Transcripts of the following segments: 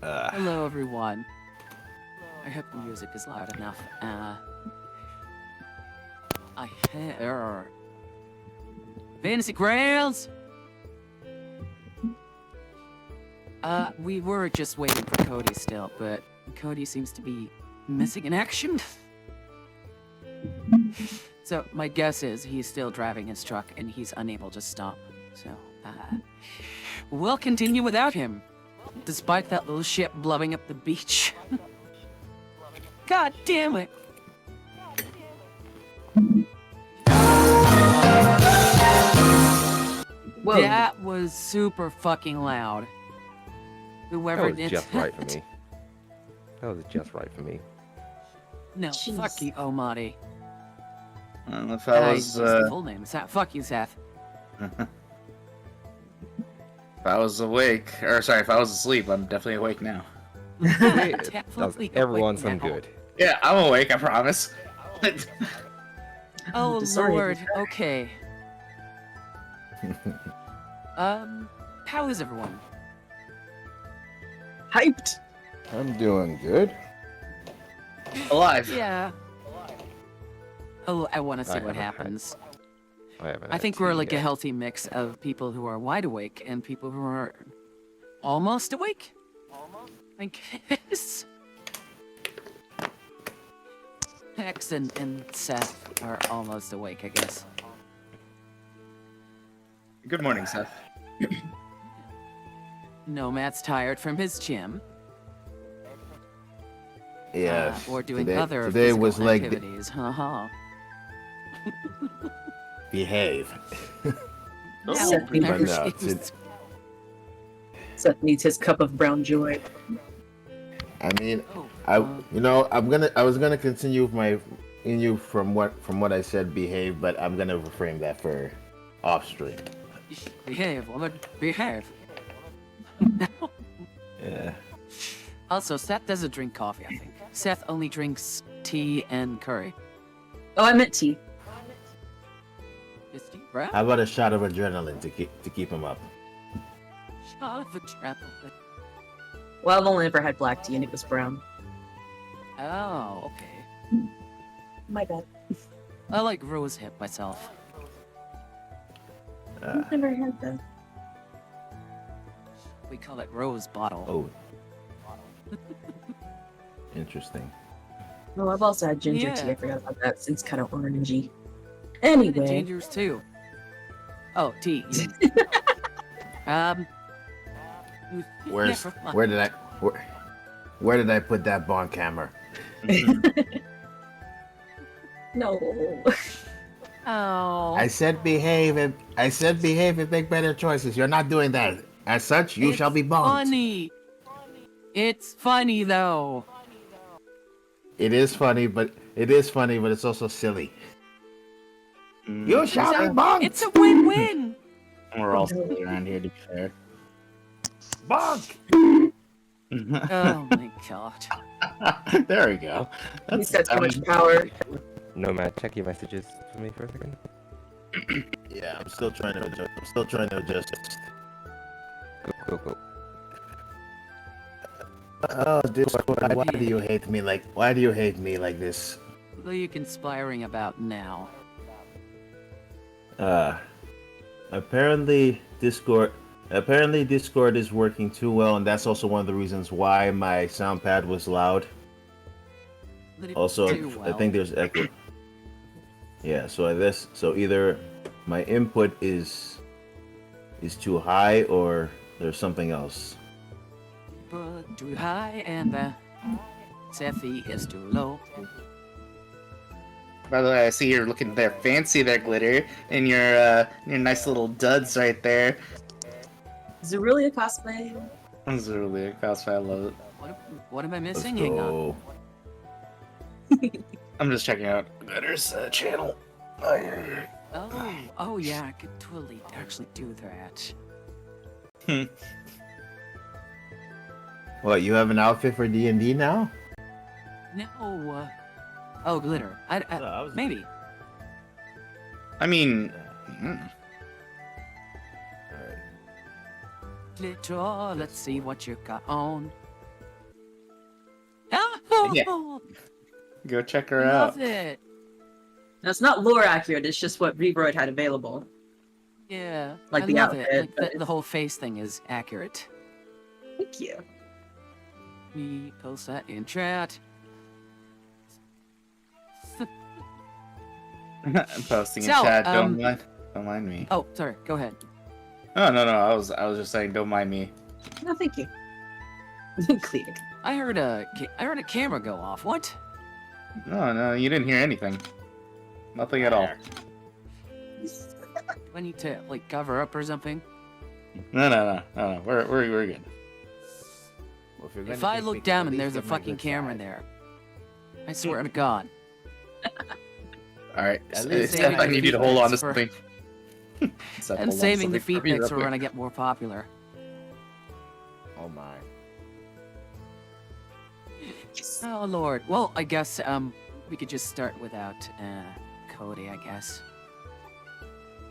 Hello, everyone. I hope the music is loud enough. I hear Fantasy Grails. We were just waiting for Cody still, but Cody seems to be missing in action. So my guess is he's still driving his truck and he's unable to stop. So, we'll continue without him, despite that little ship blowing up the beach. God damn it! Whoa. That was super fucking loud. Whoever That was did just right for that. me. That was just right for me. No, Jeez. fuck you, Omadi. If I I used was the full name. Fuck you, Seth. if I was awake, or sorry, if I was asleep, I'm definitely awake now. It does Definitely everyone awake some now. good. Yeah, I'm awake. I promise. Oh Disoriented. Lord. Okay. How is everyone? Hyped. I'm doing good. Alive. Yeah. Oh, I want to see I what haven't had- happens. haven't I had think tea we're like a yet. healthy mix of people who are wide awake and people who are almost awake. I guess. Hex and Seth are almost awake, I guess. Good morning, Seth. Nomad's tired from his gym. Yeah. Or doing today, other today physical was like activities. Haha. behave. Seth needs, But no, Seth needs his cup of brown joy. I mean, Oh, I was gonna continue from what I said, behave, but I'm gonna reframe that for off stream. behave, woman, behave. Yeah. Also, Seth doesn't drink coffee, I think. Seth only drinks tea and curry. Oh, I meant tea. Just tea, right? How about a shot of adrenaline to keep him up? Shot of adrenaline. Well, I've only ever had black tea and it was brown. Oh, okay. My bad. I like rose hip myself. I've never had that. We call it rose bottle. Oh. Interesting. Oh, I've also had ginger Yeah. tea. I forgot about that. It's kind of orangey. The Anyway, gingers too. Oh, tea. Where's never mind. where did I put that bond camera? no. Oh. I said behave and make better choices. You're not doing that. As such, you shall be bonked. Funny. It's funny though. It is funny, but it's also silly. You shall be bonked. It's a win-win. We're all silly around here, to be fair. bonk. Oh my god. There we go. He's got too much power. Nomad, check your messages for me for a second. Yeah, I'm still trying to adjust. Go. Oh, dude, why do you hate me like this? What are you conspiring about now? Apparently Discord is working too well, and that's also one of the reasons why my sound pad was loud. Also, I think there's echo. Yeah, so either my input is too high or there's something else. But too high and the Sethy is too low. By the way, I see you're looking there fancy there, Glitter, and your nice little duds right there. Zerulia cosplay. That's really a cosplay. I love it. What am I Let's missing? Hang on. go. I'm just checking out Glitter's channel. Oh yeah, I could totally actually do that. What, you have an outfit for D&D now? No. Oh, glitter. Maybe. I mean, Glitter. Let's see what you got on. Yeah. Go check her Love out. it. Now, it's not lore accurate, it's just what Reroid had available. Yeah, Like I the love outfit, it. Like but the whole face thing is accurate. Thank you. We post that in chat. I'm posting in So, chat. Don't mind me. Oh, sorry. Go ahead. Oh no. I was just saying. Don't mind me. No, thank you. Clear. I heard a camera go off. What? No. You didn't hear anything. Nothing at all. Do I need to like cover up or something? No. We're good. Well, if you're gonna If I think we look can down at and least there's a get my fucking good camera side. there, I swear to God. All right. At least Steph, I saving need the you to hold on to feedbacks for- something. Steph, And hold on to saving the something for me real feedbacks for quick. when I get more popular. Oh my. Oh Lord. Well, I guess we could just start without Cody, I guess,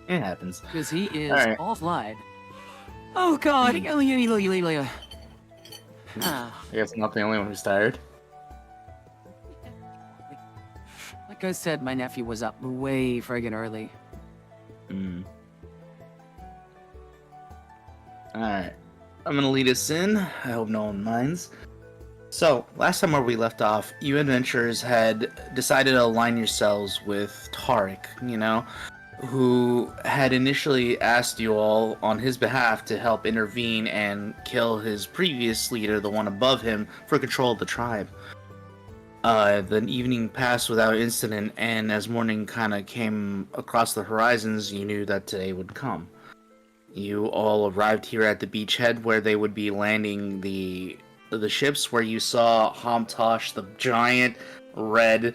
It happens. because he is Alright. offline. Oh God. Ah, I guess I'm not the only one who's tired. like I said, my nephew was up way friggin' early. Alright. I'm gonna lead us in. I hope no one minds. So, last time where we left off, you adventurers had decided to align yourselves with Tariq, who had initially asked you all on his behalf to help intervene and kill his previous leader, the one above him, for control of the tribe. The evening passed without incident, and as morning kind of came across the horizons, you knew that today would come. You all arrived here at the beachhead where they would be landing the ships, where you saw Hamtosh, the giant red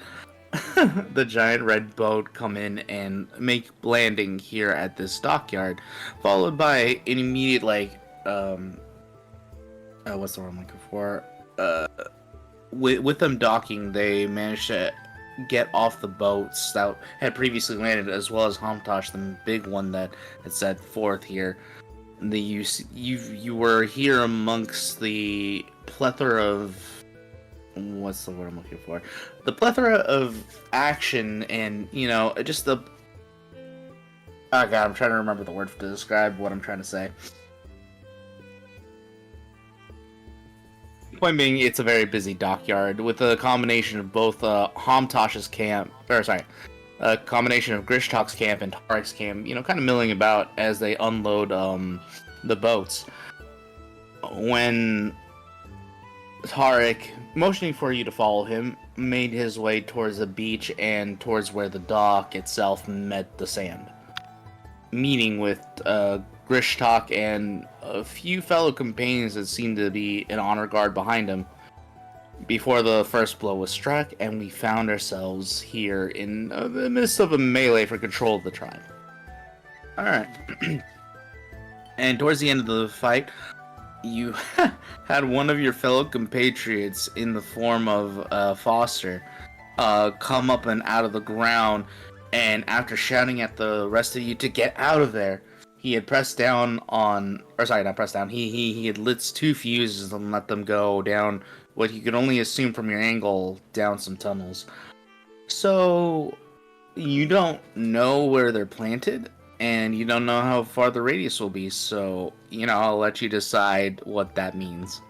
boat, come in and make landing here at this dockyard, followed by an immediate what's the word I'm looking for? With them docking, they managed to get off the boats that had previously landed, as well as Hamtosh, the big one that had set forth here. You were here amongst the plethora of what's the word I'm looking for? The plethora of action and just the. Oh god, I'm trying to remember the word to describe what I'm trying to say. Point being, it's a very busy dockyard with a combination of both Hamtosh's camp, a combination of Grishtalk's camp and Tariq's camp, kind of milling about as they unload the boats. When Tariq, motioning for you to follow him, made his way towards the beach and towards where the dock itself met the sand, meeting with Grishtalk and a few fellow companions that seemed to be in honor guard behind him before the first blow was struck, and we found ourselves here in the midst of a melee for control of the tribe. Alright. And towards the end of the fight, you had one of your fellow compatriots in the form of Foster come up and out of the ground, and after shouting at the rest of you to get out of there, he had pressed down on, or sorry, not pressed down, he had lit two fuses and let them go down what you could only assume from your angle down some tunnels. So, you don't know where they're planted, and you don't know how far the radius will be, so, I'll let you decide what that means.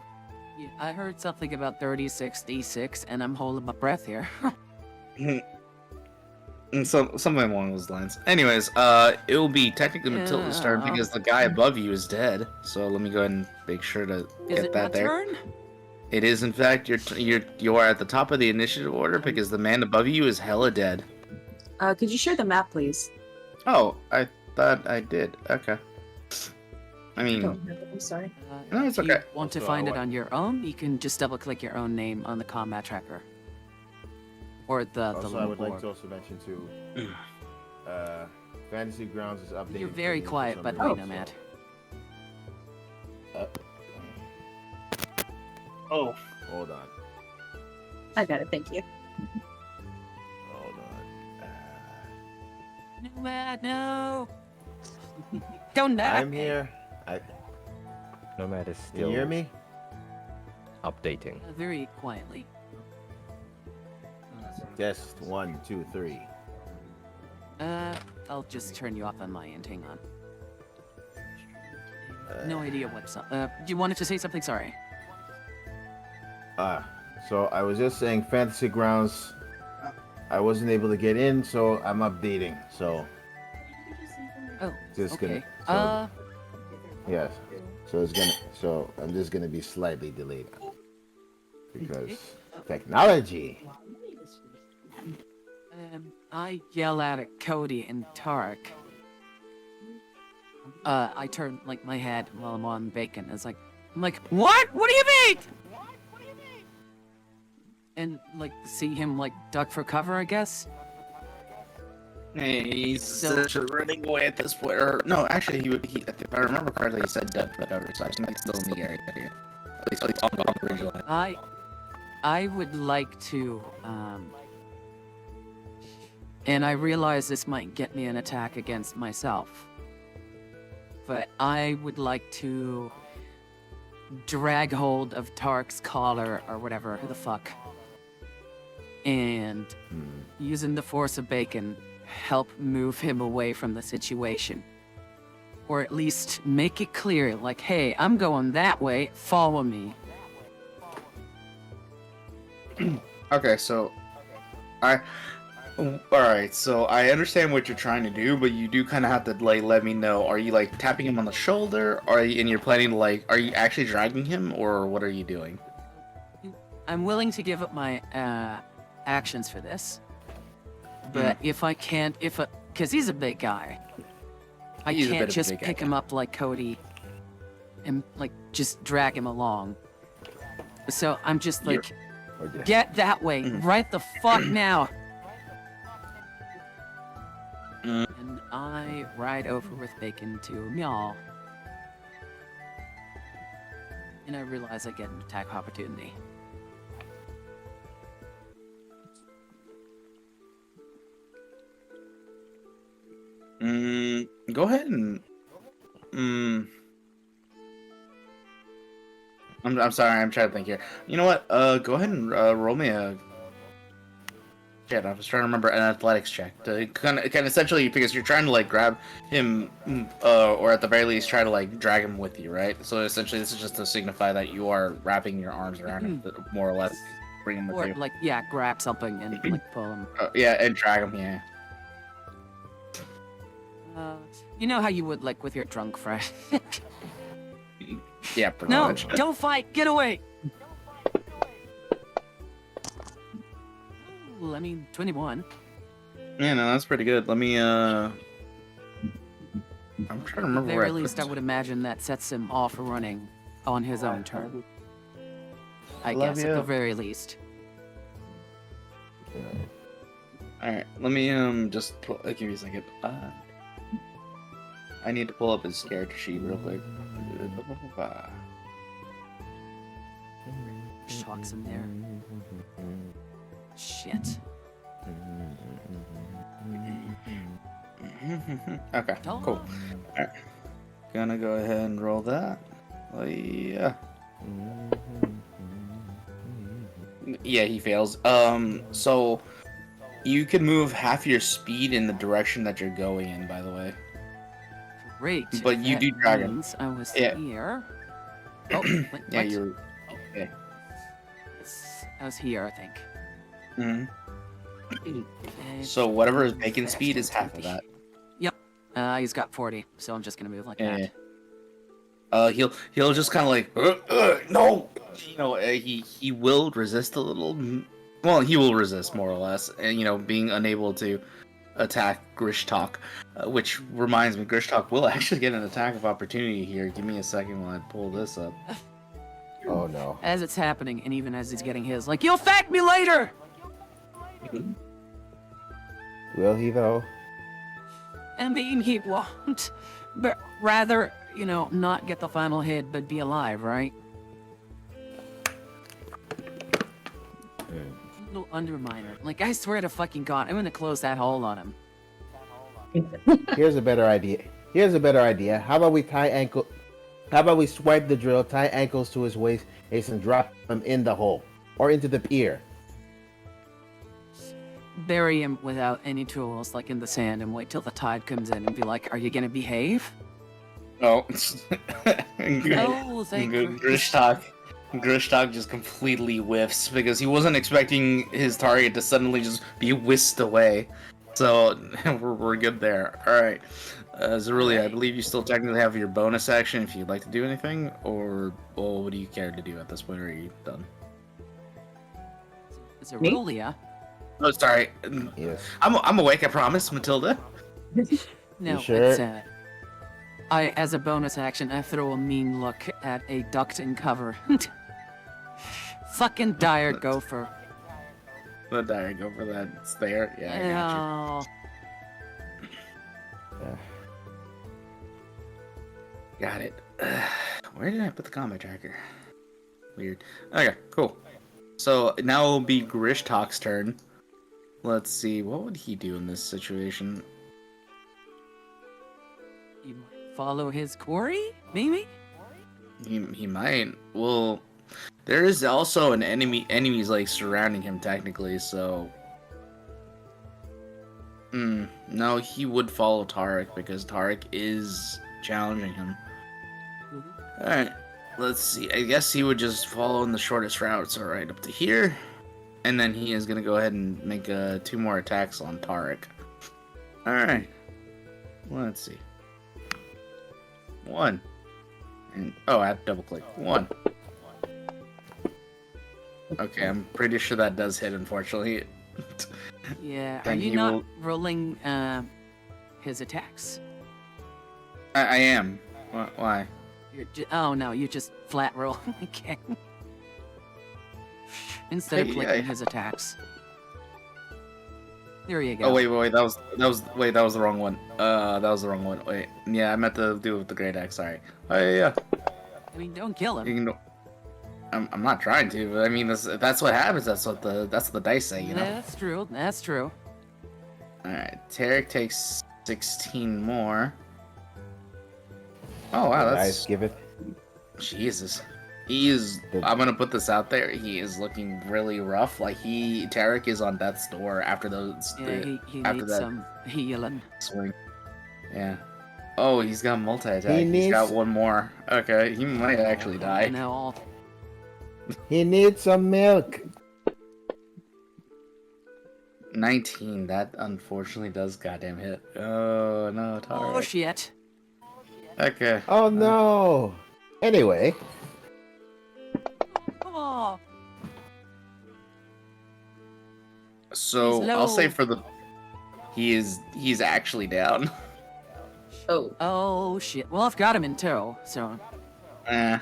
Yeah, I heard something about 36d6, and I'm holding my breath here. So, something along those lines. Anyways, it will be technically Matilda's turn Yeah. because the guy above you is dead. So let me go ahead and make sure to Is get it my that there. turn? It is, in fact, you are at the top of the initiative order because the man above you is hella dead. Could you share the map, please? Oh, I thought I did. Okay. I mean, I'm sorry. No, it's if you okay. want to Also, find I it on your own, you can just double-click your own name on the combat tracker. Or the Also, I little would like orb. to also mention too, Fantasy Grounds is updating. You're very for me for quiet, some by the way, reason, Nomad. oh, Hold on. I got it, thank you. Hold on. Nomad, no! Don't nap! I'm here. Nomad is Can still you hear me? updating. Very quietly. Test 1, 2, 3. I'll just turn you off on my end. Hang on. No idea what's up. Do you wanted to say something? Sorry. So I was just saying Fantasy Grounds. I wasn't able to get in, so I'm updating. So Oh, just okay. gonna. Yes. So it's gonna. So I'm just gonna be slightly delayed because technology. I yell out at Cody and Tarek. I turn like my head while I'm on bacon. I'm like, what? What do you mean? And like see him like duck for cover, I guess. He's So- running away at this point. Or no, actually, if I remember correctly, he said dead forever. So I think he's still in the area here. At least on the original line. I would like to, and I realize this might get me an attack against myself, but I would like to drag hold of Tark's collar or whatever the fuck, and using the force of bacon, help move him away from the situation. Or at least make it clear, like, hey, I'm going that way, follow me. Okay, so alright, so I understand what you're trying to do, but you do kind of have to like let me know. Are you like tapping him on the shoulder, and you're planning to like, are you actually dragging him, or what are you doing? I'm willing to give up my actions for this, but if I can't, because he's a big guy, I He's a bit can't of a just big guy, pick him up like Cody and like just drag him along. So I'm just like, get that way, right the fuck now. And I ride over with bacon to Meow. And I realize I get an attack opportunity. Go ahead and I'm sorry, I'm trying to think here. You know what? Go ahead and roll me a. Shit, I was trying to remember an athletics check to kind of essentially because you're trying to like grab him, or at the very least try to like drag him with you, right? So essentially, this is just to signify that you are wrapping your arms around him, more or less, bring him with Or you. like, yeah, grab something and like pull him. Yeah, and drag him. Yeah. You know how you would like with your drunk friend. Yeah. Pretty No, much. don't fight. Get away. Ooh, I mean, 21. Yeah, no, that's pretty good. Let me. I'm trying to At remember the where very I least, put I would imagine that sets him off running on his own turn. I Love guess, at the you. very least. All right, let me just give me a second. I need to pull up his character sheet real quick. Shocks him there. Shit. Okay, cool. Alright. Gonna go ahead and roll that. Oh, yeah. Yeah, he fails. So you can move half your speed in the direction that you're going in, by the way. Great. But you That do drag him. means I was Yeah. here. Oh, wait, Yeah, what? you're. Okay. I was here, I think. Okay. So whatever his bacon speed is half of that. Yep. He's got 40, so I'm just gonna move like Yeah. that. He'll just kind of like no, you know, he will resist a little. Well, he will resist more or less, and you know, being unable to attack Grishtalk, which reminds me, Grishtalk will actually get an attack of opportunity here. Give me a second while I pull this up. Oh no. As it's happening, and even as he's getting his, like, you'll thank me later! Will he though? I mean, he won't. But rather, you know, not get the final hit, but be alive, right? Little underminer. Like, I swear to fucking God, I'm gonna close that hole on him. Here's a better idea. How about we swipe the drill, tie ankles to his waist, and drop him in the hole or into the pier? bury him without any tools, like in the sand, and wait till the tide comes in and be like, "Are you gonna behave?" Oh. No, thank you. Grishtalk just completely whiffs because he wasn't expecting his target to suddenly just be whisked away. So we're good there. All right, Rezulea, I believe you still technically have your bonus action if you'd like to do anything, or well, what do you care to do at this point? Or are you done? Rezulea? Oh, sorry. Yes. I'm awake. I promise, Mathilda. No, You sure? it's as a bonus action, I throw a mean look at a ducked in cover. Fucking dire gopher. The dire gopher that's there. Yeah, I got you. Oh, Got it. Where did I put the combat tracker? Weird. Okay, cool. So now it'll be Grishtalk's turn. Let's see, what would he do in this situation? you might follow his quarry, maybe? He might. Well, there is also an enemies like surrounding him technically, so no, he would follow Tarek because Tarek is challenging him. Mhm. Alright, let's see. I guess he would just follow in the shortest route, so right up to here. And then he is going to go ahead and make 2 more attacks on Tarek. Alright. Let's see. 1. And, oh, I have to double click. 1. Okay, I'm pretty sure that does hit, unfortunately. Yeah, are Then you he not will- rolling his attacks? I am. Why? Oh no, you just flat roll. Okay. Instead of Hey, clicking I- his attacks. There you go. Oh wait, that was the wrong one. That was the wrong one. Wait, yeah, I meant to do it with the great axe. Sorry. Oh yeah. I mean, don't kill him. You can, I'm not trying to, but I mean that's what happens. That's what the dice say, you know. That's true. That's true. All right, Tarek takes 16 more. Oh wow, Guys, that's give it. Jesus. He is. I'm gonna put this out there. He is looking really rough. Like Tarek is on death's door after those. Yeah, he after needs that some healing. swing. Yeah. Oh, he's got multi-attack. He He's needs- got one more. Okay, he might actually die. No. He needs some milk. 19. That unfortunately does goddamn hit. Oh no, Tarek. Oh shit. Okay. Oh no. Anyway, Come on. So He's I'll say low. for the. He's actually down. Oh, Oh shit. Well, I've got him in tow, so. Eh.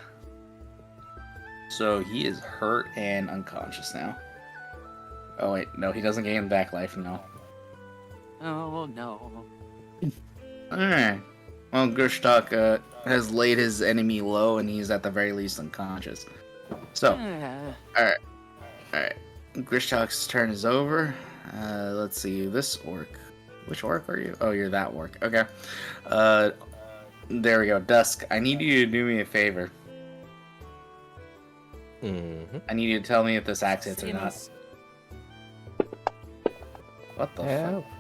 So he is hurt and unconscious now. Oh wait, no, he doesn't gain back life now. Oh no. Alright. Well, Gerstock has laid his enemy low and he's at the very least unconscious. So, alright. Grishtalk's turn is over. Let's see, this orc. Which orc are you? Oh, you're that orc. Okay. There we go. Dusk, I need you to do me a favor. Mm-hmm. I need you to tell me if this axe hits or not. Seems- What the help. fuck?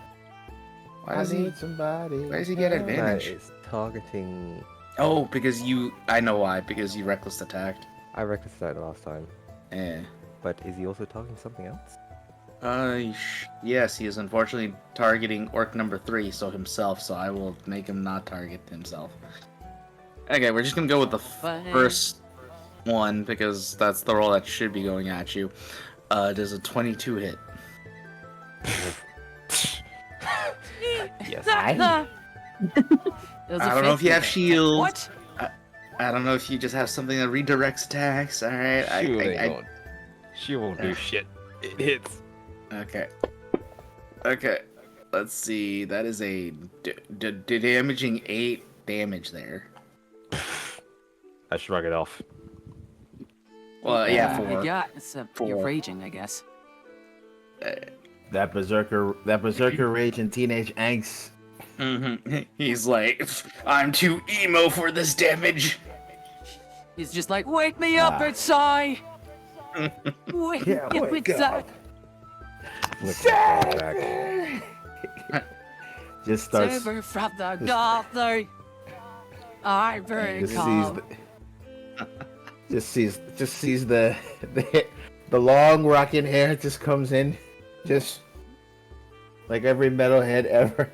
Why does he get That advantage? is targeting. Oh, because I know why. Because you reckless attacked. I reckless that last time. Eh. But is he also targeting something else? Yes, he is unfortunately targeting orc number 3, so himself, so I will make him not target himself. Okay, we're just gonna go with the Fine. first one, because that's the roll that should be going at you. Does a 22 hit? Yes. I I don't know if you have shield. What? I don't know if you just have something that redirects attacks, alright? She won't do shit. It hits. Okay. Okay. Let's see. That is a damaging 8 damage there. I shrug it off. Well, yeah, You 4. got some. You're 4. raging, I guess. that berserker rage and teenage angst. He's like, I'm too emo for this damage. He's just like, wake me up, Ah. it's I. Wake Yeah, me up, wake it's I. up. Look at that. Just starts. Saber from the north. I'm very Just calm. sees the long rocking hair just comes in, just like every metalhead ever.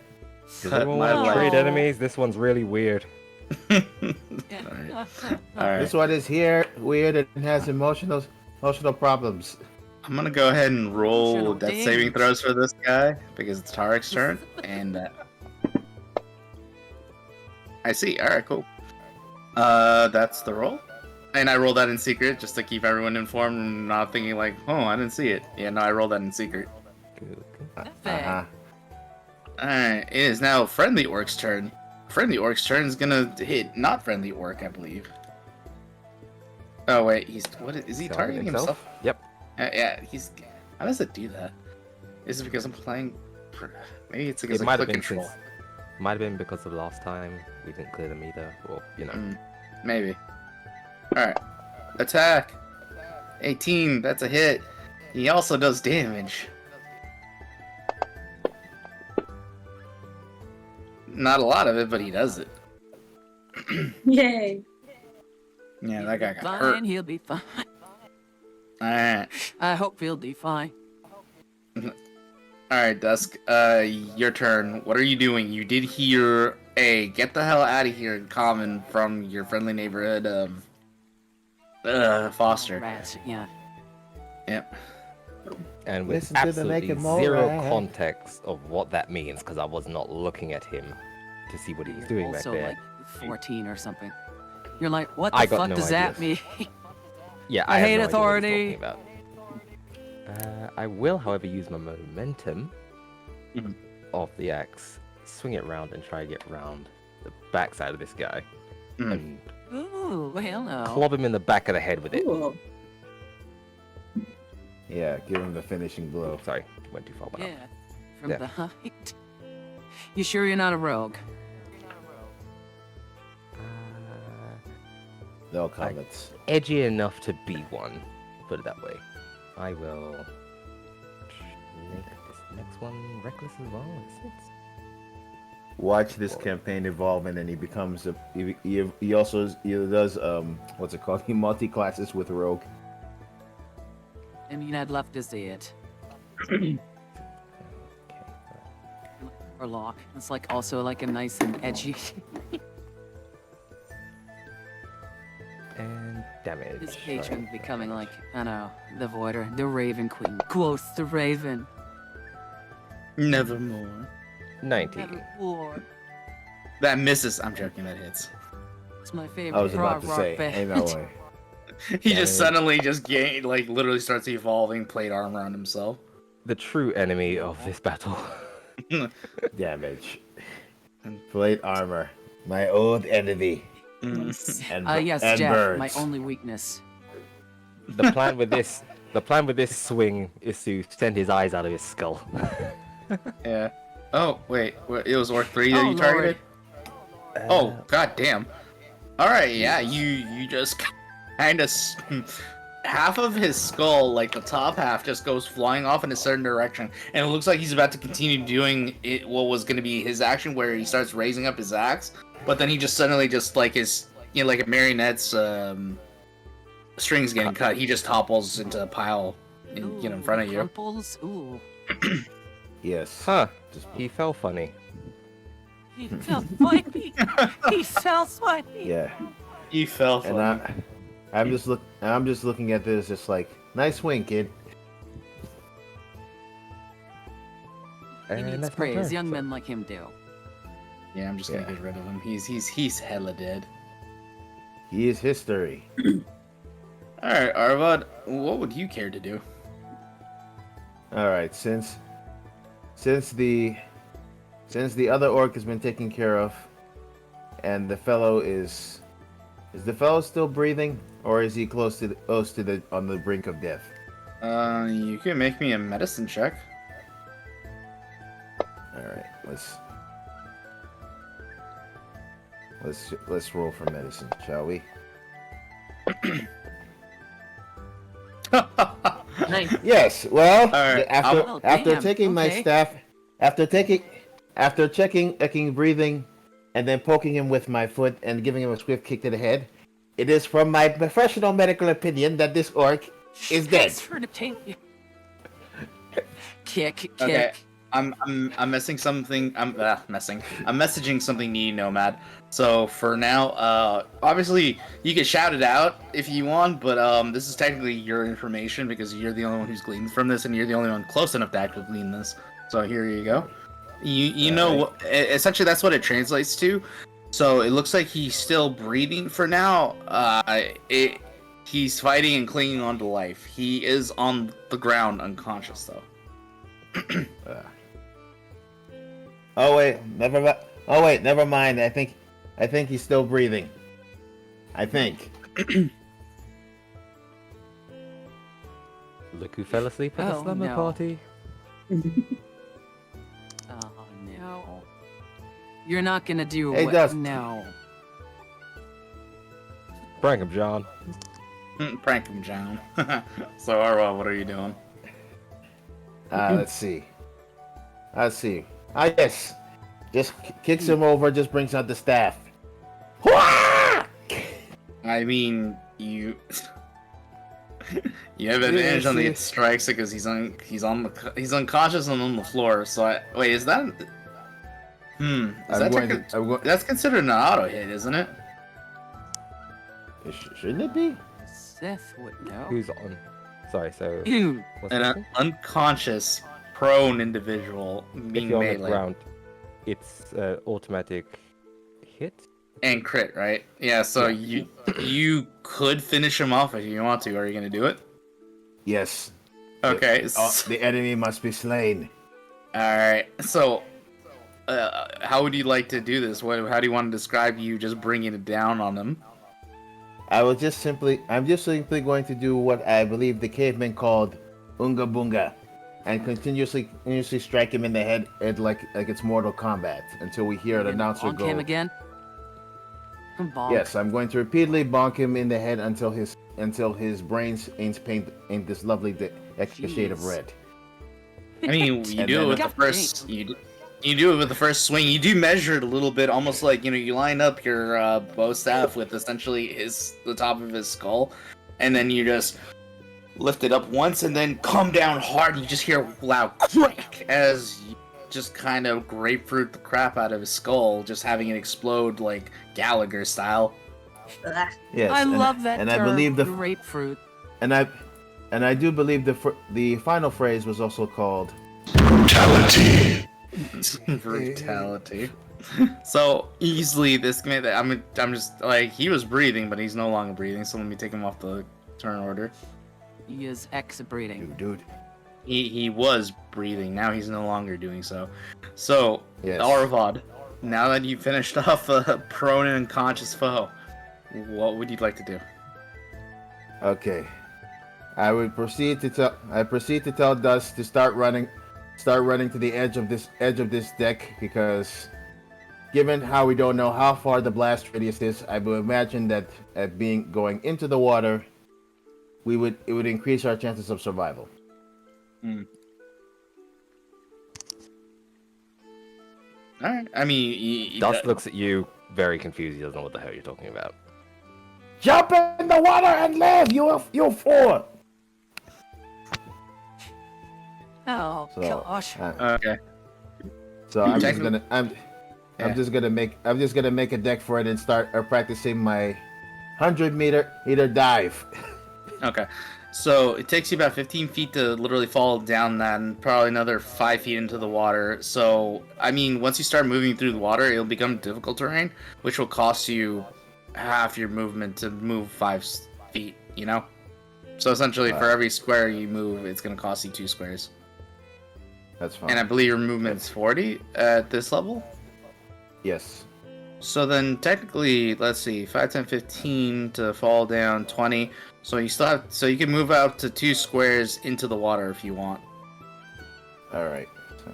Does everyone my want to life. trade enemies? This one's really weird. Alright. This one is here, weird, and has emotional problems. I'm gonna go ahead and roll Emotional death damage. saving throws for this guy because it's Tarek's turn, and I see. All right, cool. That's the roll, and I rolled that in secret just to keep everyone informed and not thinking like, oh, I didn't see it. Yeah, no, I rolled that in secret. Good. Uh-huh. All right, it is now friendly orc's turn. Friendly orc's turn is gonna hit not friendly orc, I believe. Oh wait, is he targeting himself? Yep. Yeah, how does it do that? Is it because I'm playing? Maybe it's because It of might have click been control. might have been because of last time we didn't clear them either, or you know. Maybe. All right, attack. 18. That's a hit. He also does damage. Not a lot of it, but he does it. Yay. Yeah, that guy got Fine, hurt. he'll be fine. All right. I hope he'll be fine. All right, Dusk. Your turn. What are you doing? You did hear a "get the hell out of here" in common from your friendly neighborhood, Foster. Rats, yeah. Yep. And with Listen to the absolutely naked mole zero rat. context of what that means, because I was not looking at him to see what he was doing back Also, there. like 14 or something. You're like, what I the got fuck no does that mean? ideas. Yeah, I have hate no idea what he's authority. talking about. I will, however, use my momentum Mhm. of the axe, swing it round, and try to get round the backside of this guy, Mhm. and Ooh, hello. club him in the back of the head with it. Cool. Yeah, give him the finishing blow. Sorry, went too far. But Yeah, from Yeah. behind. You sure you're not a rogue? No comments. Edgy enough to be one, put it that way. I will make this next one reckless as well. Watch this campaign evolve, and then he becomes a. He also does what's it called? He multi-classes with rogue. I mean, I'd love to see it. Okay. Or lock. It's like also like a nice and edgy. And damage. His patron becoming like, I don't know, the Voider, the Raven Queen. Quoth the Raven. Nevermore. 19. Nevermore. That misses. I'm joking. That hits. It's my favorite I was about prog to rock say, band. ain't no way. He just Dang. suddenly just gained, like, literally starts evolving plate armor on himself. The true enemy of this battle. Damage. Plate armor, my old enemy. And, Yes, and Jeff, birds. my only weakness. The plan with this swing is to send his eyes out of his skull. Yeah. Oh, wait. It was Orc 3 that Oh, you Lord. targeted? Oh, god damn. Alright, yeah, you just kind of... Half of his skull, like the top half, just goes flying off in a certain direction. And it looks like he's about to continue doing it, what was going to be his action, where he starts raising up his axe. But then he just suddenly just, like his... You know, like a marionette's strings getting cut. He just topples into a pile in front of you. Crumples? Ooh. Yes. Huh. Just- He fell funny. He felt funny. He felt funny. yeah. He fell And for I'm just looking at this, just like, nice swing, kid. He And needs that's my praise. turn, Young so- men like him do. Yeah, I'm just gonna Yeah. get rid of him. He's hella dead. He is history. Alright, Arvad, what would you care to do? All right, since the other orc has been taken care of, and the fellow is the fellow still breathing, or is he close to the on the brink of death? You can make me a medicine check. All right, let's roll for medicine, shall we? Nice. Yes. Well, Alright, after damn, taking my okay. staff, after checking breathing, and then poking him with my foot and giving him a swift kick to the head, it is from my professional medical opinion that this orc is dead. Thanks for the take. Kick. Okay. I'm messing something. I'm messaging something to you, Nomad. So for now, obviously you can shout it out if you want, but this is technically your information because you're the only one who's gleaned from this, and you're the only one close enough to actually glean this. So here you go. You know what? Essentially, that's what it translates to. So it looks like he's still breathing for now. He's fighting and clinging on to life. He is on the ground, unconscious though. Oh wait, never mind. I think he's still breathing. I think. Look who fell asleep at the Oh, slumber no. party. Oh no. You're not gonna do Hey, what? Dusk. No. Prank him, John. Prank him, John. So Arvad, what are you doing? Let's see. Yes. Just kicks him over. Just brings out the staff. I mean, you you have advantage on the strikes because he's unconscious and on the floor. So wait, is that? That's considered an auto hit, isn't it? Shouldn't it be? Seth would know. Who's on? Sorry, so Ew. what's An this thing? unconscious, prone individual If being you're on the melee ground, it's automatic hit. and crit, right? Yeah. So you could finish him off if you want to. Are you gonna do it? Yes. Okay. The enemy must be slain. All right. So, how would you like to do this? How do you want to describe you just bringing it down on them? I'm just simply going to do what I believe the cavemen called Unga Bunga, and continuously strike him in the head like it's Mortal Kombat until we hear an announcer Bonk go. him again. Bonk. Yes, I'm going to repeatedly bonk him in the head until his brains ain't this lovely extra shade of Jeez. red. I mean, you do it with the God first. You do it with the first swing. You do measure it a little bit, almost like you line up your bow staff with essentially the top of his skull, and then you just lift it up once, and then come down hard. You just hear a loud crack as you just kind of grapefruit the crap out of his skull, just having it explode like Gallagher style. Yes, I love that and term, I believe the grapefruit. and I do believe the final phrase was also called Brutality. So easily this man, I'm just like, he was breathing, but he's no longer breathing. So let me take him off the turn order. He is breeding. dude. He was breathing. Now he's no longer doing so. So Yes. Arvad, now that you finished off a prone and unconscious foe, what would you like to do? Okay. I proceed to tell Dusk to start running to the edge of this deck, because given how we don't know how far the blast radius is, I would imagine that going into the water, it would increase our chances of survival. Alright, I mean, Dust looks at you very confused. He doesn't know what the hell you're talking about. Jump in the water and live, you fool! Oh So, gosh. okay. So I'm just Technically- gonna I'm just gonna make a deck for it and start practicing my 100-meter dive. Okay. So it takes you about 15 feet to literally fall down that, and probably another 5 feet into the water. So, I mean, once you start moving through the water, it'll become difficult terrain, which will cost you half your movement to move 5 feet, you know? So essentially, for every square you move, it's going to cost you 2 squares. That's fine. And I believe your movement's 40 at this level? Yes. So then technically, let's see, 5, 10, 15 to fall down, 20. So you still have, so you can move out to 2 squares into the water if you want. All right. So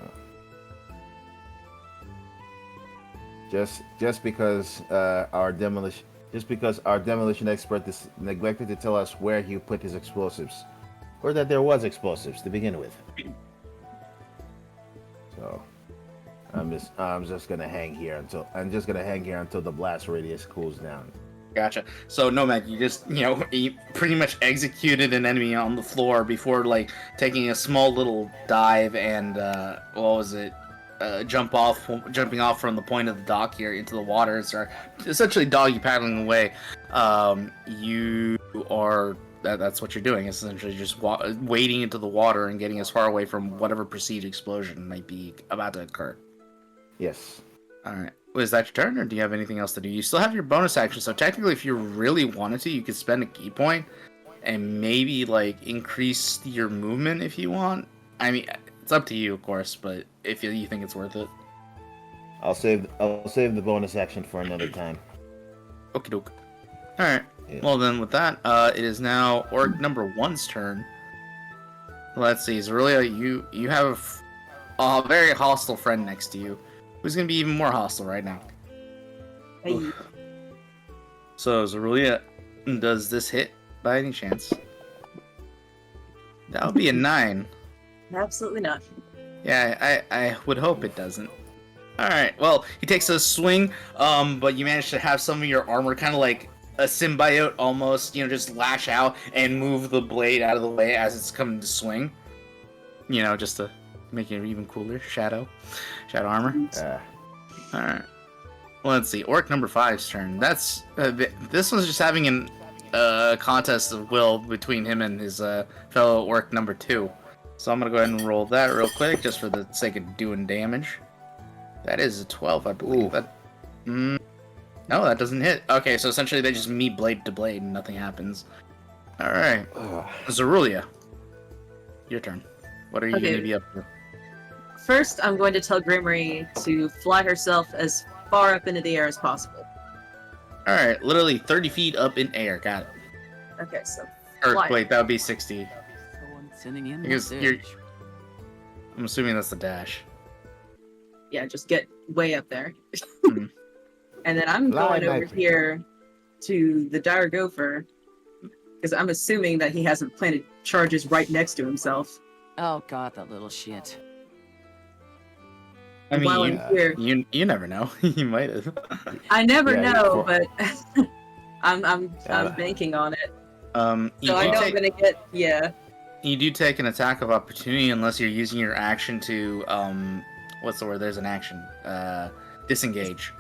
just because our demolition expert neglected to tell us where he put his explosives, or that there was explosives to begin with. So I'm just gonna hang here until the blast radius cools down. Gotcha. So Nomad, you just you pretty much executed an enemy on the floor before like taking a small little dive and what was it? Jumping off from the point of the dock here into the water, or essentially doggy paddling away. You are that's what you're doing. Essentially, just wading into the water and getting as far away from whatever perceived explosion might be about to occur. Yes. All right. Was that your turn, or do you have anything else to do? You still have your bonus action, so technically, if you really wanted to, you could spend a key point and maybe like increase your movement if you want. I mean, it's up to you, of course, but if you think it's worth it. I'll save the bonus action for another time. Okie doke. All right. Yeah. Well then, with that, it is now orc number 1's turn. Let's see, Rezulea, you have a very hostile friend next to you, who's gonna be even more hostile right now. Hey. So Rezulea, does this hit by any chance? That would be a 9. Absolutely not. Yeah, I would hope it doesn't. Alright, well, he takes a swing, but you manage to have some of your armor kind of like a symbiote almost, just lash out and move the blade out of the way as it's coming to swing. Just to make it even cooler. Shadow armor. Alright. Well, let's see. Orc number 5's turn. That's this was just having a contest of will between him and his fellow orc number 2. So I'm gonna go ahead and roll that real quick, just for the sake of doing damage. That is a 12, I believe. No, that doesn't hit. Okay, so essentially they just meet blade to blade and nothing happens. Alright. Rezulea, your turn. What are you going to be up to? First, I'm going to tell Grimmery to fly herself as far up into the air as possible. Alright, literally 30 feet up in air. Got it. Okay, so Or, fly. wait, that would be 60. Someone sending in Because message. I'm assuming that's the dash. Yeah, just get way up there. Mhm. And then I'm Fly going over nicely. here to the dire gopher, because I'm assuming that he hasn't planted charges right next to himself. Oh god, that little shit. I While mean, I'm here, you never know. You might have. I never Yeah, know, you're but I'm Yeah. banking on it. You So I do know I'm take, gonna get you do take an attack of opportunity unless you're using your action to what's the word? There's an action. Disengage.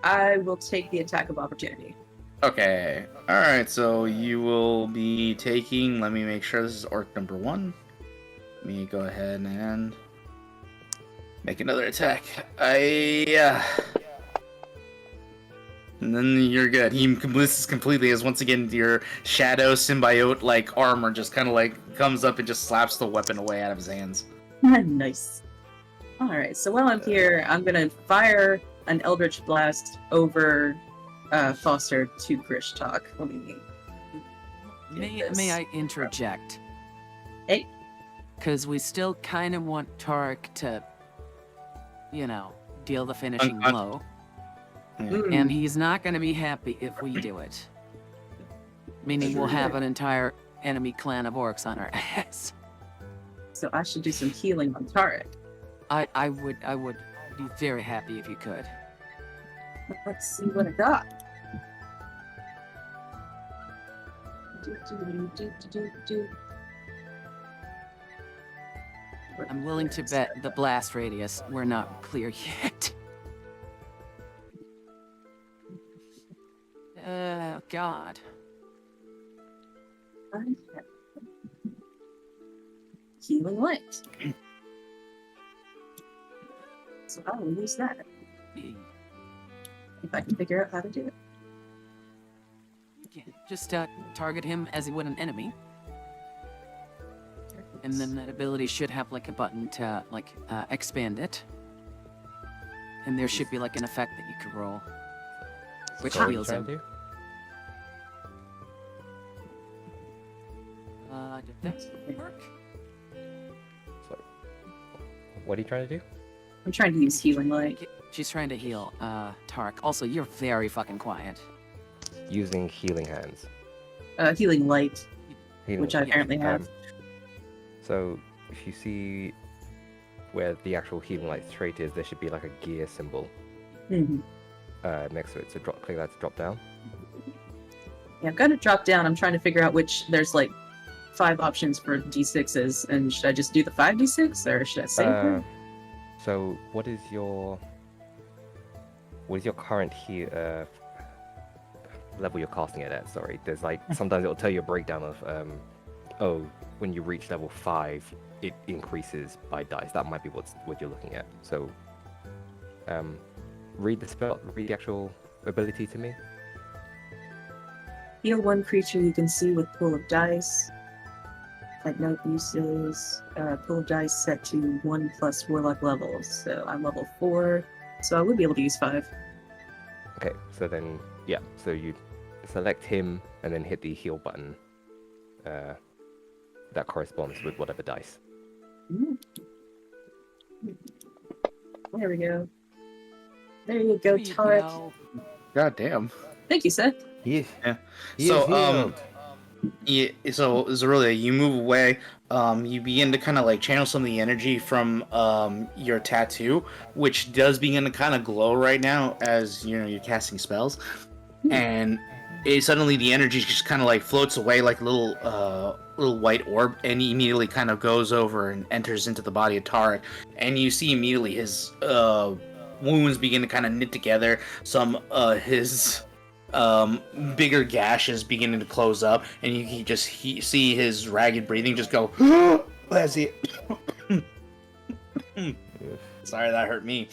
I will take the attack of opportunity. Okay. Alright, so you will be taking, let me make sure this is orc number 1. Let me go ahead and make another attack. And then you're good. He completes this completely as once again your shadow symbiote like armor just kind of like comes up and just slaps the weapon away out of his hands. Nice. Alright, so while I'm here, I'm gonna fire an Eldritch Blast over Foster to Grishtalk. Let me May I interject? Hey. Because we still kind of want Tarek to, deal the finishing blow. And he's not going to be happy if we do it. Meaning we'll have an entire enemy clan of orcs on our ass. So I should do some healing on Tarek. I would be very happy if you could. Let's see what I got. I'm willing to bet the blast radius, we're not clear yet. God. Healing light. So I will use that if I can figure out how to do it. Yeah, just target him as he would an enemy. And then that ability should have like a button to expand it. And there should be like an effect that you could roll. Which So what are you heals trying him. to do? Did that work? So, what are you trying to do? I'm trying to use healing light. She's trying to heal Tarek. Also, you're very fucking quiet. Using healing hands. Healing light. Healing which I light. apparently have. So if you see where the actual healing light trait is, there should be like a gear symbol Mhm. next to it. So click that to drop down. Yeah, I've got it dropped down. I'm trying to figure out which. There's like 5 options for d6s, and should I just do the 5d6 or should I save them? So what is your current level you're casting it at? Sorry, there's like sometimes it'll tell you a breakdown of when you reach level 5 it increases by dice. That might be what you're looking at. So read the actual ability to me. Heal one creature you can see with pool of dice. At note uses pool of dice set to 1 plus warlock levels. So I'm level 4, so I would be able to use 5. Okay, so then yeah, so you select him and then hit the heal button. That corresponds with whatever dice. There we go. There you go, There you Tarek. go. God damn. Thank you, Seth. He Yeah. is So, healed. Yeah, so Rezulea, you move away. You begin to kind of like channel some of the energy from your tattoo, which does begin to kind of glow right now as you know you're casting spells, and suddenly the energy just kind of like floats away like a little white orb, and he immediately kind of goes over and enters into the body of Tarek, and you see immediately his wounds begin to kind of knit together. Some his bigger gashes beginning to close up, and you can just see his ragged breathing just go as he sorry, that hurt me.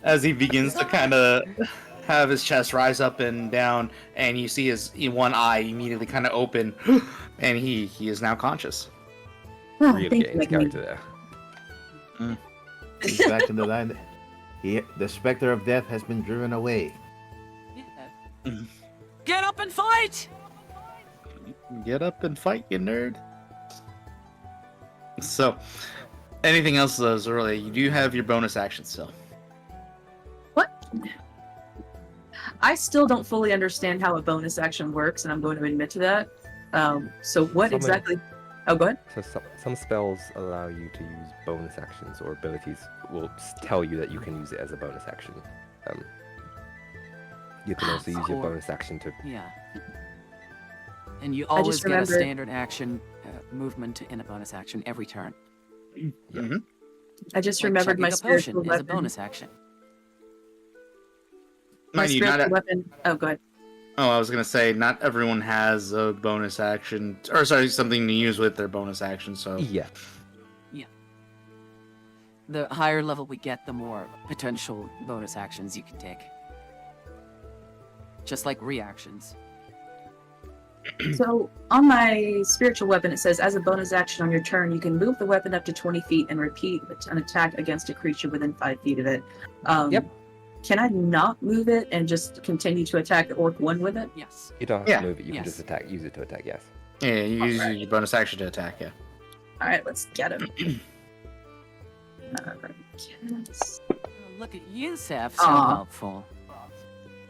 As he begins to kind of have his chest rise up and down, and you see his one eye immediately kind of open, and he is now conscious. Oh, Really thank getting his you. character there. He's back in the line. The specter of death has been driven away. Yeah. Get up and fight! Get up and fight, you nerd. So, anything else, Zorley? You do have your bonus action still. What? I still don't fully understand how a bonus action works, and I'm going to admit to that. So what Something- exactly? Oh, go ahead. So some spells allow you to use bonus actions, or abilities will tell you that you can use it as a bonus action. You can also use your Or- bonus action to. Yeah. And you I always just get a remembered- standard action movement in a bonus action every turn. Mm-hmm. I just Like remembered chugging my a spiritual potion is a weapon. bonus action. My Mind you, spiritual weapon. Oh, go ahead. Oh, I was gonna say, not everyone has a bonus action, or sorry, something to use with their bonus action. So Yeah. The higher level we get, the more potential bonus actions you can take. Just like reactions. So on my spiritual weapon, it says, as a bonus action on your turn, you can move the weapon up to 20 feet and repeat an attack against a creature within 5 feet of it. Yep. Can I not move it and just continue to attack Orc 1 with it? Yes. You don't have Yeah. to move it. You can Yes. just use it to attack. Yes. yeah, you use Alright. your bonus action to attack. Yeah. All right, let's get him. Yes. Oh, look at you, Seth. So Aw. helpful.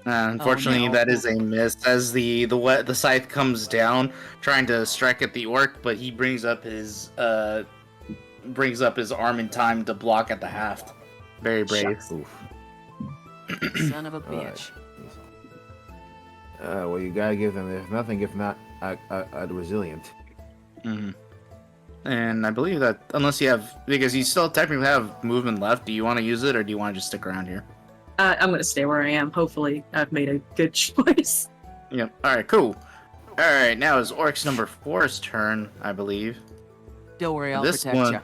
Unfortunately, no. that is a miss. As the scythe comes down, trying to strike at the orc, but he brings up his arm in time to block at the haft. Very brave. Oof. Son of a Alright. bitch. Well, you gotta give them, if nothing, if not, a resilient. Mhm. And I believe that unless you have, because you still technically have movement left, do you want to use it or do you want to just stick around here? I'm going to stay where I am. Hopefully, I've made a good choice. Yep. All right. Cool. All right. Now is Orc's number 4's turn, I believe. Don't worry, I'll This protect one- you.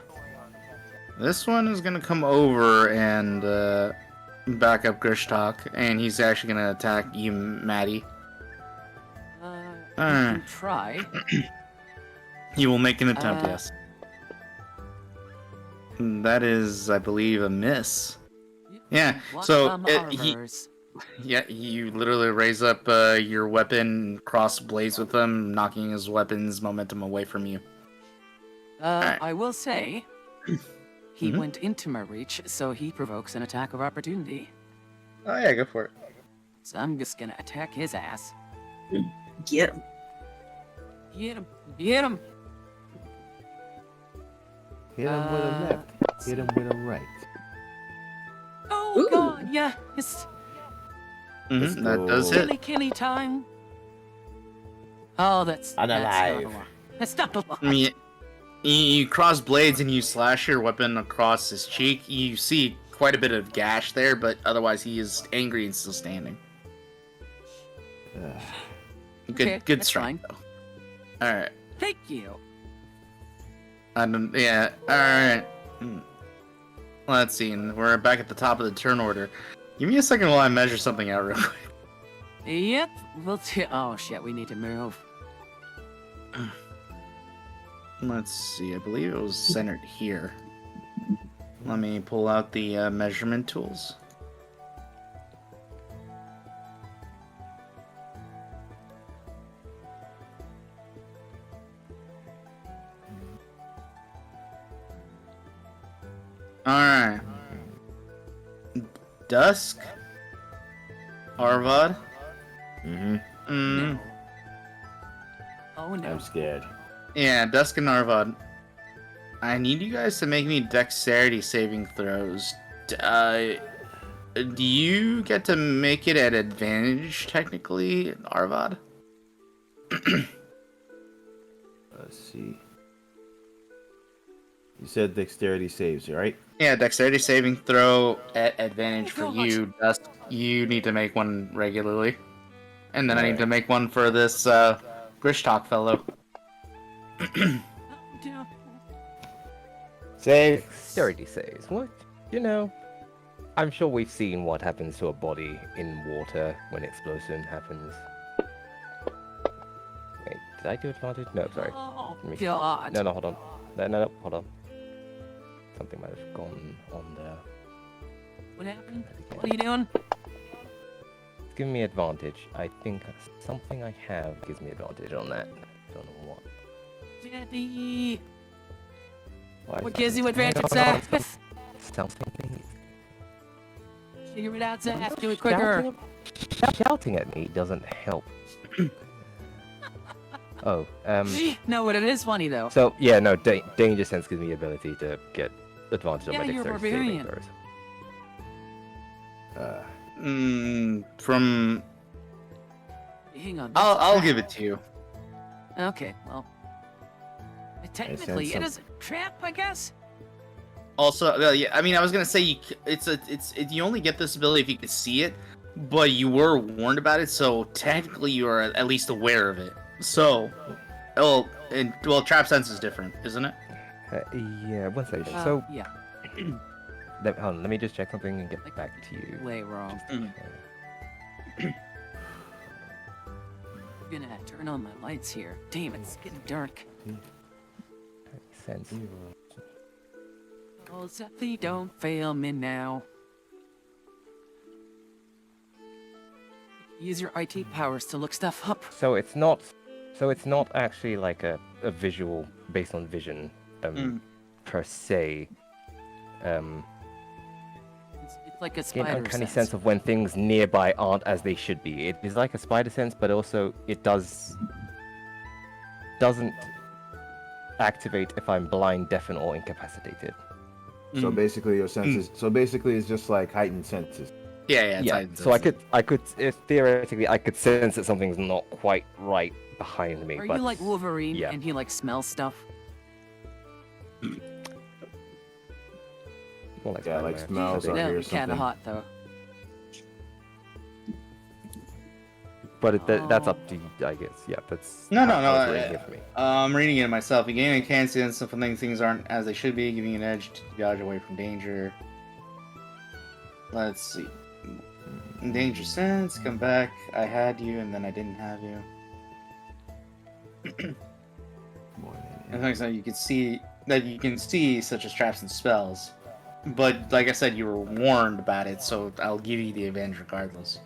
This one is gonna come over and back up Grishtalk, and he's actually gonna attack you, Maddie. You can try. He will make an attempt. Uh, Yes. That is, I believe, a miss. Yeah. What So he. armors? Yeah, you literally raise up your weapon, cross blades with him, knocking his weapon's momentum away from you. Alright. I will say, he Mhm. went into my reach, so he provokes an attack of opportunity. Oh yeah, go for it. So I'm just gonna attack his ass. Get him. Get him. Get him. Hit him with a left. Hit him with a right. Oh, Ooh. God. Yeah. It's Let's That does go. hit. Kenny time. Oh, that's not Unalive. a lot. That's not a lot. I mean, you cross blades and you slash your weapon across his cheek. You see quite a bit of gash there, but otherwise he is angry and still standing. Okay, Good that's strike, though. All right. Thank you. Yeah. All right. Let's see. We're back at the top of the turn order. Give me a second while I measure something out real quick. Yep. Oh, shit. We need to move. Let's see. I believe it was centered here. Let me pull out the measurement tools. Alright. Dusk? Arvad? Mm-hmm. Mm. Oh, no. I'm scared. Yeah, Dusk and Arvad. I need you guys to make me dexterity saving throws. Do you get to make it at advantage, technically, Arvad? Let's see. You said dexterity saves, right? Yeah, dexterity saving throw at advantage for Oh, you, Dusk. You need to make one regularly. And then I need Alright. to make one for this Grishtalk fellow. Oh, dear. Save. Dexterity saves. What? You know, I'm sure we've seen what happens to a body in water when explosion happens. Wait, did I do advantage? No, sorry. Oh, Let me- God. No, hold on. No, hold on. Something might have gone on there. What happened? What are you doing? It's giving me advantage. I think something I have gives me advantage on that. Don't know what. Daddy. Why is What that- gives you advantage, Hang on, Seth? Something. Figure it out, Seth. Do it quicker. Shouting at me doesn't help. Oh, No, but it is funny, though. so yeah, no, danger sense gives me the ability to get advantage on Yeah, my you're a dexterity saving barbarian. throws. From... Hang on. I'll give it to you. Okay, well. Technically, it some- is a trap, I guess. Also, yeah, I mean, I was gonna say you only get this ability if you can see it, but you were warned about it, so technically you are at least aware of it. So, well, trap sense is different, isn't it? Yeah, one second. So Yeah, hold on, let me just check something and get back to you. way wrong. Mm. I'm gonna turn on my lights here. Damn, it's getting dark. Sense. Oh, Seth, don't fail me now. Use your IT powers to look stuff up. So it's not actually like a visual based on vision per se. It's like a Get spider an uncanny sense. sense of when things nearby aren't as they should be. It is like a spider sense, but also it doesn't activate if I'm blind, deafened, or incapacitated. So basically, your senses. So basically, it's just like heightened senses. Yeah, it's Yeah. heightened So I sense. could, if theoretically, I could sense that something's not quite right behind me. Are but you like Wolverine yeah. and he like smells stuff? more like Yeah, like Spider-Man. smells or That hear would be kind something. of hot though. But that's Oh. up to you, I guess. Yeah, that's No, how no, it's rating it for me. I'm reading it myself. You gain a can sense of when things aren't as they should be, giving you an edge to dodge away from danger. Let's see. Danger sense, come back. I had you, and then I didn't have you. More And than things that you can see, such as traps and spells. But like I said, you were warned about it, so I'll give you the advantage regardless.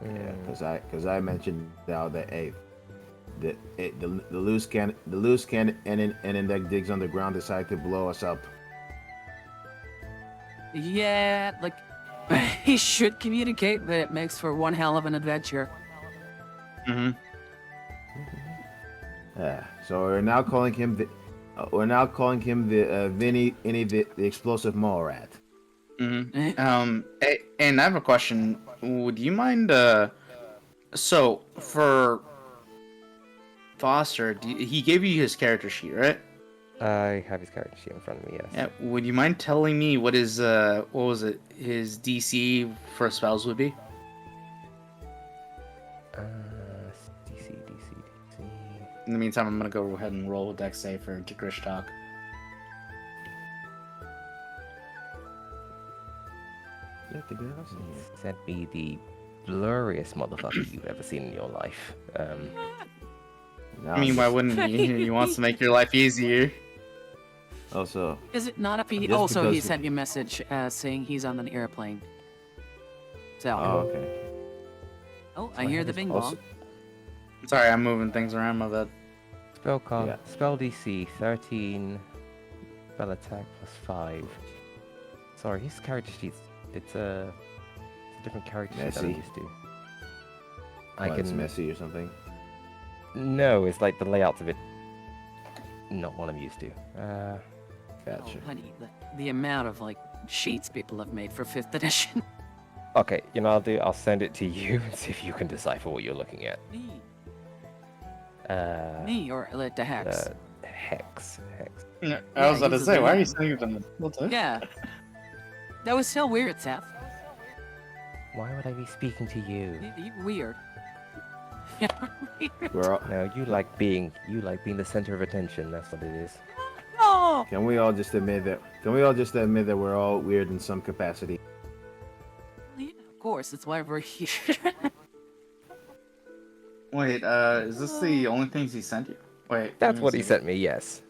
Yeah, because I mentioned now that the loose cannon and that digs underground decided to blow us up. Yeah, like he should communicate, but it makes for one hell of an adventure. Mm-hmm. So we're now calling him the Vinny the explosive mall rat. Mm-hmm. And I have a question. Would you mind? So for Foster, he gave you his character sheet, right? I have his character sheet in front of me. Yes. Yeah. Would you mind telling me what was it? His DC for spells would be? DC. In the meantime, I'm gonna go ahead and roll with Dex save for Grish Talk. He sent me the blurriest motherfucker you've ever seen in your life. I mean, why wouldn't he? He wants to make your life easier. Also, Is it not a P? Just Also, he because- sent me a message saying he's on an airplane. So, oh, okay. I hear the bing Also- bong. Sorry, I'm moving things around. My bad. Spell DC 13, spell attack +5. Sorry, his character sheet's it's a different character sheet that I'm Messy. used to. It's messy or something. No, it's like the layouts of it. Not what I'm used to. Gotcha. Oh, honey, the amount of like sheets people have made for 5th edition. Okay, you know I'll send it to you and see if you can decipher what you're looking at. Me or the hex. Hex. Yeah, Yeah, I was about to uses say, the why are you name. saying it on the filter? Yeah. That was so weird, Seth. Why would I be speaking to you? You're weird. Yeah, weird. We're all, No, you like being the center of attention. That's what it is. No! can we all just admit that we're all weird in some capacity? Yeah, of course, that's why we're here. Wait, is this the only things he sent you? Wait, That's let me what he see. sent me. Yes.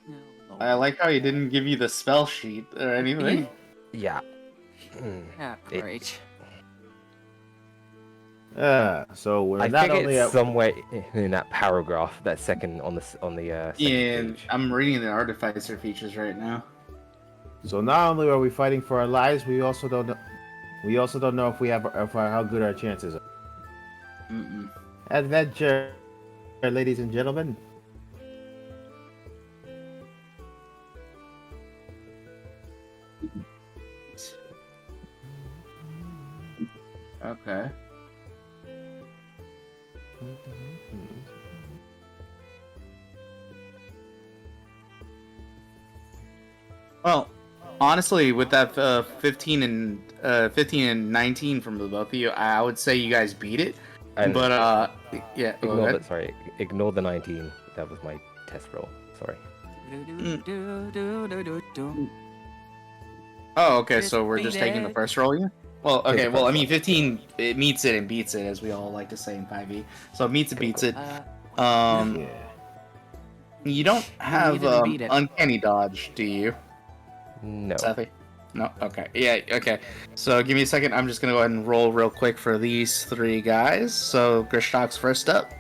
No, I like how he didn't give you the spell sheet or anything. Yeah. Ah, It- great. So we're I not think only it's at somewhere in that paragraph, that second on the second Yeah, page. I'm reading the artificer features right now. so not only are we fighting for our lives, we also don't know if we have how good our chances are. Mm-mm. Adventure, ladies and gentlemen. Okay. Well, honestly, with that 15 and 19 from the both of you, I would say you guys beat it. And But yeah, go ignore ahead. that. Sorry, ignore the 19. That was my test roll. Sorry. Oh, okay. Just So we're beat just taking the it. first roll, yeah. Well, Take okay. the Well, I first mean, roll. 15 it meets it and beats it, as we all like to say in 5e. So it meets it, beats it. Uh, Yeah. You don't have didn't beat it. uncanny dodge, do you, No. Sethy? No. Okay. Yeah. Okay. So give me a second. I'm just gonna go ahead and roll real quick for these three guys. So Grishnock's first up.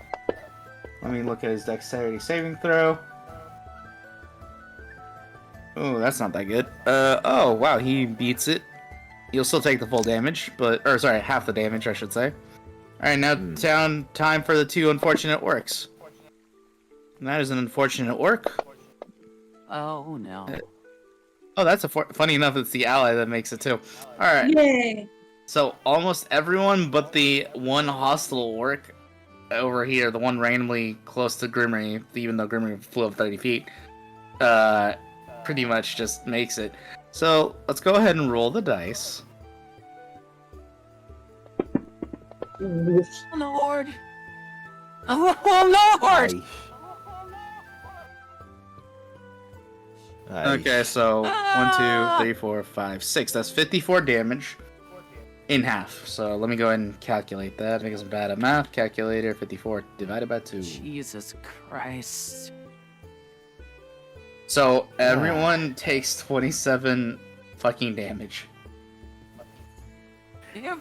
Let me look at his dexterity saving throw. Oh, that's not that good. Oh wow, he beats it. You'll still take the full damage, or sorry, half the damage, I should say. All right, now time for the two unfortunate orcs. And that is an unfortunate orc. oh no. Oh, that's funny enough. It's the ally that makes it too. All right. Yay! So almost everyone but the one hostile orc over here, the one randomly close to Grimmery, even though Grimmery flew up 30 feet, pretty much just makes it. So let's go ahead and roll the dice. Oh Lord. Oh Lord. Nice. Okay, so 1, 2, 3, 4, 5, 6. That's 54 damage in half. So let me go ahead and calculate that because I'm bad at math. Calculator 54 divided by 2. Jesus Christ. So everyone takes 27 fucking damage.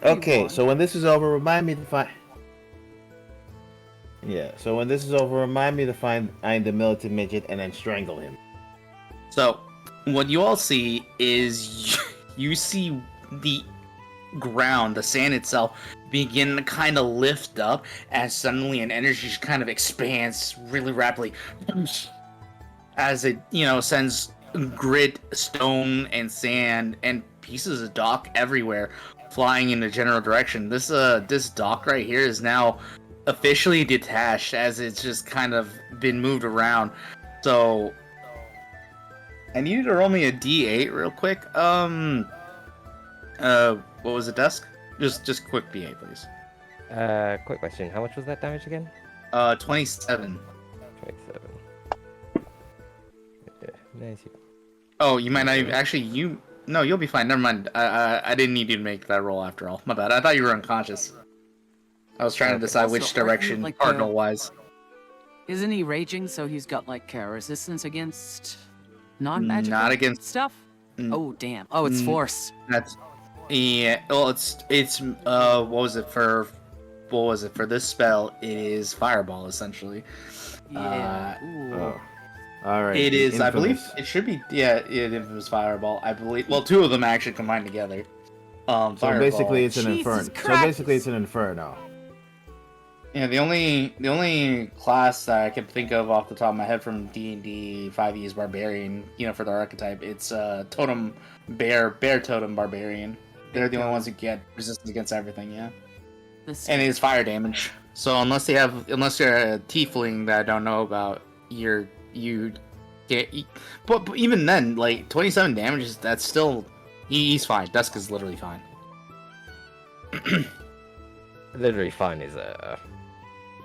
Okay, so when this is over, remind me to find. Yeah, so when this is over, remind me to find the militant midget and then strangle him. So what you all see is you see the ground, the sand itself, begin to kind of lift up as suddenly an energy just kind of expands really rapidly as it, sends grit, stone, and sand and pieces of dock everywhere flying in the general direction. This dock right here is now officially detached as it's just kind of been moved around. So I need you to roll me a D8 real quick. What was it, Dusk? Just quick D8, please. Quick question. How much was that damage again? 27. 27. Yeah, nice. Oh, you might not even, actually, no, you'll be fine. Never mind. I didn't need you to make that roll after all. My bad. I thought you were unconscious. I was trying to decide Also, which aren't you, direction, like, cardinal-wise. Isn't he raging? So he's got like resistance against non-magical Not against stuff. Oh damn! Oh, it's force. That's yeah. Well, it's what was it for this spell? It is fireball essentially. Yeah. Ooh. Oh. All right. It is. I believe infamous. it should be. Yeah, it was fireball. I believe. Well, two of them actually combined together. So Fireball. basically, it's an Jesus inferno. So Christ! basically, it's an inferno. Yeah, the only class that I can think of off the top of my head from D&D 5e is barbarian. For the archetype, it's totem bear totem barbarian. They're the only ones that get resistance against everything. Yeah, and it's fire damage. So unless you're a tiefling that I don't know about, you get. But even then, like 27 damage, that's still he's fine. Dusk is literally fine. Literally fine is a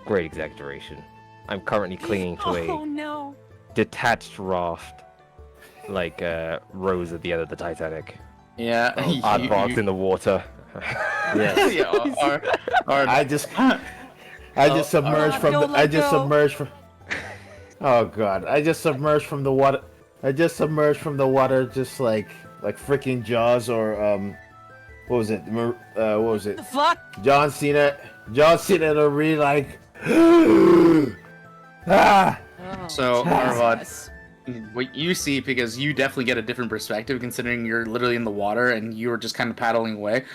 great exaggeration. I'm currently clinging to a no! detached raft, like Rose at the end of the Titanic. Yeah, Arvad in the water. Yes. yeah, I just submerged from the. I just submerged from. Oh god! I just submerged from the water. I just submerged from the water, just like freaking Jaws or what was it? What was it? The fuck? John Cena to read like. Ah! Oh, So, Jesus. Arvad, what you see, because you definitely get a different perspective considering you're literally in the water and you were just kind of paddling away.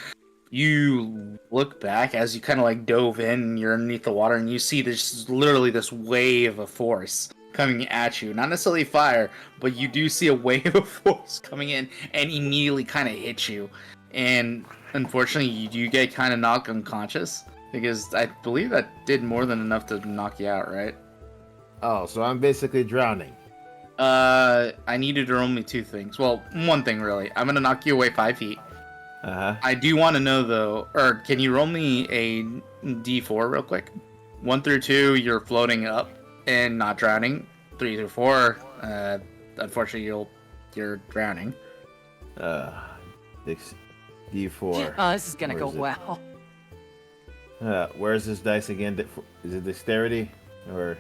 You look back as you kind of like dove in and you're underneath the water and you see this literally this wave of force coming at you. Not necessarily fire, but you do see a wave of force coming in and immediately kind of hit you. And unfortunately, you do get kind of knocked unconscious because I believe that did more than enough to knock you out, right? Oh, so I'm basically drowning. I needed to roll me two things. Well, one thing really. I'm gonna knock you away 5 feet. Uh-huh. I do want to know though, or can you roll me a D4 real quick? 1 through 2, you're floating up and not drowning. 3 through 4, unfortunately you're drowning. D4. Oh, this is gonna Where go is it? well. Where's this dice again? Is it dexterity or?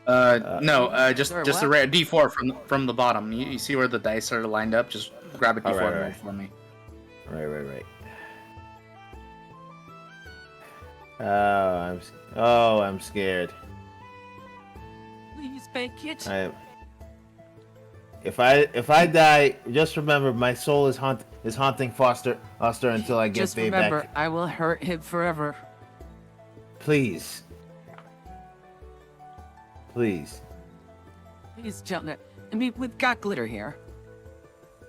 No, just Sorry, a what? rare D4 from the bottom. You see where the dice are lined up? Just grab a D4 and roll right. for me. Right. I'm scared. Please make it. If I die, just remember my soul is haunting Foster until I get Just Faye remember, back. I will hurt him forever. Please. Please, jump. I mean, we've got Glitter here.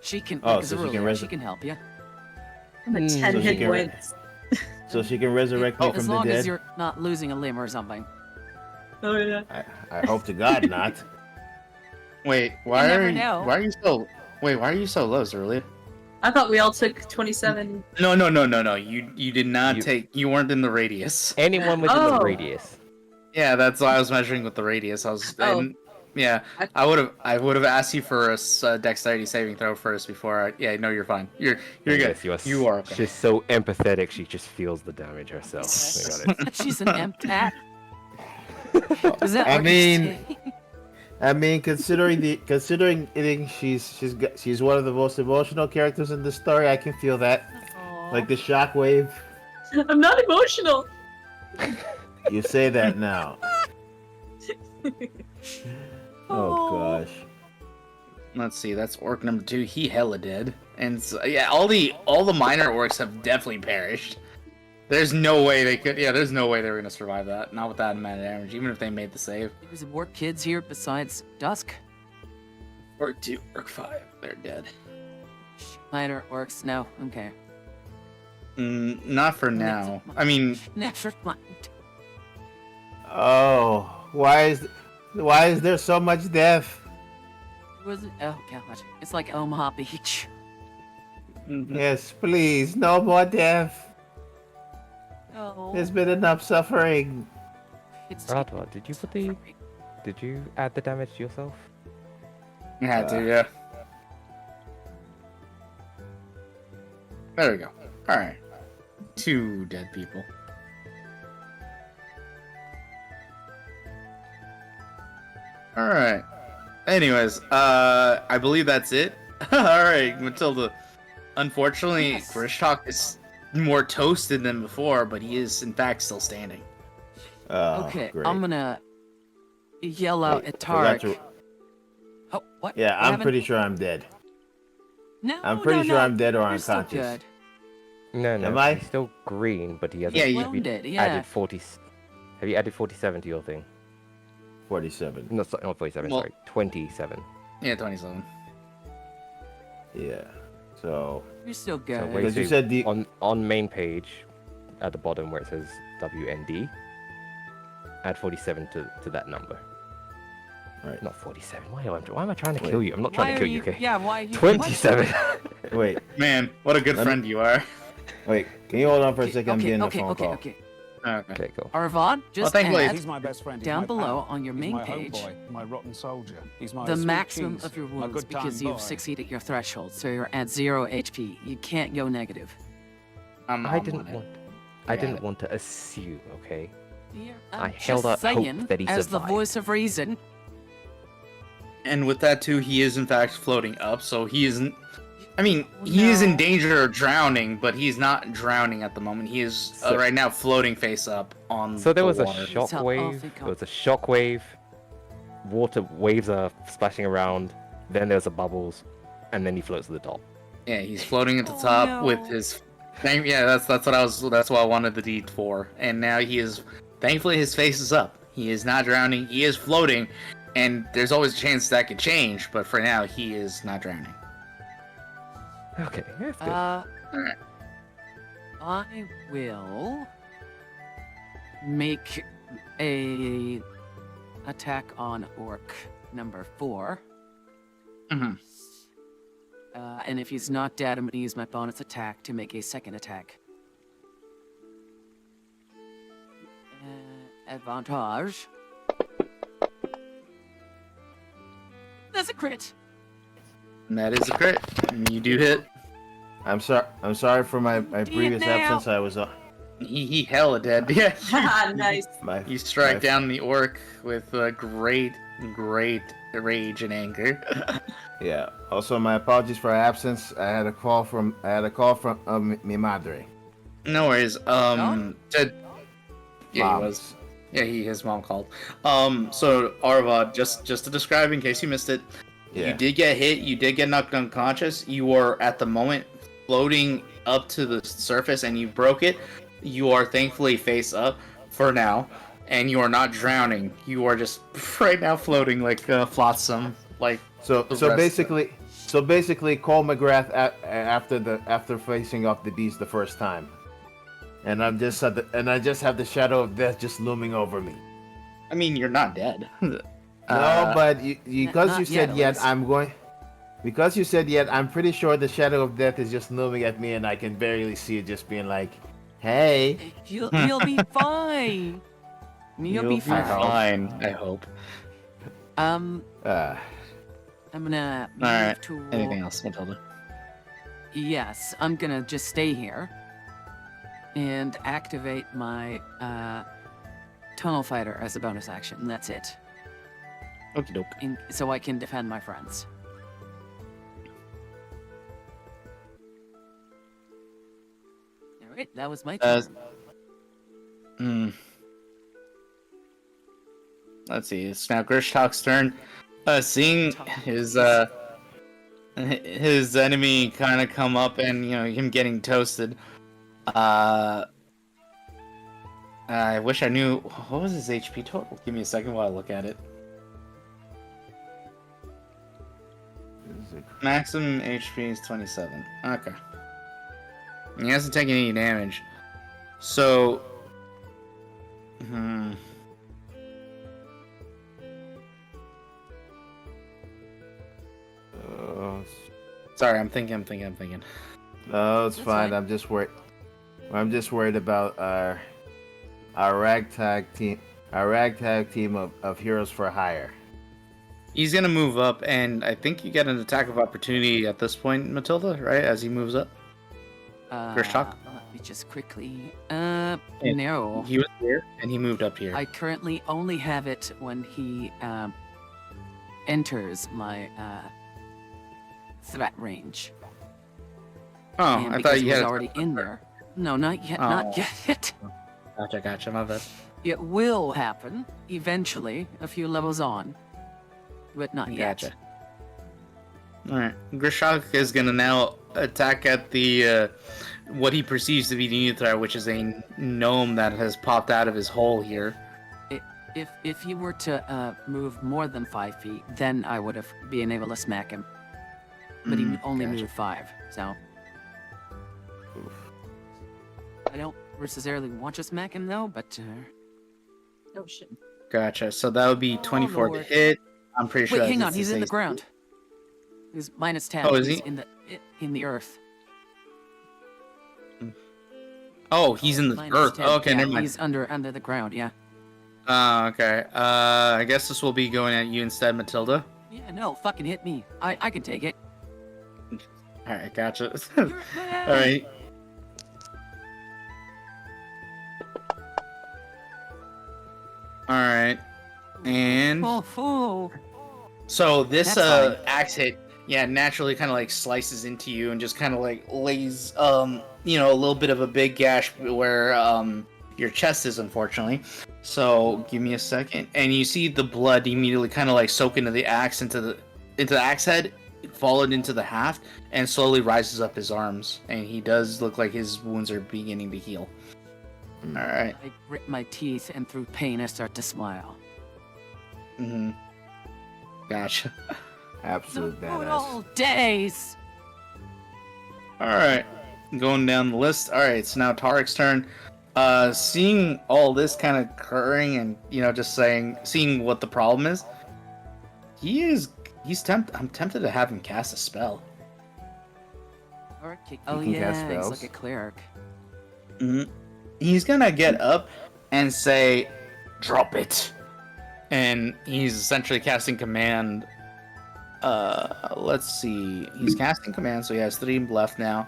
She can. Oh, Like so she can Rezulea, res- she can help you. I'm at 10 So she hit can- points. So she can resurrect me As from the long as dead. you're not losing a limb or something. Oh yeah. I hope to God not. Wait, why never are know. why are you so low, Rezulea? I thought we all took 27. No. You did not take. You weren't in the radius. Anyone within the Oh. radius. Yeah, that's why I was measuring with the radius. Yeah, I would have asked you for a dexterity saving throw first before. Yeah, no, you're fine. You're good. Yes, You are okay. She's so empathetic, she just feels the damage herself. We got it. She's an MTAT. Is that I what mean- you're saying? I mean, considering she's one of the most emotional characters in the story, I can feel that. Aw. Like the shockwave. I'm not emotional. You say that now. Aw. Oh gosh. Let's see, that's orc number 2. He hella dead. And so, yeah, all the minor orcs have definitely perished. There's no way they could. Yeah, there's no way they were gonna survive that. Not with that amount of damage, even if they made the save. There's more kids here besides Dusk. Orc 2, orc 5, they're dead. Minor orcs, no, okay. Not for now. I mean, Never mind. Oh, why is there so much death? Was it? Oh god, it's like Omaha Beach. Yes, please, no more death. Oh, There's been enough suffering. it's Arvad, did you add the damage to yourself? I had to, yeah. There we go. All right, 2 dead people. All right. Anyways, I believe that's it. All right, Mathilda. Unfortunately, Yes. Grishtalk is more toasted than before, but he is in fact still standing. okay. Great. I'm gonna yell out Wait, at I forgot Tarek. to- Oh, what? Yeah, What I'm happened? pretty sure I'm dead. No, I'm pretty no, sure no. I'm dead or You're still unconscious. good. No, Am I? he's still green, but he hasn't. Yeah, you have you cloned it, yeah. added 40. Have you added 47 to your thing? 47. No, not 47. Well- sorry, 27. Yeah, 27. Yeah. So You're still So good. wait, Because you so said the- on main page, at the bottom where it says WND, add 47 to that number. Right. Not 47. Why am I trying to Wait. kill you? I'm not Why trying to are kill you? you, okay? Yeah, why are you? 27. wait, Man, what a good Let me- friend you are. wait. Can you hold on for a Okay, second? I'm okay, getting a okay, phone okay, call. okay. Okay. Okay, cool. Arvad, just thankfully- add He's my best friend. He's down my below pal. on your He's main my page homeboy, my rotten soldier. He's my the sweet maximum cheese, of your my wounds good time because you've boy. succeeded your threshold, so you're at 0 HP. You can't go negative. I'm I on didn't it. want. I Yeah. didn't want to assume, okay? I'm I just held out hope saying, that he as the survived. voice of reason. And with that too, he is in fact floating up, so he isn't. I mean, he is in No. danger of drowning, but he's not drowning at the moment. He is So- right now floating face up on. So there the was a water. shockwave. thank There was a shockwave. Water waves are splashing around. Then there's a bubbles, and then he floats to the top. Yeah, he's floating at the Oh, top with no. his. Yeah, that's what I was. That's what I wanted the deed for. And now he is. Thankfully, his face is up. He is not drowning. He is floating, and there's always a chance that could change. But for now, he is not drowning. Okay, that's good. Alright. I will make a attack on orc number 4. Mhm. And if he's not dead, I'm gonna use my bonus attack to make a second attack. Advantage. That's a crit. And that is a crit. And you do hit. I'm sorry for my previous now. absence. I was He hella dead. Yeah. Nice. my You strike my- down the orc with great rage and anger. Yeah. Also, my apologies for our absence. I had a call from mi madre. No worries. Ted. Yeah, Mom. he was. Yeah, his mom called. So Arvad, just to describe in case you missed it, Yeah. you did get hit. You did get knocked unconscious. You are at the moment floating up to the surface, and you broke it. You are thankfully face up for now, and you are not drowning. You are just right now floating like flotsam, like. So The rest- basically, Cole McGrath after facing off the beast the first time, and I just have the shadow of death just looming over me. I mean, you're not dead. No, but because not you said yet, yet, at least. Because you said yet, I'm pretty sure the shadow of death is just looming at me, and I can barely see it, just being like, "Hey." You'll be fine. You'll be You'll be fine. Fine, I hope. I'm Uh, gonna move Alright, to. Anything else, Mathilda? Yes, I'm gonna just stay here and activate my tunnel fighter as a bonus action. That's it. Okie doke. So I can defend my friends. All right, that was my turn. Let's see. It's now Grishtalk's turn. Seeing his his enemy kind of come up and, you know, him getting toasted. I wish I knew, what was his HP total? Give me a second while I look at it. Maximum HP is 27. Okay. He hasn't taken any damage. So... Sorry, I'm thinking. No, it's That's fine. fine. I'm just worried about our ragtag team. Our ragtag team of heroes for hire. He's gonna move up, and I think you get an attack of opportunity at this point, Mathilda, right? As he moves up. First shock? Let me just quickly. No. He was here, and he moved up here. I currently only have it when he enters my threat range. Oh, And I because thought he you was had already in there. No, not yet. Oh. Not yet. Gotcha, my bad. It will happen eventually, a few levels on, but not yet. Gotcha. Alright. Grishok is gonna now attack at the what he perceives to be the new threat, which is a gnome that has popped out of his hole here. If he were to move more than 5 feet, then I would have been able to smack him. But he only Gotcha. moved 5, so. I don't necessarily want to smack him though, but. Oh shit. Gotcha. So that would be 24 to Lord. hit. I'm pretty sure. Wait, that hang hits on, he's in the AC. ground. He's minus 10. Oh, is he's he? in the earth. Oh, he's in the Minus earth. 10. Okay, Yeah, never mind. He's under the ground, yeah. Okay. I guess this will be going at you instead, Mathilda. Yeah, no, fucking hit me. I can take it. Alright, gotcha. You're mad. Alright. Alright. And Oh. so this That's fine. axe hit, yeah, naturally kind of like slices into you and just kind of like lays you know, a little bit of a big gash where your chest is, unfortunately. So give me a second, and you see the blood immediately kind of like soak into the axe, into the axe head, followed into the haft, and slowly rises up his arms, and he does look like his wounds are beginning to heal. All right. I grit my teeth, and through pain, I start to smile. Mm-hmm. Gotcha. Absolute Good badass. old days. All right, going down the list. All right, so now Tarek's turn. Seeing all this kind of occurring, and you know, just seeing what the problem is, I'm tempted to have him cast a spell. Oh can cast yeah, he's spells? like a cleric. Mm-hmm. He's gonna get up and say, "Drop it," and he's essentially casting command. Let's see. He's casting command, so he has 3 left now.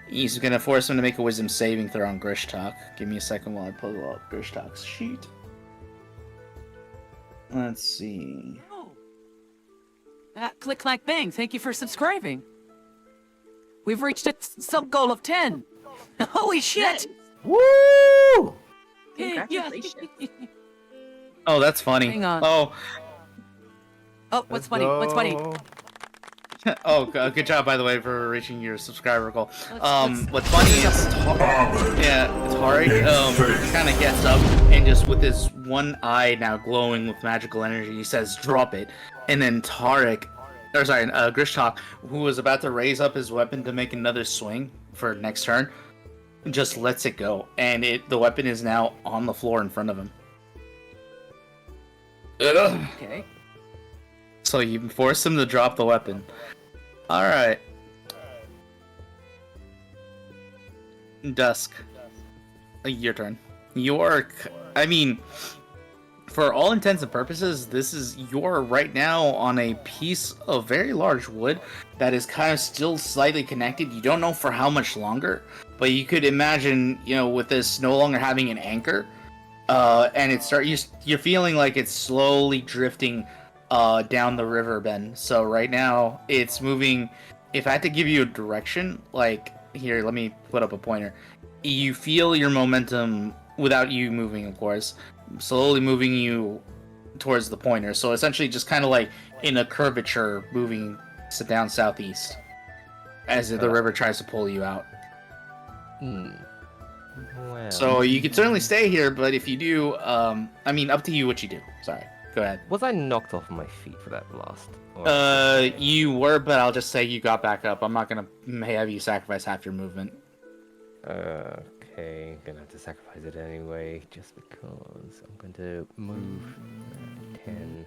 He's gonna force him to make a wisdom saving throw on Grishtalk. Give me a second while I pull up Grishtalk's sheet. Let's see. Oh. Click, clack, bang. Thank you for subscribing. We've reached a sub goal of 10. Holy shit! Woo! Congratulations. Oh, that's funny. Hang on. Oh, What's funny? What's funny? good job, by the way, for reaching your subscriber goal. Let's- What's funny is, Tarek, kind of gets up and just with his one eye now glowing with magical energy, he says, "Drop it," and then Grishtalk, who was about to raise up his weapon to make another swing for next turn, just lets it go, and the weapon is now on the floor in front of him. Okay. So you force him to drop the weapon. Alright. Dusk. Your turn. For all intents and purposes, you're right now on a piece of very large wood that is kind of still slightly connected. You don't know for how much longer, but you could imagine, with this no longer having an anchor, and you're feeling like it's slowly drifting down the river bend. So right now it's moving. If I had to give you a direction, like here, let me put up a pointer. You feel your momentum without you moving, of course, slowly moving you towards the pointer. So essentially just kind of like in a curvature moving sit down southeast, as the river tries to pull you out. Well, So you could certainly stay here, but if you do, I mean, up to you what you do. Sorry, go ahead. was I knocked off my feet for that blast? Or- You were, but I'll just say you got back up. I'm not gonna have you sacrifice half your movement. Okay, gonna have to sacrifice it anyway, just because. I'm going to move 10,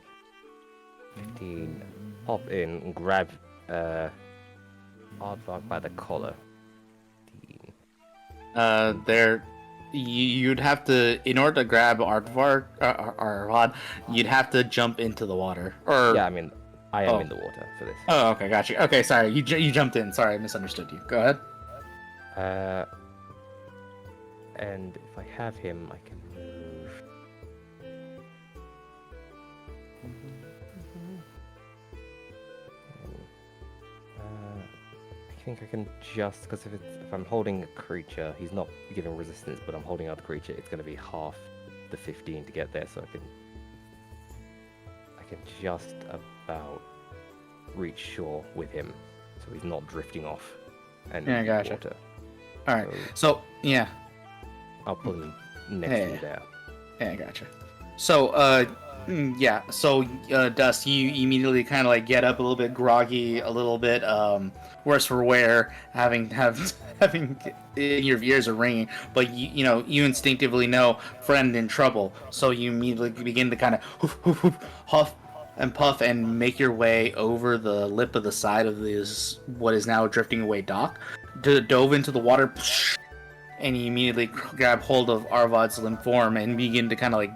15, hop in and grab Arvad by the collar. 15. You'd have to, in order to grab Arvad, you'd have to jump into the water. Or Yeah, I mean, I am in the water for this. Oh, okay, gotcha. Okay, sorry, you jumped in. Sorry, I misunderstood you. Go ahead. And if I have him, I can move. I think I can just, because if I'm holding a creature, he's not giving resistance, but I'm holding out the creature, it's going to be half the 15 to get there, so I can just about reach shore with him, so he's not drifting off and Yeah, in gotcha. water. All right. So yeah, I'll put him next to you there. yeah, gotcha. So yeah. So Dust, you immediately kind of like get up a little bit groggy, a little bit worse for wear, having your ears are ringing, but you instinctively know friend in trouble, so you immediately begin to kind of huff and puff and make your way over the lip of the side of this what is now drifting away dock, dove into the water, and you immediately grab hold of Arvad's limp form and begin to kind of like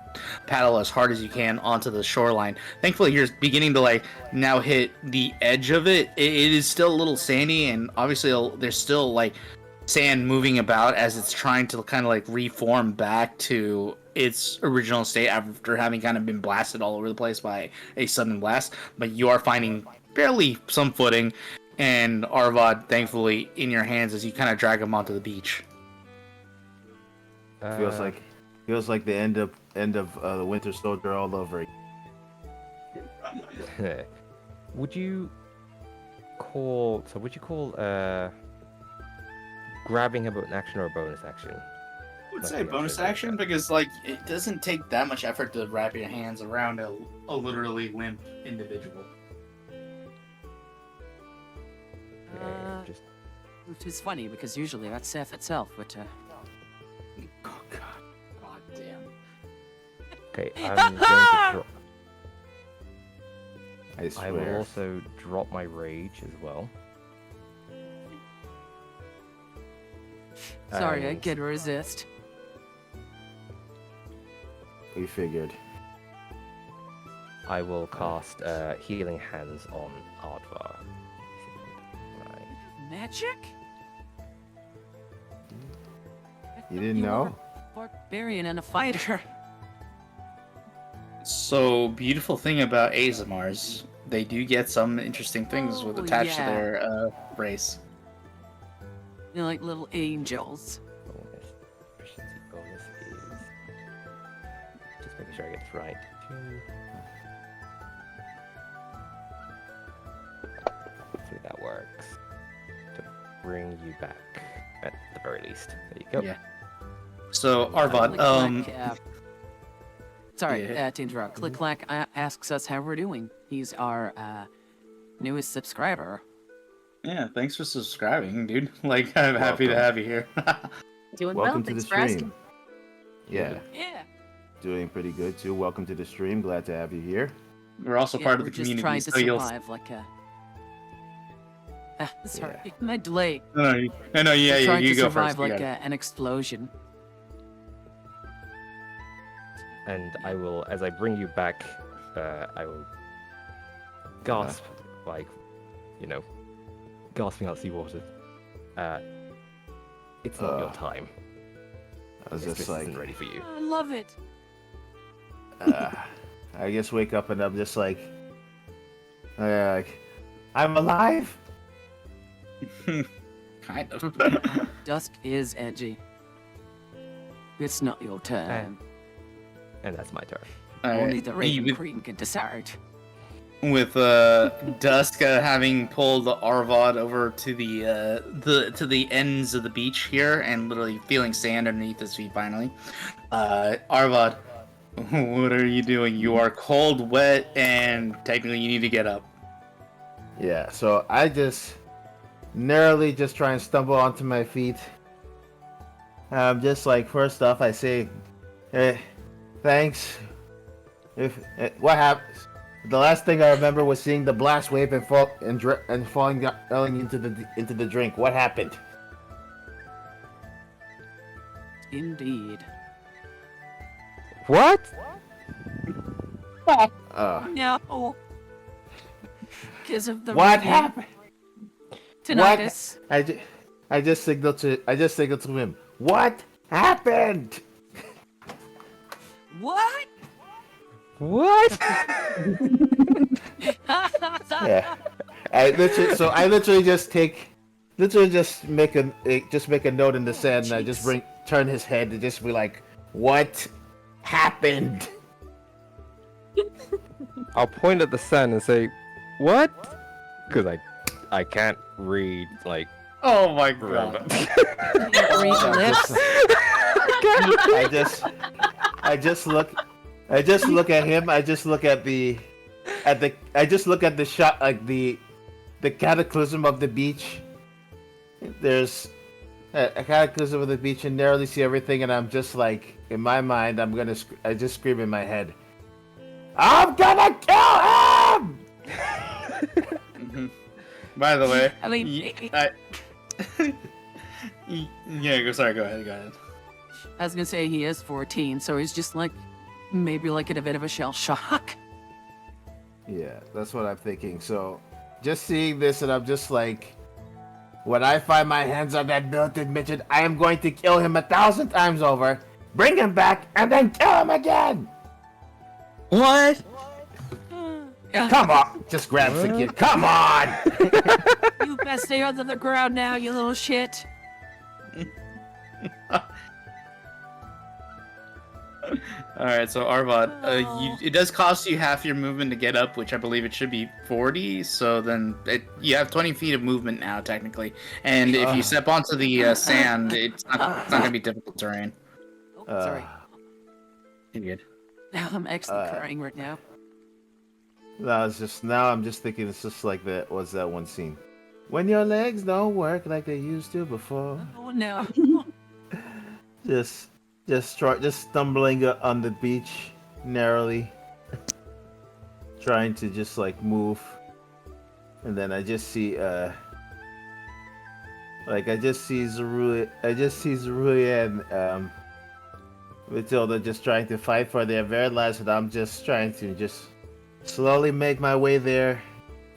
paddle as hard as you can onto the shoreline. Thankfully, you're beginning to like now hit the edge of it. It is still a little sandy, and obviously there's still like sand moving about as it's trying to kind of like reform back to its original state after having kind of been blasted all over the place by a sudden blast. But you are finding barely some footing, and Arvad, thankfully, in your hands as you kind of drag him onto the beach. Feels like the end of the Winter Soldier all over again. Would you call grabbing him an action or a bonus action? I would Nothing say else bonus is like action that. because like it doesn't take that much effort to wrap your hands around a literally limp individual. Just Which is funny because usually that's Seth itself, but Oh god damn. okay. I'm going to drop. I swear. I will also drop my rage as well. sorry, I And can resist. We figured. I will cast Healing Hands on Ardvar. Right. Magic? You didn't You know? were a barbarian and a fighter. So beautiful thing about Azamars, they do get some interesting things with Oh, attached to yeah. their race. You're like little angels. Bonus. Proficiency bonus is. Just making sure I get this right. Hopefully that works. To bring you back, at the very least. There you go. Yeah. So Arvad, sorry Yeah. to interrupt. Click-Clack asks us how we're doing. He's our newest subscriber. yeah, thanks for subscribing, dude. Like I'm happy to Welcome. have you here. Doing Welcome well. to the Thanks for asking. stream. Yeah, Yeah. doing pretty good too. Welcome to the stream. Glad to have you here. We're also Yeah, part of we're the just community, trying to so you'll. survive like a. Sorry, my delay. No, no, yeah, We're yeah, trying you to go survive first. like yeah. an explosion. And I will, as I bring you back, I will gasp, like, gasping out seawater. It's not your time. I was This just isn't like, ready for you. I love it. I just wake up and I'm just like, I'm alive. Kind of. Dusk is edgy. It's not your turn. And that's my turn. Only the Raven you- Queen can decide. with Dusk having pulled Arvad over to the ends of the beach here and literally feeling sand underneath his feet finally. Arvad, what are you doing? You are cold, wet, and technically you need to get up. Yeah, so I just narrowly just try and stumble onto my feet. Just like, first off, I say, thanks. What happened? The last thing I remember was seeing the blast wave and falling into the drink. What happened? Indeed. What? No. Because of the What rain. happened? Tinnitus. I just signaled to him. What happened? What? What? Yeah. I literally just make a note in the sand, and I just turn his head to just be like, what happened? I'll point at the sun and say, what? Because I can't read, like... Oh my god. Read your lips. I just look at him. I just look at the shot, like the cataclysm of the beach. There's a cataclysm of the beach and narrowly see everything, and I'm just like, in my mind, I just scream in my head, I'm gonna kill him! By the way, I mean, yeah, sorry, go ahead. I was gonna say he is 14, so he's just like, maybe like in a bit of a shell shock. Yeah, that's what I'm thinking. So, just seeing this, and I'm just like, when I find my hands on that melted midget, I am going to kill him 1,000 times over, bring him back, and then kill him again! What? Come on! Just grab the kid. Come on! You best stay under the ground now, you little shit. Alright, so Arvad, it does cost you half your movement to get up, which I believe it should be 40, so then you have 20 feet of movement now, technically. And if you step onto the sand, it's not going to be difficult terrain. Oh, sorry. You're good. Now I'm actually crying right now. I'm just thinking it's just like that one scene. When your legs don't work like they used to before. Oh no. Just stumbling on the beach narrowly, trying to just like move, and then I just see Rezulea and Mathilda just trying to fight for their very lives, and I'm just trying to just slowly make my way there,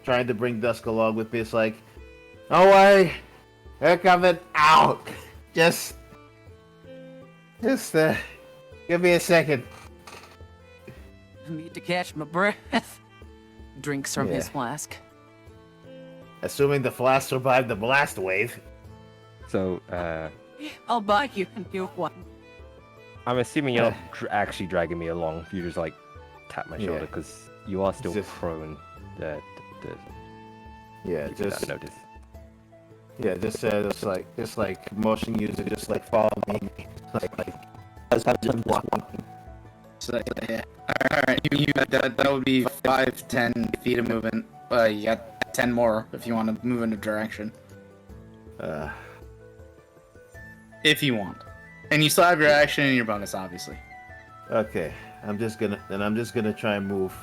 trying to bring Dusk along with me. It's like, don't worry, they're coming out. Just give me a second. I need to catch my breath. Drinks from his flask. Assuming the flask survived the blast wave. So, I'll buy you a new one. I'm assuming you're not actually dragging me along. You just like tap my shoulder because you are still prone. Just notice. Yeah, just like motion user, just like follow me, like as I'm just walking. So yeah, all right. That would be 5-10 feet of movement. You got 10 more if you want to move in a direction. If you want, and you still have your action and your bonus, obviously. Okay, I'm just gonna try and move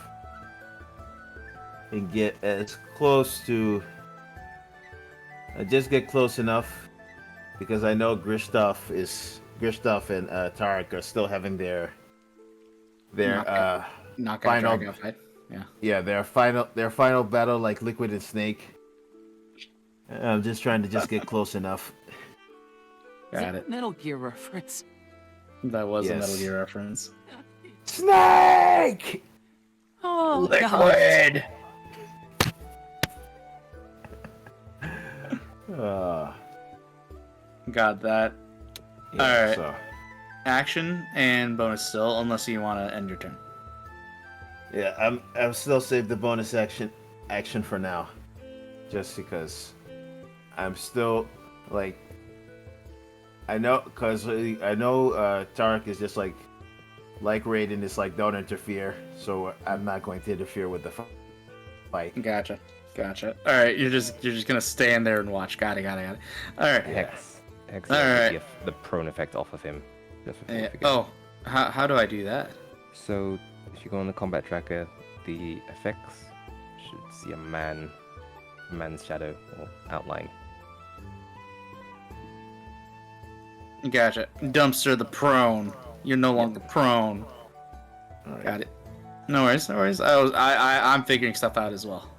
and get as close to. Just get close enough because I know Grishtoff and Tarek are still having their final fight. their final battle like Liquid and Snake. I'm just trying to just get close enough. Got it. Metal Gear reference. That was a Metal Gear reference. Snake! Oh, Liquid! Got that. Yeah, Alright. So. Action and bonus still, unless you want to end your turn. Yeah, I'm still save the bonus action for now, just because I'm still like I know Tarek is just like Raiden is like don't interfere, so I'm not going to interfere with the fight. Gotcha. All right, you're just gonna stand there and watch. Got it. All right. Hex All right. the prone effect off of him. Just before we forget. Oh, how do I do that? So if you go on the combat tracker, the effects should see a man's shadow or outline. Gotcha. Dumpster the prone. You're no longer prone. Alright. Got it. No worries. I'm figuring stuff out as well.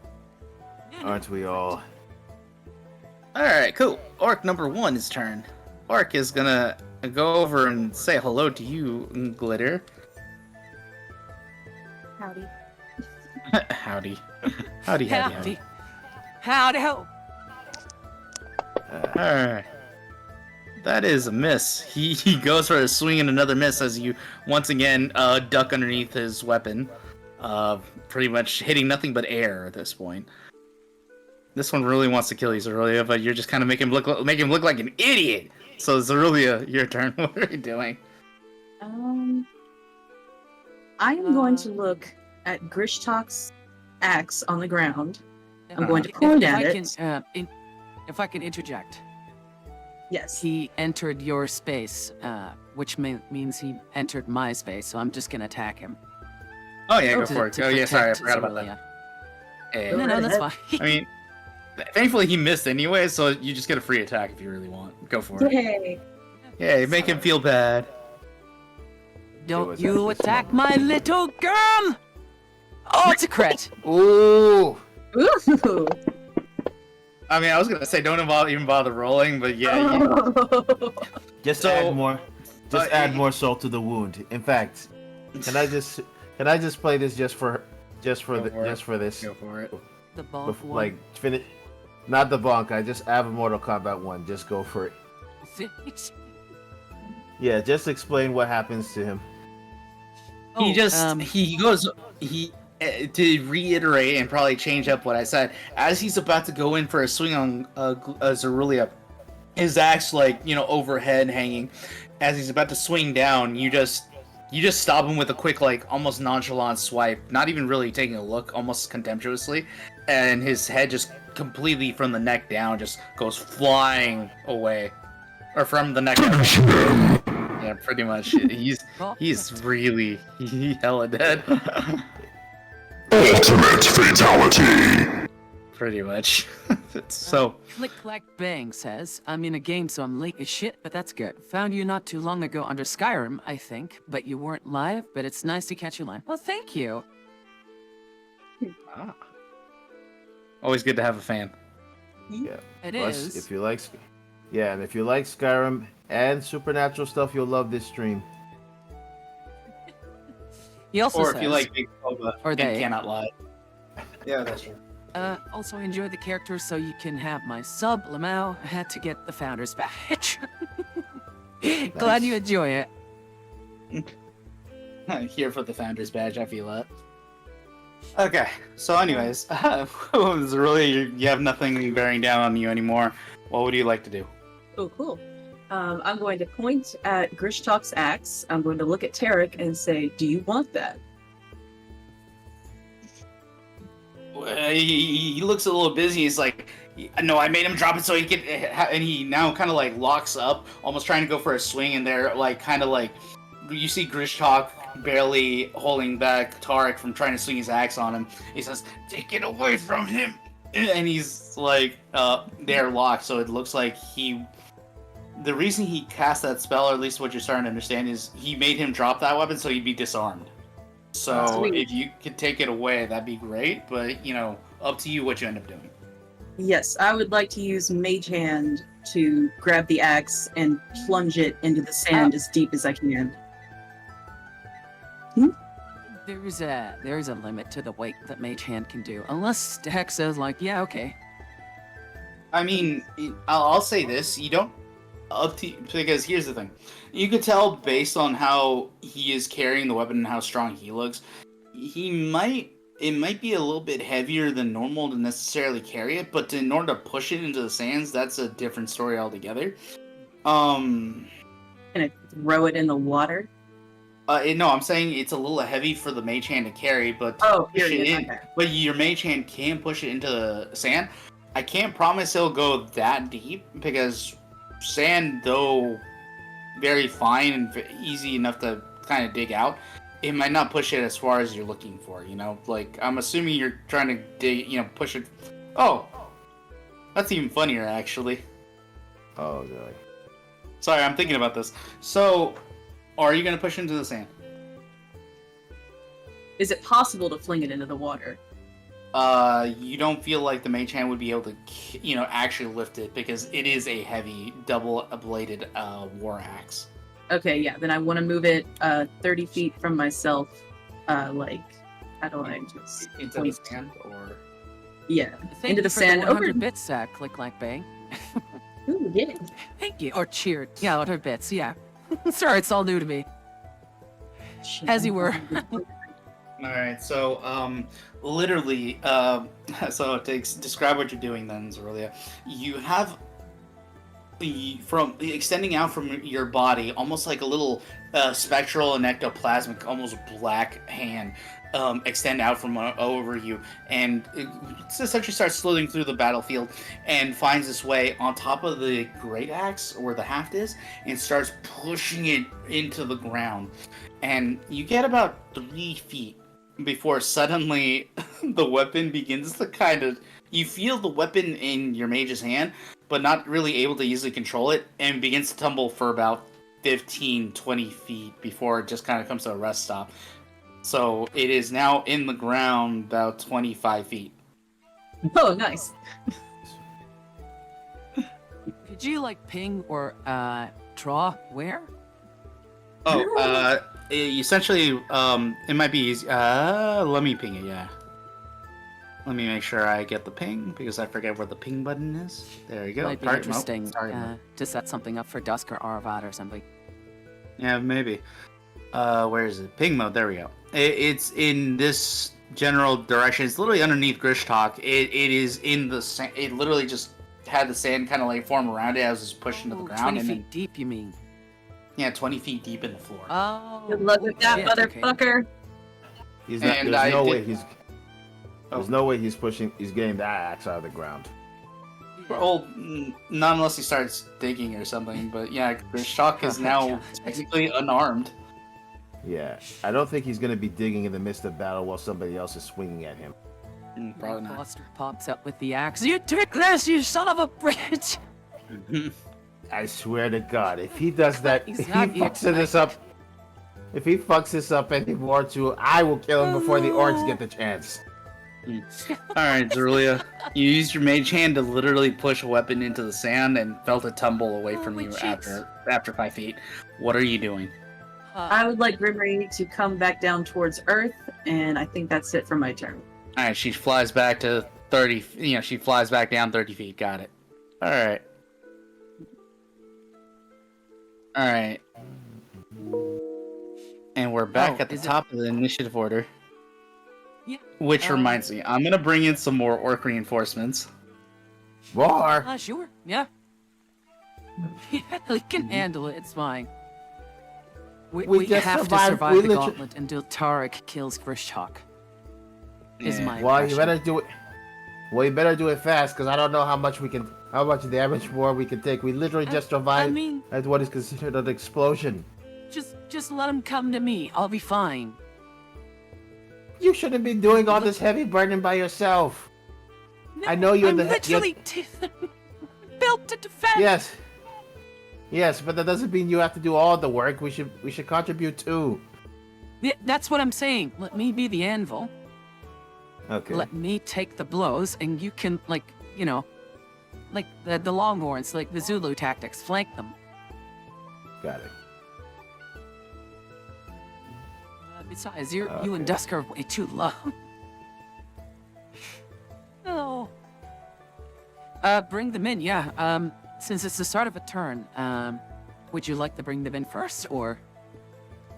Aren't we all? All right, cool. Orc number 1's turn. Orc is gonna go over and say hello to you, Glitter. Howdy. Howdy. Howdy ho. Alright. That is a miss. He goes for a swing and another miss as you once again duck underneath his weapon. Pretty much hitting nothing but air at this point. This one really wants to kill you, Rezulea, but you're just kind of making him look like an idiot. So Rezulea, your turn. What are you doing? I am going to look at Grishtalk's axe on the ground. I'm going to point at it. If I can interject. Yes. He entered your space, which means he entered my space, so I'm just gonna attack him. Oh yeah, go for it. Oh yeah, sorry, I forgot about Rezulea. that. Hey, No, that's fine. I mean, thankfully he missed anyway, so you just get a free attack if you really want. Go for it. Yay. Yeah, make him feel bad. Don't you attack my little girl! Oh, it's a crit. Ooh. Ooh. I mean, I was gonna say don't even bother rolling, but yeah. Just add more salt to the wound. In fact, can I just play this just for this? Go for it. The bonk one. Like finish, not the bonk. I just have a Mortal Kombat 1. Just go for it. Yeah, just explain what happens to him. To reiterate and probably change up what I said, as he's about to go in for a swing on Rezulea, his axe overhead hanging. As he's about to swing down, you just stop him with a quick almost nonchalant swipe, not even really taking a look, almost contemptuously, and his head just completely from the neck down just goes flying away, or from the neck down. Yeah, pretty much. He's really hella dead. Ultimate fatality. Pretty much. So. Click Clack Bang says, I'm in a game, so I'm late as shit, but that's good. Found you not too long ago under Skyrim, I think, but you weren't live, but it's nice to catch you live. Well, thank you. Ah. Always good to have a fan. Yeah. It Plus, is. if you like Skyrim and supernatural stuff, you'll love this stream. He also Or says, if you like Big Boba or and they. cannot lie. Yeah, that's true. Also enjoy the characters so you can have my sub, Lamau. Had to get the founder's badge. Glad you enjoy it. Here for the founder's badge, I feel that. Okay, so anyways, Rezulea, you have nothing bearing down on you anymore. What would you like to do? Oh, cool. I'm going to point at Grishtalk's axe. I'm going to look at Tarek and say, do you want that? He looks a little busy. He's like, no, I made him drop it so he could, and he now kind of locks up, almost trying to go for a swing, and they're you see Grishtalk barely holding back Tarek from trying to swing his axe on him. He says, take it away from him. And he's they're locked, so it looks like the reason he cast that spell, or at least what you're starting to understand, is he made him drop that weapon so he'd be disarmed. So if you could take it away, that'd be great, but, up to you what you end up doing. Yes, I would like to use Mage Hand to grab the axe and plunge it into the sand as deep as I can. There is a limit to the weight that Mage Hand can do, unless Hex says yeah, okay. I mean, I'll say this, you don't, because here's the thing. You could tell based on how he is carrying the weapon and how strong he looks, It might be a little bit heavier than normal to necessarily carry it, but in order to push it into the sands, that's a different story altogether. Can I throw it in the water? No, I'm saying it's a little heavy for the mage hand to carry, but push it in. Okay. But your mage hand can push it into the sand. I can't promise it'll go that deep because sand, though very fine and easy enough to kind of dig out, it might not push it as far as you're looking for. You know, like I'm assuming you're trying to dig, push it. Oh, that's even funnier actually. Oh god. Sorry, I'm thinking about this. So, are you gonna push into the sand? Is it possible to fling it into the water? You don't feel like the mage hand would be able to, actually lift it because it is a heavy, double-bladed war axe. Okay, yeah. Then I want to move it 30 feet from myself. How do I just Into the sand, or Yeah, Thank into you the for sand. the 100 bits, click, like, bang. Ooh, yeah. Thank you. Or cheered. Yeah, 100 bits, yeah. Sorry, it's all new to me. As you were. Alright, so, literally, so describe what you're doing then, Rezulea. You have, from extending out from your body, almost like a little spectral and ectoplasmic, almost black hand, extend out from over you, and it essentially starts slithering through the battlefield and finds its way on top of the great axe where the haft is and starts pushing it into the ground. And you get about 3 feet before suddenly the weapon begins to you feel the weapon in your mage's hand, but not really able to easily control it, and begins to tumble for about 15-20 feet before it just kind of comes to a rest stop. So it is now in the ground about 25 feet. Oh, nice. Could you, like, ping or draw where? Oh, essentially, it might be easy. Let me ping it, yeah. Let me make sure I get the ping, because I forget where the ping button is. There you go. Might be Nope, interesting sorry. to set something up for Dusk or Arvad or something. Yeah, maybe. Where is it? Ping mode, there we go. It's in this general direction. It's literally underneath Grishtalk. It is in the sand. It literally just had the sand kind of like form around it as it's pushed into the ground. 20 and feet then, deep, you mean? yeah, 20 feet deep in the floor. Oh. Good luck with that, shit, okay. motherfucker. He's not, And there's I no did- way he's. There's no way he's getting that axe out of the ground. Well, not unless he starts digging or something. But yeah, Grishtalk is now technically unarmed. Yeah, I don't think he's gonna be digging in the midst of battle while somebody else is swinging at him. Probably not. Buster pops up with the axe. You took this, you son of a bitch! I swear to God, if he does that, He's if he not here fucks this up, if he fucks this up anymore too, I will kill him before the orcs get the chance. Alright, Rezulea. You used your mage hand to literally push a weapon into the sand and felt it tumble away from Holy you cheeks. after 5 feet. What are you doing? I would like Grimry to come back down towards Earth, and I think that's it for my turn. Alright, she flies back to 30, she flies back down 30 feet. Got it. Alright. Alright. And we're back at the is it- top of the initiative order. Yeah. Which reminds me, I'm gonna bring in some more orc reinforcements. More. Sure, yeah. Yeah, we can handle it, it's fine. We just have to survived- survive we the literally- gauntlet until Tarek kills Grishtalk. Is Yeah. my Well, you impression. better do it. Well, you better do it fast, because I don't know how much damage more we can take. We literally just survived I mean, at what is considered an explosion. just let him come to me. I'll be fine. You shouldn't be doing all this heavy burden by yourself. I know you're I'm the- literally built to defend. Yes, but that doesn't mean you have to do all the work. We should contribute too. Yeah, that's what I'm saying. Let me be the anvil. Okay. Let me take the blows, and you can, like the longhorns, like the Zulu tactics, flank them. Got it. Besides, you Okay. and Dusk are way too low. No. Bring them in, yeah. Since it's the start of a turn, would you like to bring them in first, or?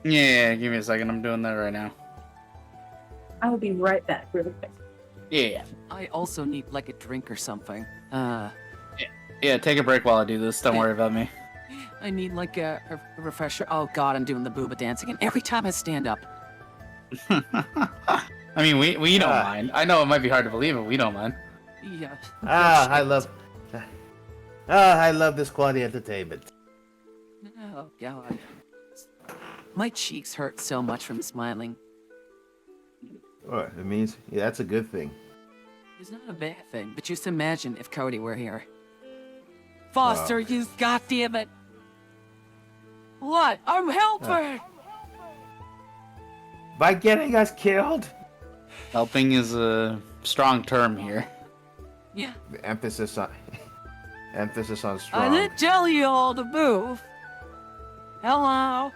Yeah, give me a second. I'm doing that right now. I will be right back really quick. Yeah. I also need like a drink or something. Yeah, take a break while I do this. Don't worry about me. I need like a refresher. Oh god, I'm doing the booba dance again. Every time I stand up. I mean, we don't mind. I know it might be hard to believe, but we don't mind. Yeah. I love this quality entertainment. Oh god. My cheeks hurt so much from smiling. Oh, it means that's a good thing. It's not a bad thing, but just imagine if Cody were here. Foster, you goddamn it! What? I'm helping! By getting us killed. Helping is a strong term here. Yeah. The emphasis on I strong. didn't tell you all to move. Hello.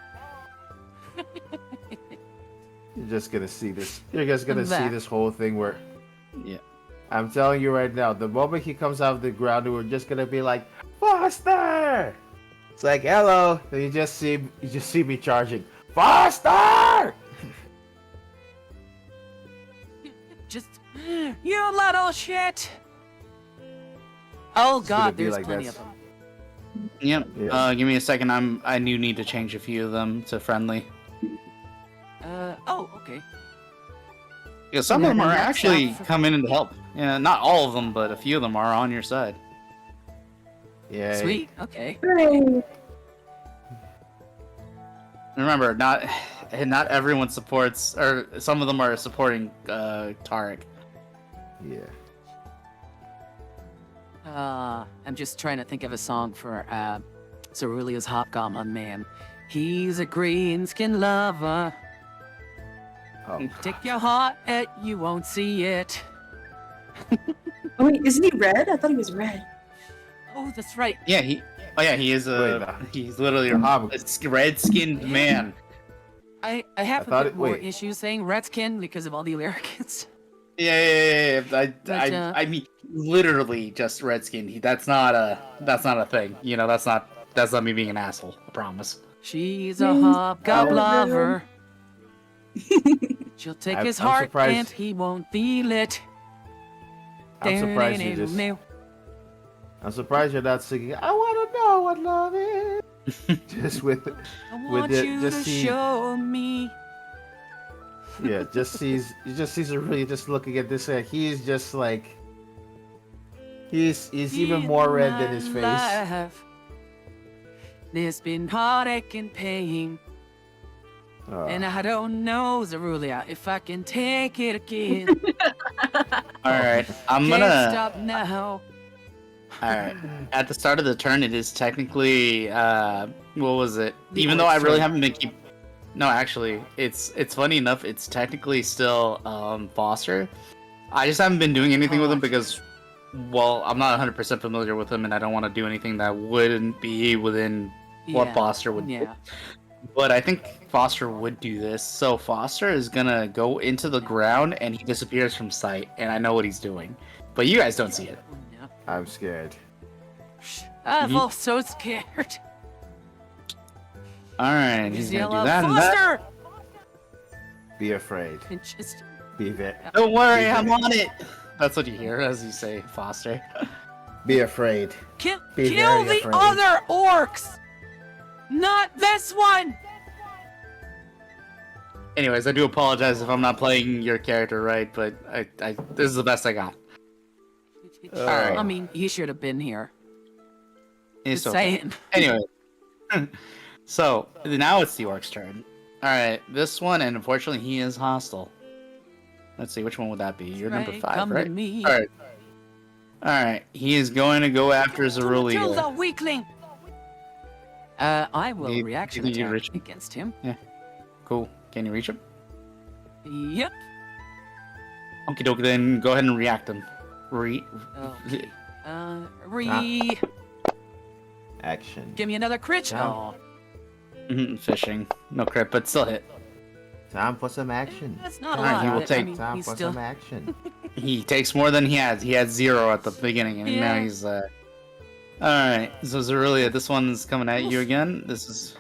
You're just gonna see this. You're just gonna I'm see back. this whole thing where. Yeah. I'm telling you right now, the moment he comes out of the ground, we're just gonna be like, Foster! It's like, hello. Then you just see me charging, Foster! Just, you little shit. Oh gonna god, be there's like plenty this. of them. Yep. Yeah. Give me a second. I do need to change a few of them to friendly. Oh, okay. Yeah, some Yeah, of them are that's actually not- coming in to help. Yeah, not all of them, but a few of them are on your side. Yeah. Sweet, okay. Hooray! Remember, not everyone supports, or some of them are supporting Tarek. Yeah. I'm just trying to think of a song for, Zerulea's Hobgoblin Man. He's a green skin lover. Oh. Take your heart, you won't see it. Oh wait, isn't he red? I thought he was red. Oh, that's right. Yeah, he is Wait, he's literally a red-skinned man. I have a thought bit more wait. issues saying Redskin because of all the Americans. Yeah. But, I mean, literally just red-skinned. That's not a thing. You know, that's not me being an asshole. I promise. She's a hobgoblin lover. She'll take I'm his heart surprised- and he won't feel it. I'm surprised you're not singing. I want to know what love is. Just with I want it, you just to see- show me. yeah, just sees really just looking at this. He's just like he's even more red than his In face. my life, there's been heartache and pain, Oh. and I don't know, Zerulia, if I can take it again. All right, I'm Can't gonna. stop now. All right. At the start of the turn, it is technically what was it? The Even though I really orc haven't been keep. No, actually, it's funny enough. It's technically still Foster. I just haven't been doing anything with him because, well, I'm not 100% familiar with him, and I don't want to do anything that wouldn't be within what Yeah, Foster would do. Yeah. But I think Foster would do this. So Foster is gonna go into the ground, and he disappears from sight, and I know what he's doing, but you guys don't see it. Yeah. I'm scared. I Mhm. feel so scared. All right, he's He's gonna do yelling, that. And that. Foster! Be afraid. And just Be Don't worry, I'm on it. That's what you hear as you say Foster. Be afraid. kill Be the very afraid. other orcs! Not this one! Anyways, I do apologize if I'm not playing your character right, but I this is the best I got. I mean, he should have been here. It's Just okay. saying. Anyway, so now it's the orc's turn. All right, this one, and unfortunately, he is hostile. Let's see, which one would that be? You're number Right, 5, come right? to me. All right. All right, he is going to go after Mathilda, Rezulea. weakling! I will You- reaction you attack reach- against him. Cool. Can you reach him? Yep. Okie dokie, then go ahead and react him. Okay. Action. Give me another crit. Yeah. Oh, Fishing. No crit, but still hit. Time for some action. that's not a Alright, lot. he will I take mean, Time he's for still. some action. He takes more than he has. He had 0 at the beginning, and now Yeah. he's Alright, so Zeruleea, this one's coming at you again. This is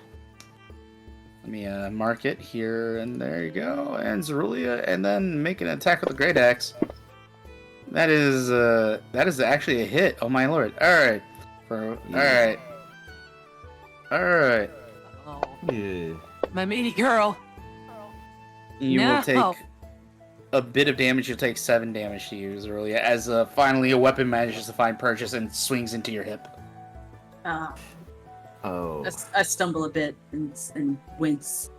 Let me mark it here, and there you go. And Rezulea, and then make an attack with the Great Axe. That is actually a hit. Oh my lord! All right, all right, all right. Oh, Yeah. my meaty girl. You No. will take a bit of damage. You'll take 7 damage to use earlier, as finally a weapon manages to find purchase and swings into your hip. Oh. I stumble a bit and wince.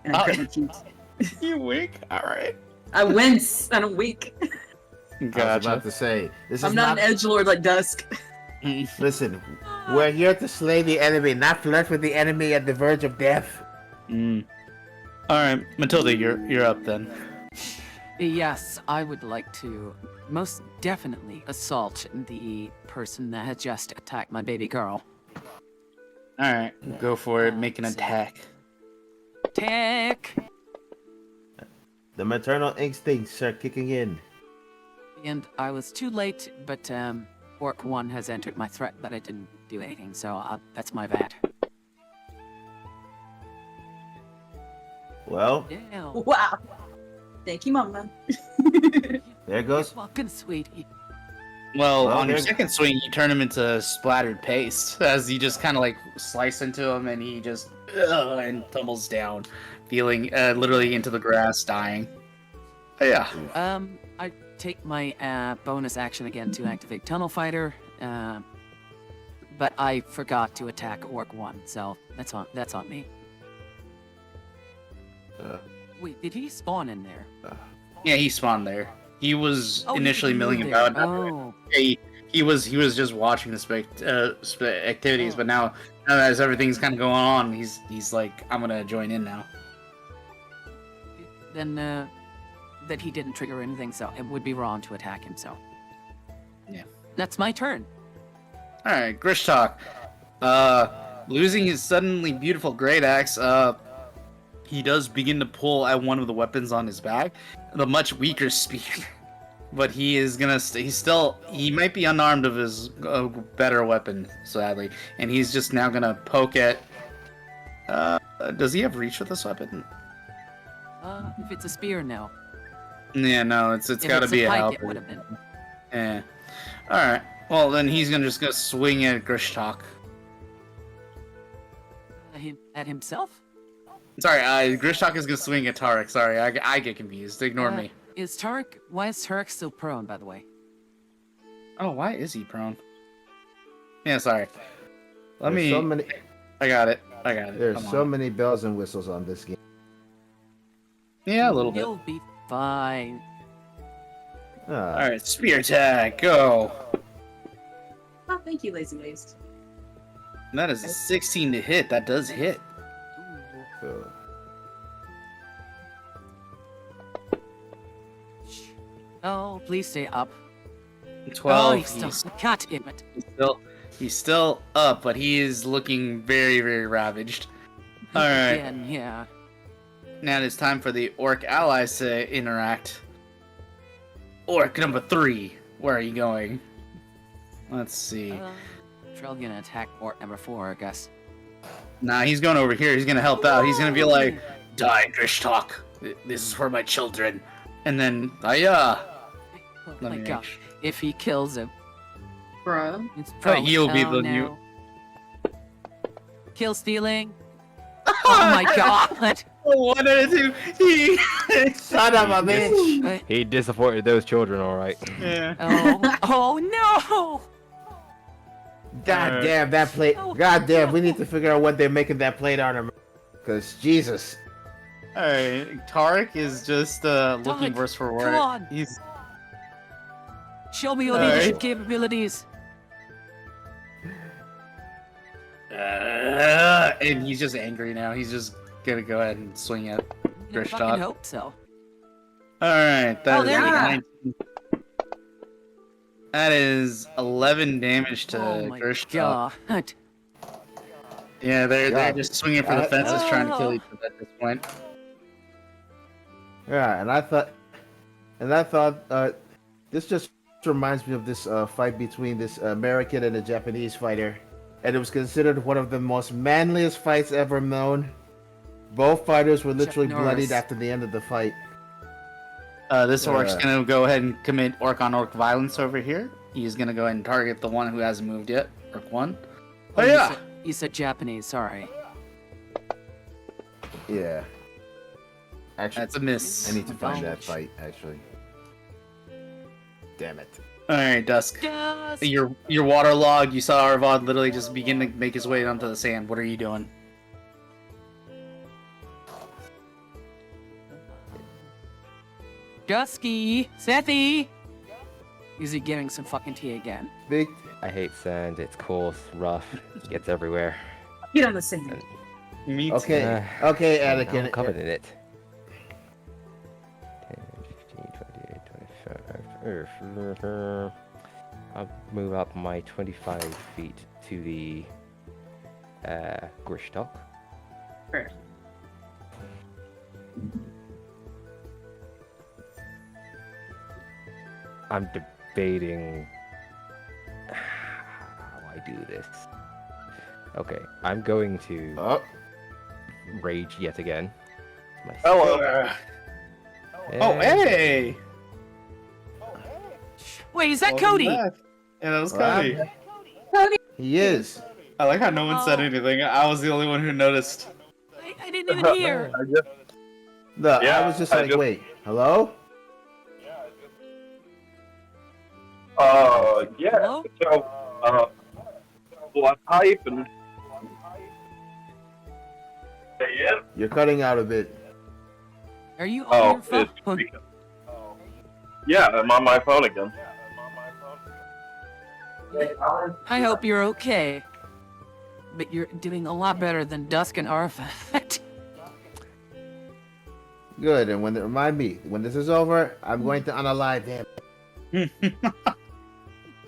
And I grit my teeth. You wink. All right. I wince and I'm weak. I was about to say, this is I'm not an edgelord like Dusk. Listen, we're here to slay the enemy, not flirt with the enemy at the verge of death. All right, Mathilda, you're up then. Yes, I would like to most definitely assault the person that has just attacked my baby girl. All right, go for it. Make an attack. Attack! The maternal instincts are kicking in. And I was too late, but Orc 1 has entered my threat, but I didn't do anything, so that's my bad. Well, Yeah. Wow. Thank you, Mama. there goes. Welcome, sweetie. Well, Well, on your there's- second swing, you turn him into splattered paste as you just kind of like slice into him, and he just and tumbles down, feeling literally into the grass, dying. Yeah. I take my bonus action again to activate Tunnel Fighter, but I forgot to attack Orc 1, so that's on me. Wait, did he spawn in there? Yeah, he spawned there. He was Oh, initially he milling there. about. Oh, He was just watching the activities, but now as everything's kind of going on, he's like, I'm gonna join in now. then that he didn't trigger anything, so it would be wrong to attack him. So Yeah. that's my turn. All right, Grishtalk. Losing his suddenly beautiful great axe. He does begin to pull at one of the weapons on his back, the much weaker spear. But he is gonna. He might be unarmed of his better weapon, sadly, and he's just now gonna poke at. Does he have reach with this weapon? If it's a spear, no. Yeah, no. It's If got to it's be a pike, help. it would have been. Yeah. All right. Well, then he's gonna just go swing at Grishtalk. At himself? Sorry, Grishtalk is gonna swing at Tarek. Sorry, I get confused. Ignore me. Why is Tarek still prone, by the way? Oh, why is he prone? Yeah, sorry. Let There's me. so many. I got it. There's Come so on. many bells and whistles on this game. Yeah, a little bit. He'll be fine. All Ah, right, spear attack, go. Oh, thank you, Lazy Waste. That is a 16 to hit. That does hit. so- Oh, please stay up. 12. Oh, he's still. God damn it. He's still up, but he is looking very, very ravaged. All right. Again, yeah. Now it is time for the orc allies to interact. Orc number 3, where are you going? Let's see. Trell gonna attack Orc number 4, I guess. Nah, he's going over here. He's gonna help out. He's gonna be like, "Die, Grishtalk. This is for my children." And then, Oh Let my me make gosh. If he kills him, Bruh. it's probably. he'll be oh, the no. new- Kill stealing. Oh my god. 1 out of 2. He. Son of a bitch! Uh, He disappointed those children, all right. Yeah. oh no! God damn that plate! Oh, God damn, we need to figure out what they're making that plate armor. Cause Jesus, All right. Tarek is just looking Tarek, worse for come wear. on. He's. Show me your Alright. leadership capabilities. And he's just angry now. He's just gonna go ahead and swing at I fucking Grishtalk. hope so. Alright, that is there you go. 19. That is 11 damage to Oh my Grishtalk. god. Yeah, they're God. just swinging for the fences, trying to kill Oh. each other at this point. yeah, and I thought, this just reminds me of this fight between this American and a Japanese fighter, and it was considered one of the most manliest fights ever known. Both fighters were literally Chuck Norris. bloodied after the end of the fight. This orc's gonna go ahead and commit orc-on-orc violence over here. He's gonna go ahead and target the one who hasn't moved yet. Orc 1. Oh, you yeah! said- You said Japanese, sorry. Yeah. Actually, That's a miss. I need to find that fight, actually. Damn it. Alright, Dusk. Dusk! Your waterlog, you saw Arvad literally just begin to make his way onto the sand. What are you doing? Dusky! Sethy! Is he giving some fucking tea again? Big. I hate sand. It's coarse, rough, gets everywhere. Get on the sand. Me too. Okay, okay, I'm Anakin. covered in it. 10, 15, 28, 25. I'll move up my 25 feet to the Grishtok. Sure. I'm debating how I do this. Okay, I'm going to Oh, rage yet again. My Oh, and- hey! Wait, is that Welcome Cody? back. Yeah, that was Wow. Cody. he is. I like how no one said anything. I was the only one who noticed. I didn't even hear. Look, Yeah, I was just I like, just- wait, hello? Yeah. Hello? So, blood pipe and. Yeah. You're cutting out a bit. Are you on Oh, your phone? it's yeah, I'm on my phone again. I hope you're okay. But you're doing a lot better than Dusk and Arvad. Good, and remind me, when this is over, I'm going to unalive him.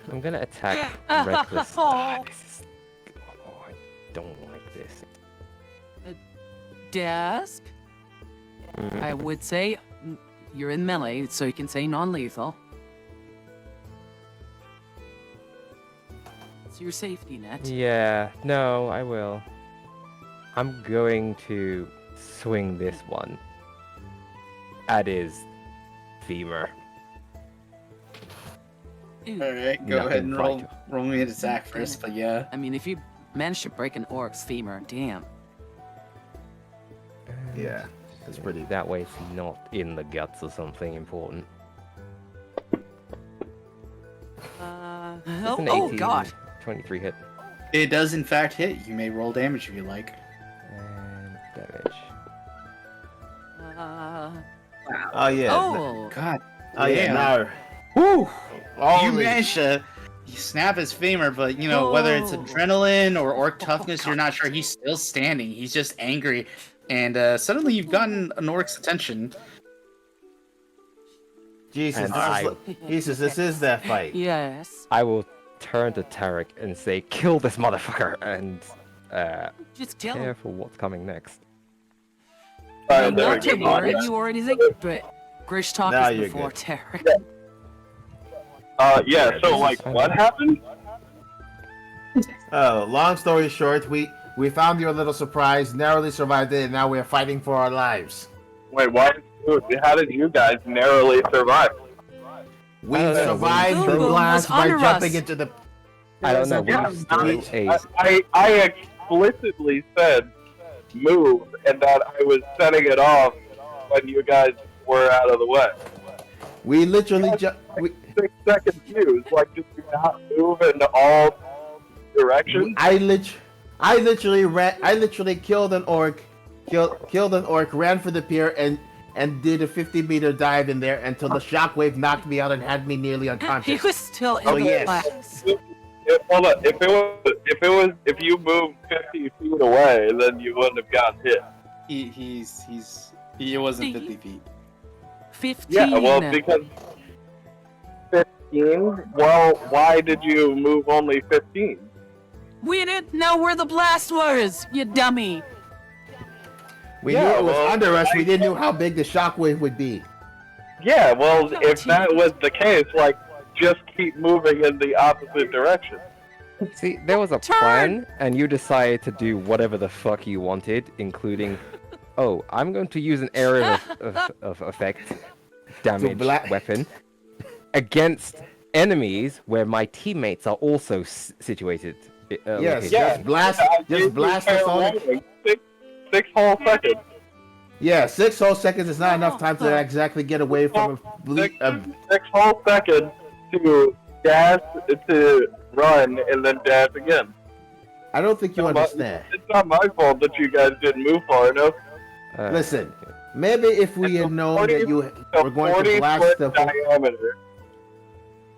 I'm gonna attack Reckless. Ah, this is... Oh, I don't like this. Dusk? I would say you're in melee, so you can say non-lethal. It's your safety net. Yeah, no, I will. I'm going to swing this one at his femur. Ooh. Alright, go Nothing ahead and roll, vital. roll me an attack first, but yeah. I mean, if you manage to break an orc's femur, damn. Yeah, that's pretty. That way it's not in the guts or something important. It's an 18, God. 23 hit. It does in fact hit. You may roll damage if you like. And damage. Oh, yeah. Oh! God. Oh, yeah, damn. now. Woo! You Holy managed to snap his femur, but you know, whether it's Oh. adrenaline or orc toughness, you're not sure. He's still standing. He's just angry. And suddenly you've gotten an orc's attention. Jesus, And this is that fight. Yes. I will turn to Tarek and say, kill this motherfucker, and Just kill prepare him. for what's coming next. There Not we to go. worry, you already think, but Grish talk Now is you're before good. Tarek. Yeah, so, like, what happened? Oh, long story short, we found your little surprise, narrowly survived it, and now we're fighting for our lives. Wait, what? How did you guys narrowly survive? We don't know, survived Boom the Boom blast was by under jumping us. into the. I don't know, Yeah, we still I explicitly said move, and that I was setting it off when you guys were out of the way. We literally we 6 second views, like just do not move in all directions. I literally killed an orc, killed an orc, ran for the pier, and did a 50-meter dive in there until the shockwave knocked me out and had me nearly He unconscious. was still in Oh, the yes. class. Hold on, if you moved 50 feet away, then you wouldn't have gotten hit. He wasn't 50 feet. 15. Yeah, well, because 15. Well, why did you move only 15? We didn't know where the blast was, you dummy. We Yeah, knew it was well, under us. We didn't know how big the shockwave would be. Yeah, well, if that was the case, like, just keep moving in the opposite direction. See, there was a Turn! plan, and you decided to do whatever the fuck you wanted, including Oh, I'm going to use an area of effect damage weapon against enemies where my teammates are also situated. Yes, located. just blast, just blast the sonic. 6 whole seconds. Yeah, 6 whole seconds is not enough time to exactly get away from a 6 whole seconds to dash, to run, and then dash again. I don't think you understand. It's not my fault that you guys didn't move far enough. Listen, maybe if we had known that you were going to blast the diameter.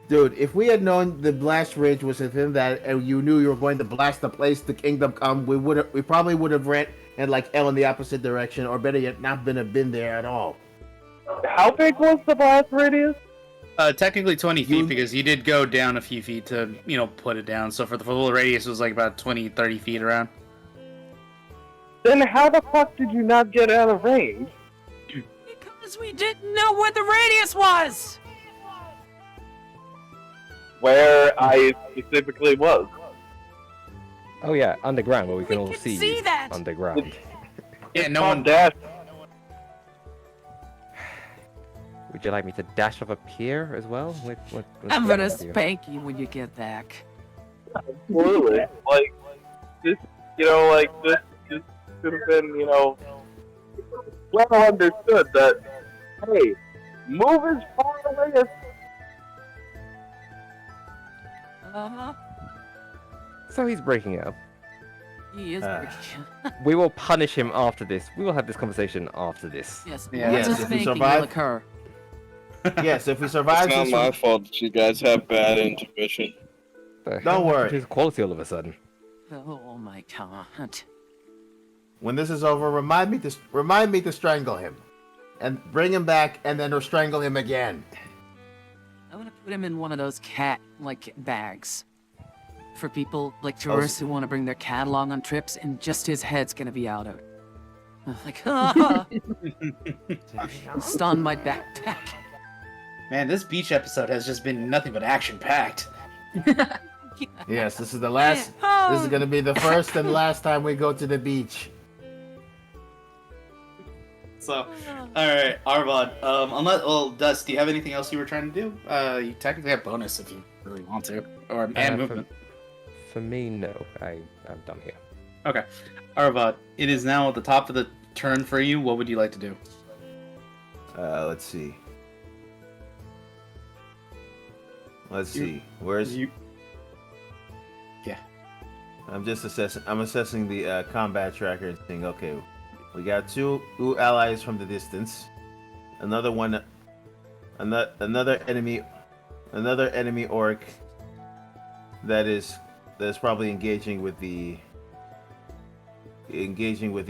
Dude, if we had known the blast range was within that, and you knew you were going to blast the place to Kingdom Come, we probably would have ran and like L in the opposite direction, or better yet, not been there at all. How big was the blast radius? Technically 20 feet, because you did go down a few feet to, put it down. So for the full radius, it was like about 20, 30 feet around. Then how the fuck did you not get out of range? Because we didn't know where the radius was! Where I specifically was. Oh yeah, underground, where we can all see see you. that! Underground. Yeah, no one dashed. Would you like me to dash off a pier as well? I'm gonna spank you when you get back. Absolutely. Like, this, this should have been, well understood that, hey, move as far away as... Uh-huh. So he's breaking up. He is breaking. We will punish him after this. We will have this conversation after this. Yes, Yes, lots of if we spanking survive- will occur. Yes, if we survive, It's not this my one- fault that you guys have bad intuition. Don't worry. His quality all of a sudden. Oh my god. when this is over, remind me to strangle him, and bring him back, and then strangle him again. I'm gonna put him in one of those cat, bags. For people, tourists who want to bring their cat along on trips, and just his head's gonna be out of it. Stun my backpack. Man, this beach episode has just been nothing but action-packed. Yes, this is the last. This is gonna be the first and last time we go to the beach. So, alright, Arvad, Dusk, do you have anything else you were trying to do? You technically have bonus if you really want to. And movement. For me, no. I'm done here. Okay. Arvad, it is now at the top of the turn for you. What would you like to do? Let's see. Where's you? Yeah. I'm assessing the combat tracker and saying, okay, we got two allies from the distance. Another enemy orc that's probably engaging with the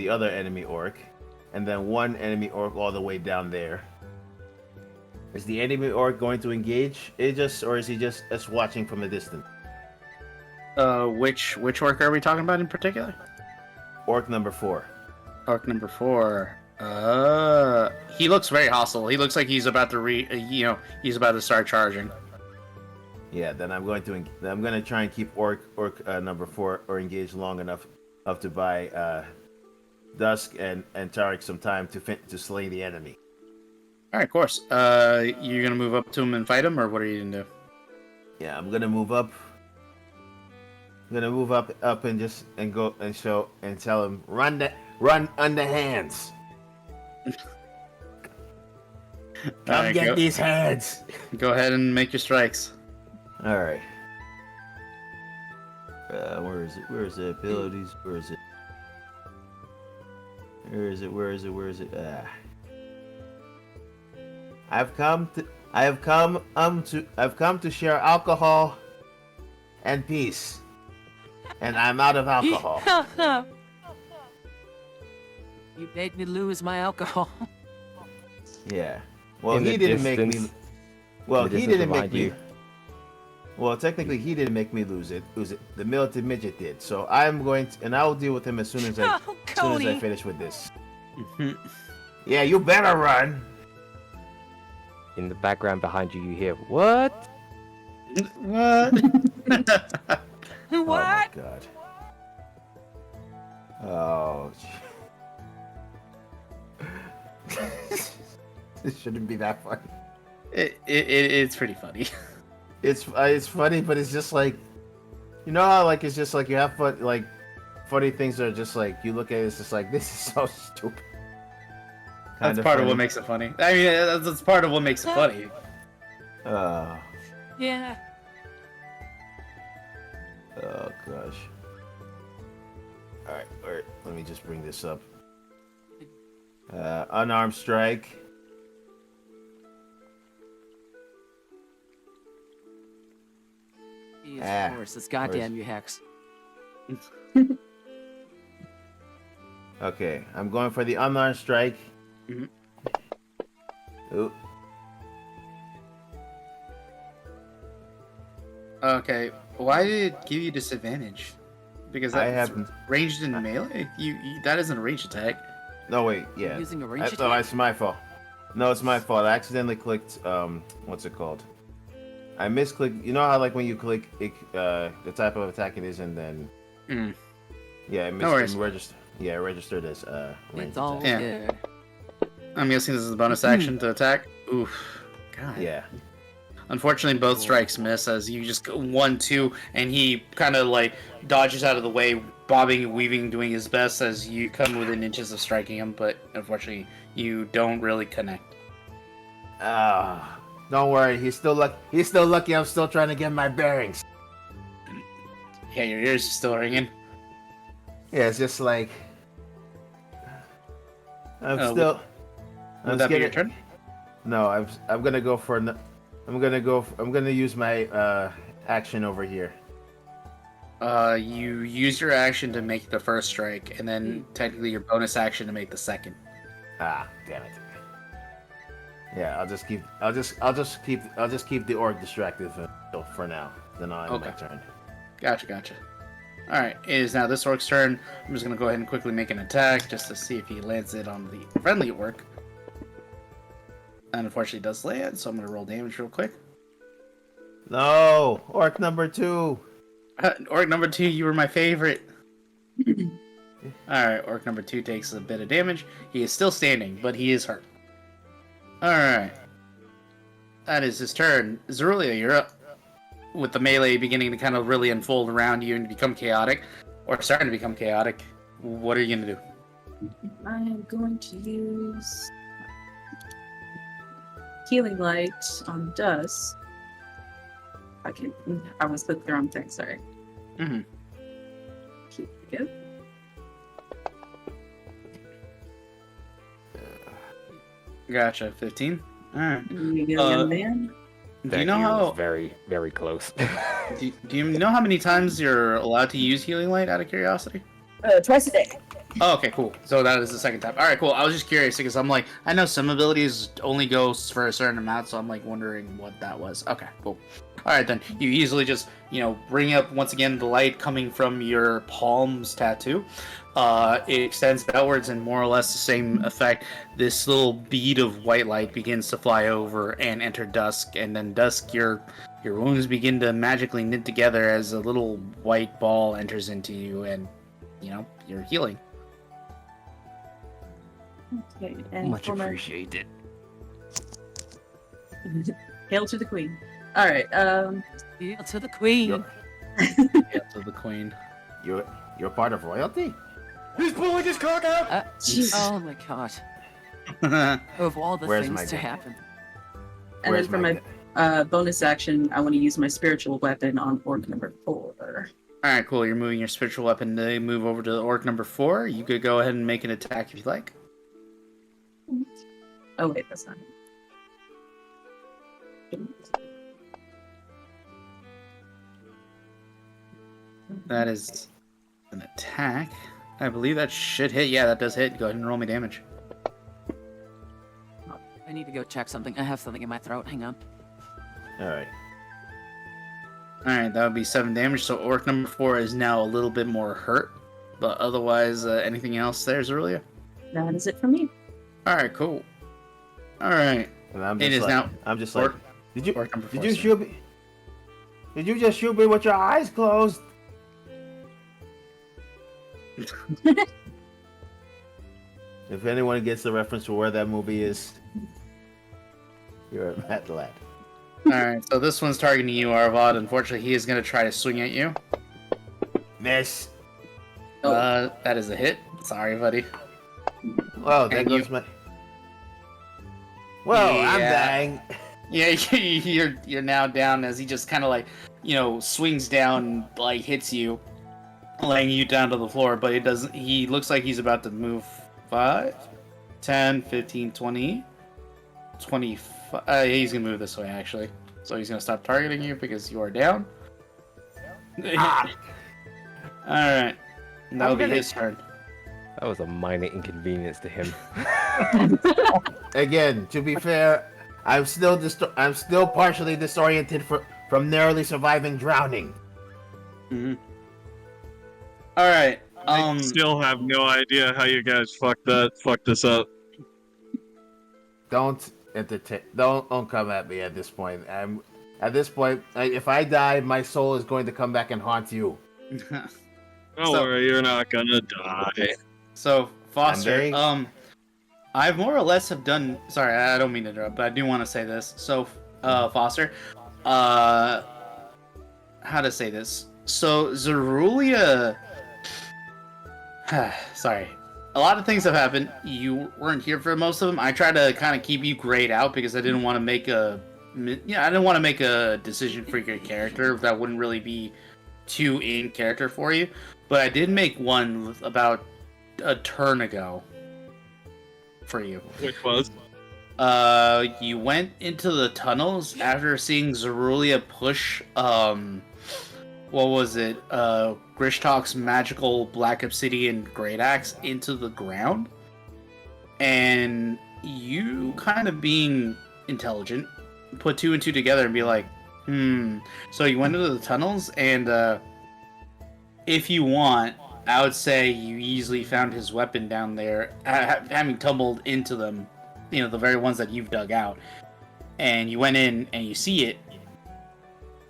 other enemy orc, and then one enemy orc all the way down there. Is the enemy orc going to engage or is he just watching from a distance? Which orc are we talking about in particular? Orc number 4. Orc number 4. He looks very hostile. He looks like he's about to he's about to start charging. Yeah, then I'm going to try and keep orc number 4 or engage long enough to buy Dusk and Tariq some time to slay the enemy. All right, of course. You're gonna move up to him and fight him, or what are you gonna do? Yeah, I'm gonna move up. I'm gonna move up and go and show and tell him run underhands. Come Right, get these hands. Go ahead and make your strikes. All right. Where is it? Where is it? Abilities. Where is it? Where is it? Where is it? Where is it? I've come to share alcohol and peace, and I'm out of alcohol. You made me lose my alcohol. Yeah. Well, In he the didn't make me. distance- Well, in the he distance didn't make behind me. you. Well, technically, he didn't make me lose it. The militant midget did. So I'm going to, and I'll deal with him as soon as I Cody. finish with this. Yeah, you better run. In the background behind you, you hear, what? What? Oh my What? god. Oh. It shouldn't be that funny. It's pretty funny. It's funny, but it's just like, you know how like it's just like you have fun, like funny things that are just like you look at it, it's just like this is so stupid. That's Kinda part of funny. what makes it funny. I mean, that's part of what makes it funny. Yeah. Oh gosh. All right. Let me just bring this up. Unarmed strike. Of course, this goddamn you hex. Okay, I'm going for the unarmed strike. Mhm. Ooh. Okay, why did it give you disadvantage? Because I that's haven't. ranged in melee. You that isn't a ranged attack. No wait, yeah. Using a range No, attack? it's my fault. No, it's my fault. I accidentally clicked. What's it called? I misclicked. You know how like when you click it, the type of attack it is, and then yeah, I No worries. register. Yeah, registered as range It's all attack. Yeah. good. I'm guessing this is a bonus action to attack. Oof. God. Yeah. Unfortunately, both strikes miss as you just go 1-2, and he kind of like dodges out of the way, bobbing and weaving, doing his best as you come within inches of striking him. But unfortunately, you don't really connect. Don't worry. He's still lucky. I'm still trying to get my bearings. Yeah, your ears are still ringing. Yeah, it's just like I'm Would still. I'm that be your scared- turn? No, I'm gonna go for. I'm gonna use my action over here. You use your action to make the first strike, and then technically your bonus action to make the second. Ah, damn it. Yeah, I'll just keep the orc distracted for now. Then I'll end my turn. Gotcha. Alright, it is now this orc's turn. I'm just gonna go ahead and quickly make an attack just to see if he lands it on the friendly orc. And unfortunately it does land, so I'm gonna roll damage real quick. No, orc number 2. Orc number 2, you were my favorite. Alright, orc number 2 takes a bit of damage. He is still standing, but he is hurt. Alright. That is his turn. Rezulea, you're up. With the melee beginning to kind of really unfold around you and become chaotic, or starting to become chaotic, what are you going to do? I am going to use Healing Light on Dusk. I was clicked the wrong thing, sorry. Mm-hmm. Keep it good. Gotcha, 15. Alright. You go, young man. Do you know how very, very close? do you know how many times you're allowed to use Healing Light out of curiosity? Twice a day. Oh, okay, cool. So that is the second time. Alright, cool. I was just curious because I'm like, I know some abilities only go for a certain amount, so I'm like wondering what that was. Okay, cool. Alright then, you easily just, bring up once again the light coming from your palm's tattoo. It extends outwards and more or less the same effect. This little bead of white light begins to fly over and enter Dusk, and then Dusk, your wounds begin to magically knit together as a little white ball enters into you, and you're healing. Okay, and Much appreciated. Hail to the Queen. Alright, Hail to the queen. Hail to the Queen. You're part of royalty? He's pulling his cock out! Jesus. Oh my god. Of all the Where's my things to gun? happen. And then for my bonus action, I want to use my spiritual weapon on orc number 4. Alright, cool. You're moving your spiritual weapon to move over to orc number 4. You could go ahead and make an attack if you like. Oh wait, that's not it. That is an attack. I believe that should hit. Yeah, that does hit. Go ahead and roll me damage. I need to go check something. I have something in my throat. Hang on. Alright. Alright, that would be 7 damage. So orc number 4 is now a little bit more hurt. But otherwise, anything else there, Rezulea? That is it for me. Alright, cool. Alright. And I'm It just is like, now I'm just orc- like, did you orc number 4. shoot me? Did you just shoot me with your eyes closed? If anyone gets the reference to where that movie is, You're a mad lad. Alright, so this one's targeting you, Arvad. Unfortunately, he is going to try to swing at you. Miss. That is a hit. Sorry, buddy. Well, there And goes my. Well, I'm Yeah. dying. Yeah, you're now down as he just kind of like, swings down, like hits you, laying you down to the floor. But it doesn't. He looks like he's about to move 5, 10, 15, 20, 25. He's gonna move this way actually. So he's gonna stop targeting you because you are down. Ah. All right, that'll be gonna- his turn. That was a minor inconvenience to him. Again, to be fair, I'm still partially disoriented from narrowly surviving drowning. Mm-hmm. All right. I still have no idea how you guys fucked this up. Don't come at me at this point. If I die, my soul is going to come back and haunt you. Don't worry, you're not gonna die. So Foster, And I've more or less have done. Sorry, I don't mean to interrupt, but I do want to say this. So, Foster, how to say this? So Rezulea. Sorry, a lot of things have happened. You weren't here for most of them. I tried to kind of keep you grayed out because I didn't want to make a, I didn't want to make a decision for your character that wouldn't really be too in character for you. But I did make one about a turn ago for you. Which was? You went into the tunnels after seeing Rezulea push, what was it? Grishtalk's magical black obsidian great axe into the ground. And you kind of being intelligent, put 2 and 2 together and be like, So you went into the tunnels and, if you want, I would say you easily found his weapon down there, having tumbled into them, the very ones that you've dug out. And you went in and you see it.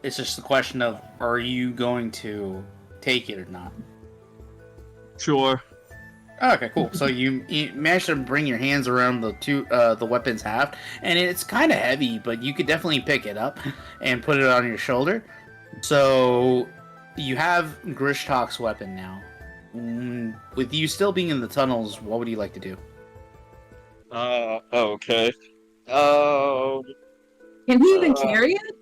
It's just a question of, are you going to take it or not? Sure. Okay, cool. So you managed to bring your hands around the weapon's haft, and it's kind of heavy, but you could definitely pick it up and put it on your shoulder. So you have Grishtalk's weapon now. With you still being in the tunnels, what would you like to do? Okay. Can he even carry it?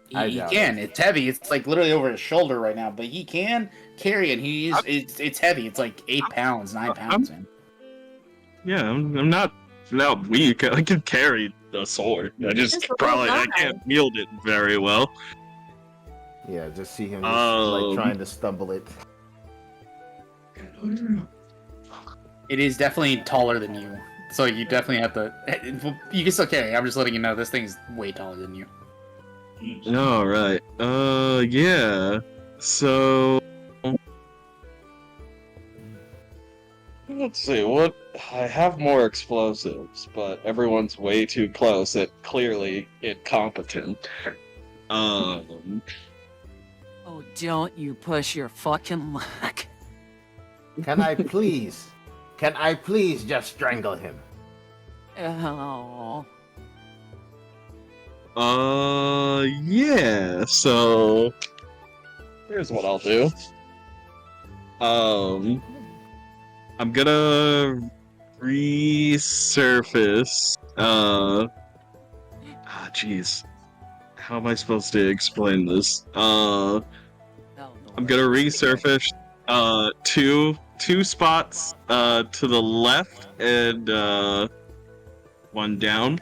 He can. It's heavy. It's like literally over his shoulder right now, but he can carry it. It's heavy. It's like 8 pounds, 9 pounds, man. Yeah, I'm not weak. I can carry the sword. I can't wield it very well. Yeah, just see him like trying to stumble it. It is definitely taller than you, so you definitely have to. You can still carry it. I'm just letting you know this thing is way taller than you. All right. Yeah. So let's see. What I have more explosives, but everyone's way too close. It clearly incompetent. Oh, don't you push your fucking luck. Can I please just strangle him? Oh. Yeah. So here's what I'll do. I'm gonna resurface. Jeez. How am I supposed to explain this? I'm gonna resurface two spots to the left and one down.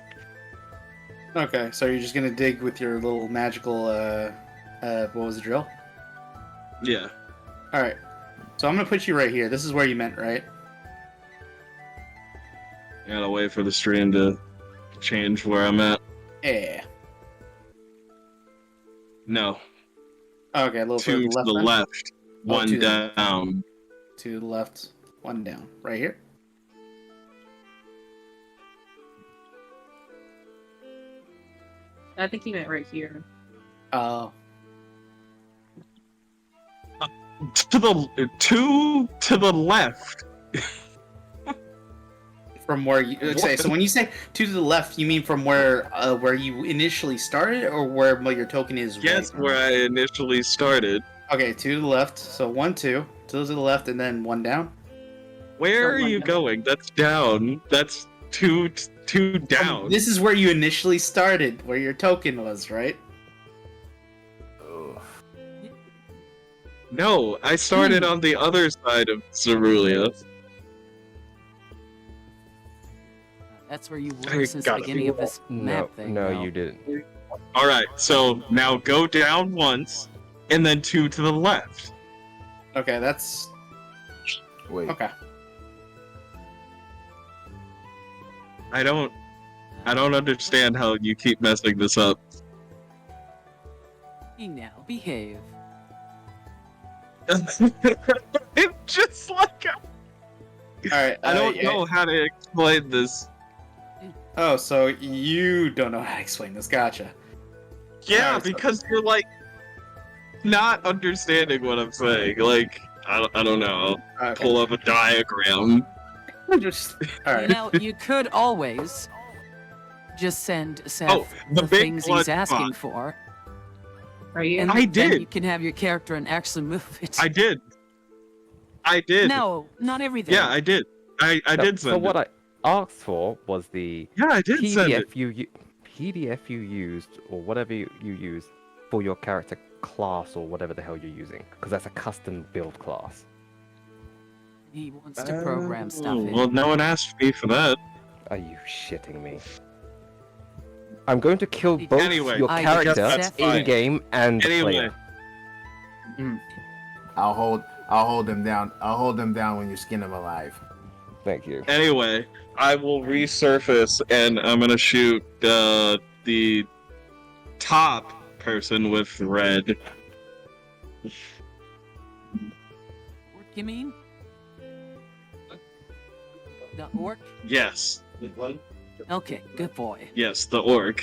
Okay, so you're just gonna dig with your little magical what was the drill? Yeah. Alright. So I'm gonna put you right here. This is where you meant, right? I gotta wait for the stream to change where I'm at. Yeah. No. Okay, a little Two further to the then? left, one to the down. To the left, one down. Right here? I think he meant right here. Oh. To the left. From where you okay? So when you say two to the left, you mean from where you initially started, or where your token is? Yes, right where I initially started. Okay, two to the left. So 1, 2, two to the left, and then one down. Where are Someone you down. going? That's down. That's two down. This is where you initially started, where your token was, right? Oh. No, I started on the other side of Rezulea. That's where you I were since the got it. beginning of this map thing. No, though. you didn't. Alright, so now go down once, and then two to the left. Okay, that's Wait. okay. I don't understand how you keep messing this up. Now behave. It's just like All right. I don't know how to explain this. Oh, so you don't know how to explain this? Gotcha. Yeah, Alright, so- because you're like not understanding what I'm saying. Like I don't know. Okay. Pull up a diagram. Just all right. Now, you could always just send Seth Oh, the the big things blood he's asking spot. for. Are you? And I then did. you can have your character and actually move it. I did. No, not everything. Yeah, I did. I No, did so send what it. I asked for was the Yeah, I did send it. PDF you used, or whatever you used for your character class, or whatever the hell you're using, because that's a custom build class. He wants to program stuff in. Well, no one asked me for that. Are you shitting me? I'm going to kill both Anyway, your I character guess that's fine. in game and the Anyway. player. I'll hold them down. I'll hold them down when you skin them alive. Thank you. Anyway, I will resurface and I'm gonna shoot the top person with red. Orc, you mean? The orc? Yes. Okay, good boy. Yes, the orc.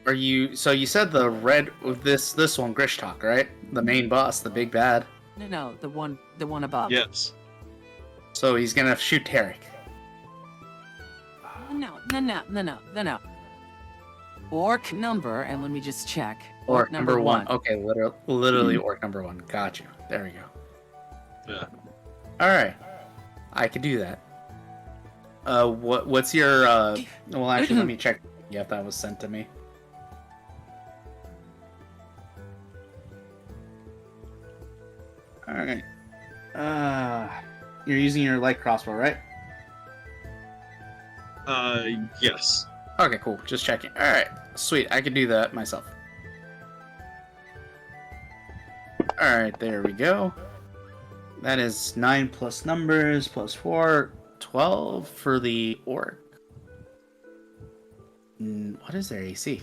Are you? So you said the red this one, Grishtalk, right? The main boss, the big bad. No, the one above. Yes. So he's gonna shoot Tarek. No. Orc number, and let me just check. Orc number one. Okay, literally orc number one. Got you. There we go. Yeah. All right, I could do that. What's your? Well, actually, let me check if that was sent to me. All right. You're using your light crossbow, right? Yes. Okay, cool. Just checking. All right, sweet. I can do that myself. All right, there we go. That is 9 plus numbers plus 4, 12 for the orc. What is their AC?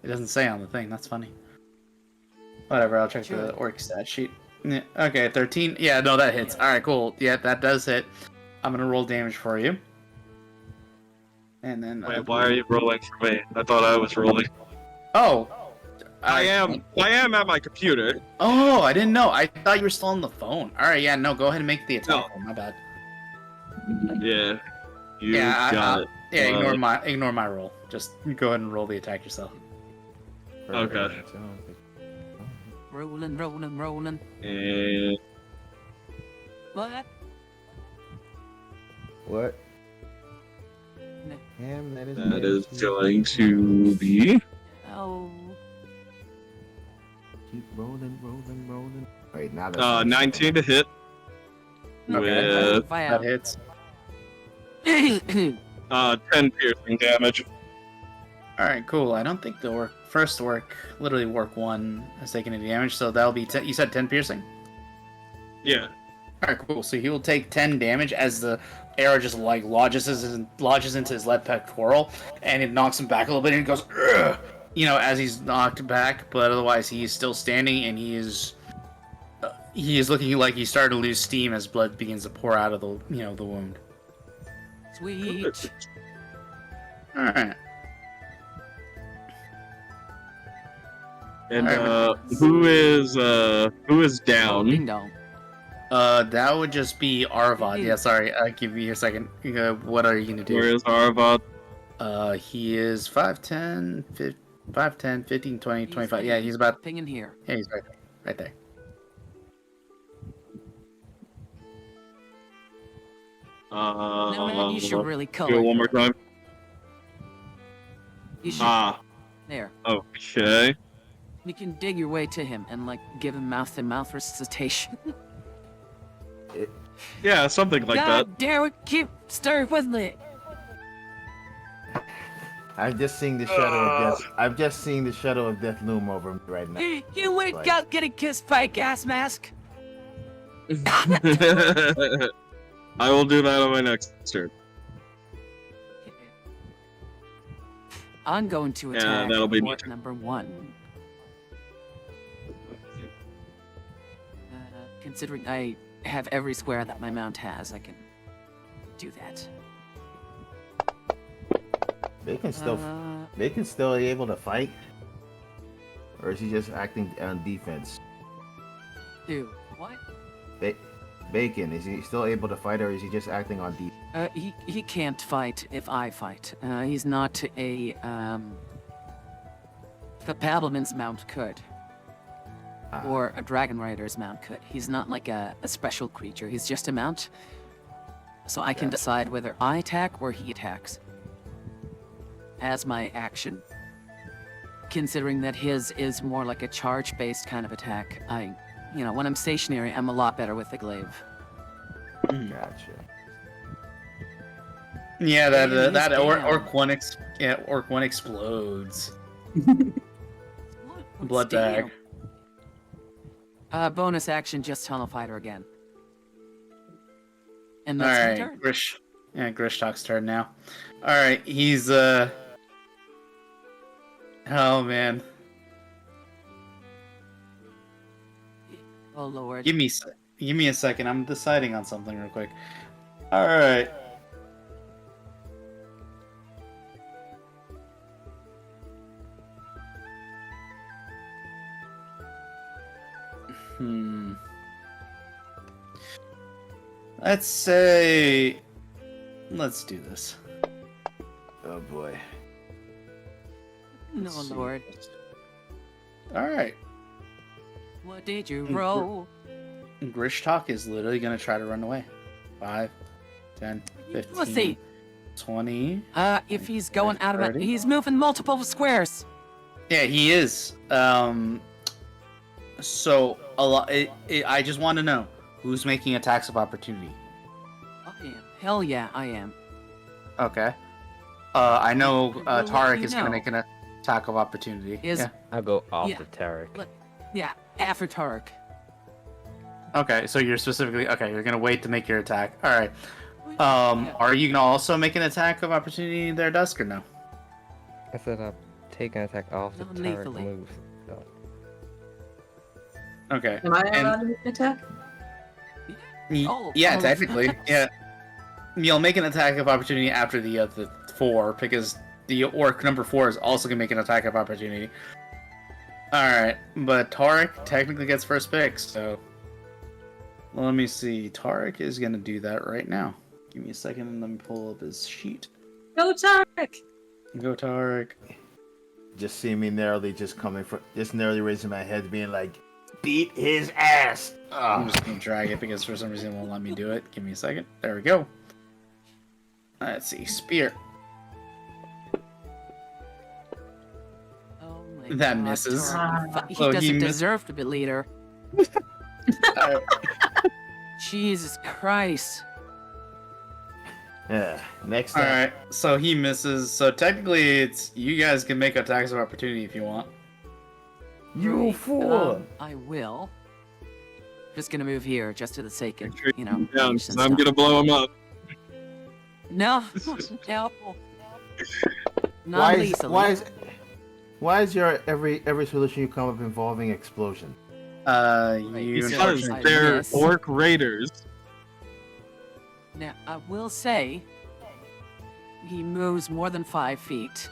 It doesn't say on the thing. That's funny. Whatever. I'll check the orc stat sheet. Yeah, okay, 13. Yeah, no, that hits. All right, cool. Yeah, that does hit. I'm gonna roll damage for you. And then. Wait, why are you rolling for me? I thought I was rolling. Oh. I am at my computer. Oh, I didn't know. I thought you were still on the phone. All right, yeah, no, go ahead and make the attack. No. My bad. Yeah. You Yeah, got it. Yeah, ignore my roll. Just go ahead and roll the attack yourself. Okay. Rolling. And What? What? that is going to be Oh. Keep rolling. Wait, now that's 19 to hit with That hits. 10 piercing damage. All right, cool. I don't think the first orc, literally orc 1, has taken any damage, so that'll be you said 10 piercing. Yeah. All right, cool. So he will take 10 damage as the arrow just like lodges into his left pectoral, and it knocks him back a little bit, and he goes, "Ugh!" You know, as he's knocked back. But otherwise, he is still standing, and he is looking like he's starting to lose steam as blood begins to pour out of the the wound. Sweet. All right. And who is Ding down? dong. That would just be Arvad. Yeah, sorry. Give me a second. What are you gonna do? Where is Arvad? He is 5'10", 5'10", 15, 20, 25. Yeah, he's about... Ping in here. Yeah, he's right there. Right there. Nomad, you should really color. Do it one more time. You should. There. Okay. You can dig your way to him and like give him mouth-to-mouth resuscitation. Yeah, something like that. God damn it, keep stirring with me. I'm just seeing the shadow of death. I'm just seeing the shadow of death loom over me right now. You ain't got getting kissed by a gas mask. I will do that on my next turn. I'm going to attack that'll be number 1. Considering I have every square that my mount has, I can do that. They can still be able to fight, or is he just acting on defense? Dude, what? Bacon, is he still able to fight, or is he just acting on defense? He can't fight if I fight. He's not a the Paddleman's mount could. Or a Dragon Rider's mount could. He's not like a special creature. He's just a mount. So I can decide whether I attack or he attacks. As my action. Considering that his is more like a charge-based kind of attack, when I'm stationary, I'm a lot better with the glaive. Gotcha. Yeah, that Orc one explodes. Blood bag. Bonus action, just tunnel fighter again. And that's my turn. Grishtalk's turn now. Alright, he's oh man. Oh lord. Give me a second. I'm deciding on something real quick. Alright. Let's do this. Oh boy. No lord. Alright. What did you roll? Grishtalk is literally gonna try to run away. 5, 10, 15, Let's see. 20. If he's going out of it, 30. he's moving multiple squares. Yeah, he is. So I just want to know who's making attacks of opportunity. I am. Hell yeah, I am. Okay. I know Well, Tarek you is gonna make an attack of opportunity. Yeah. I'll go after Tarek. Yeah, after Tarek. Okay, so you're you're gonna wait to make your attack. All right. Are you gonna also make an attack of opportunity there, Dusk, or no? I said I'll take an attack after Tarek Non-lethally. moves. So. Okay. Am I allowed to make an attack? Yeah, technically. Yeah. You'll make an attack of opportunity after the 4, because the orc number 4 is also gonna make an attack of opportunity. Alright, but Tarek technically gets first pick, so let me see. Tarek is gonna do that right now. Give me a second and let me pull up his sheet. Go Tarek! Go Tarek. Just see me narrowly narrowly raising my head, being like, beat his ass! I'm just gonna drag it because for some reason it won't let me do it. Give me a second. There we go. Let's see. Spear. Oh my That God, misses. Tarek. He Oh, he doesn't missed. deserve to be leader. Jesus Christ. Yeah, next time. Alright, so he misses. So technically, it's you guys can make attacks of opportunity if you want. You fool! I will. Just gonna move here, just to the sake of, Yeah, patience I'm stuff. gonna blow him up. No, no. Non-lethally. Why is your every solution you come up involving explosion? You because Because I they're miss. orc raiders. Now, I will say, he moves more than 5 feet.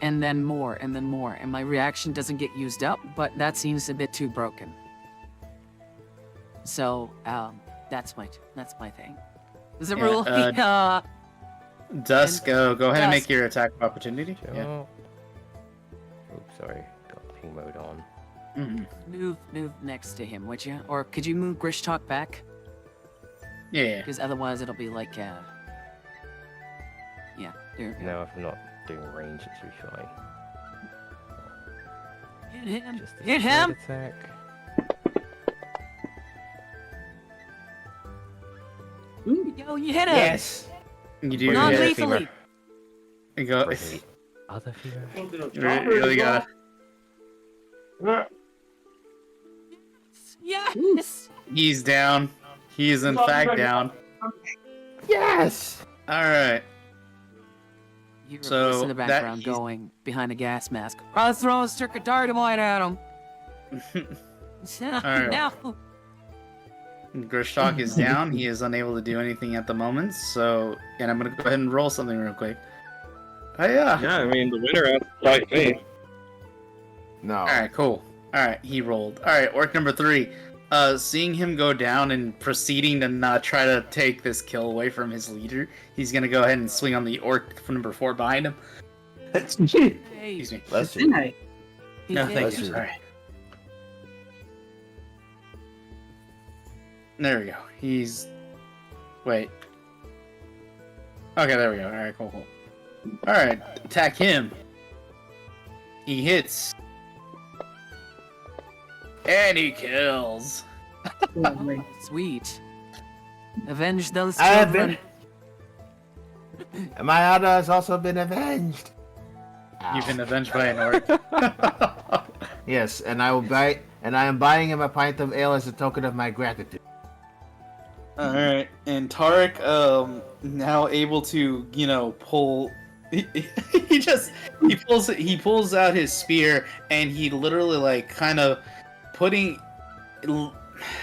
And then more, and then more. And my reaction doesn't get used up, but that seems a bit too broken. So, that's my thing. Does it Yeah, rule? Dusk, go ahead and Dusk. make your attack of opportunity. Sure. Yeah. Oops, sorry. Got ping mode on. Move next to him, would you? Or could you move Grishtalk back? Yeah. Because otherwise it'll be like, yeah, there we go. No, if I'm not doing range, it should be fine. Hit him! Just a Hit straight him! attack. Yo, you hit him! Yes. You do. hit Non-lethally! You go. Wait, wait. Other female? You really got it. Yes! He's down. He is in fact down. Yes. All right. You were So, in the that background he's- going behind a gas mask. I'll throw a stick of dynamite at him! Alright. Now! Grishtalk is down. He is unable to do anything at the moment. So, and I'm gonna go ahead and roll something real quick. Oh yeah. Yeah, I mean, the winner has to fight me. No. All right. Cool. All right. He rolled. All right. Orc number 3. Seeing him go down and proceeding to not try to take this kill away from his leader, he's gonna go ahead and swing on the orc number 4 behind him. Hey, Excuse me. Let's see. Didn't I? he No, hit thank Let's you. see. All right. There we go. He's. Wait. Okay, there we go. All right, cool. All right, attack him. He hits. And he kills. Lovely. Sweet. Avenge those I have children. been. My honor has also been avenged. You've been avenged by an orc. Yes, and I will buy. And I am buying him a pint of ale as a token of my gratitude. All right, and Tarek, now able to, pull. He pulls out his spear, and he literally kind of putting.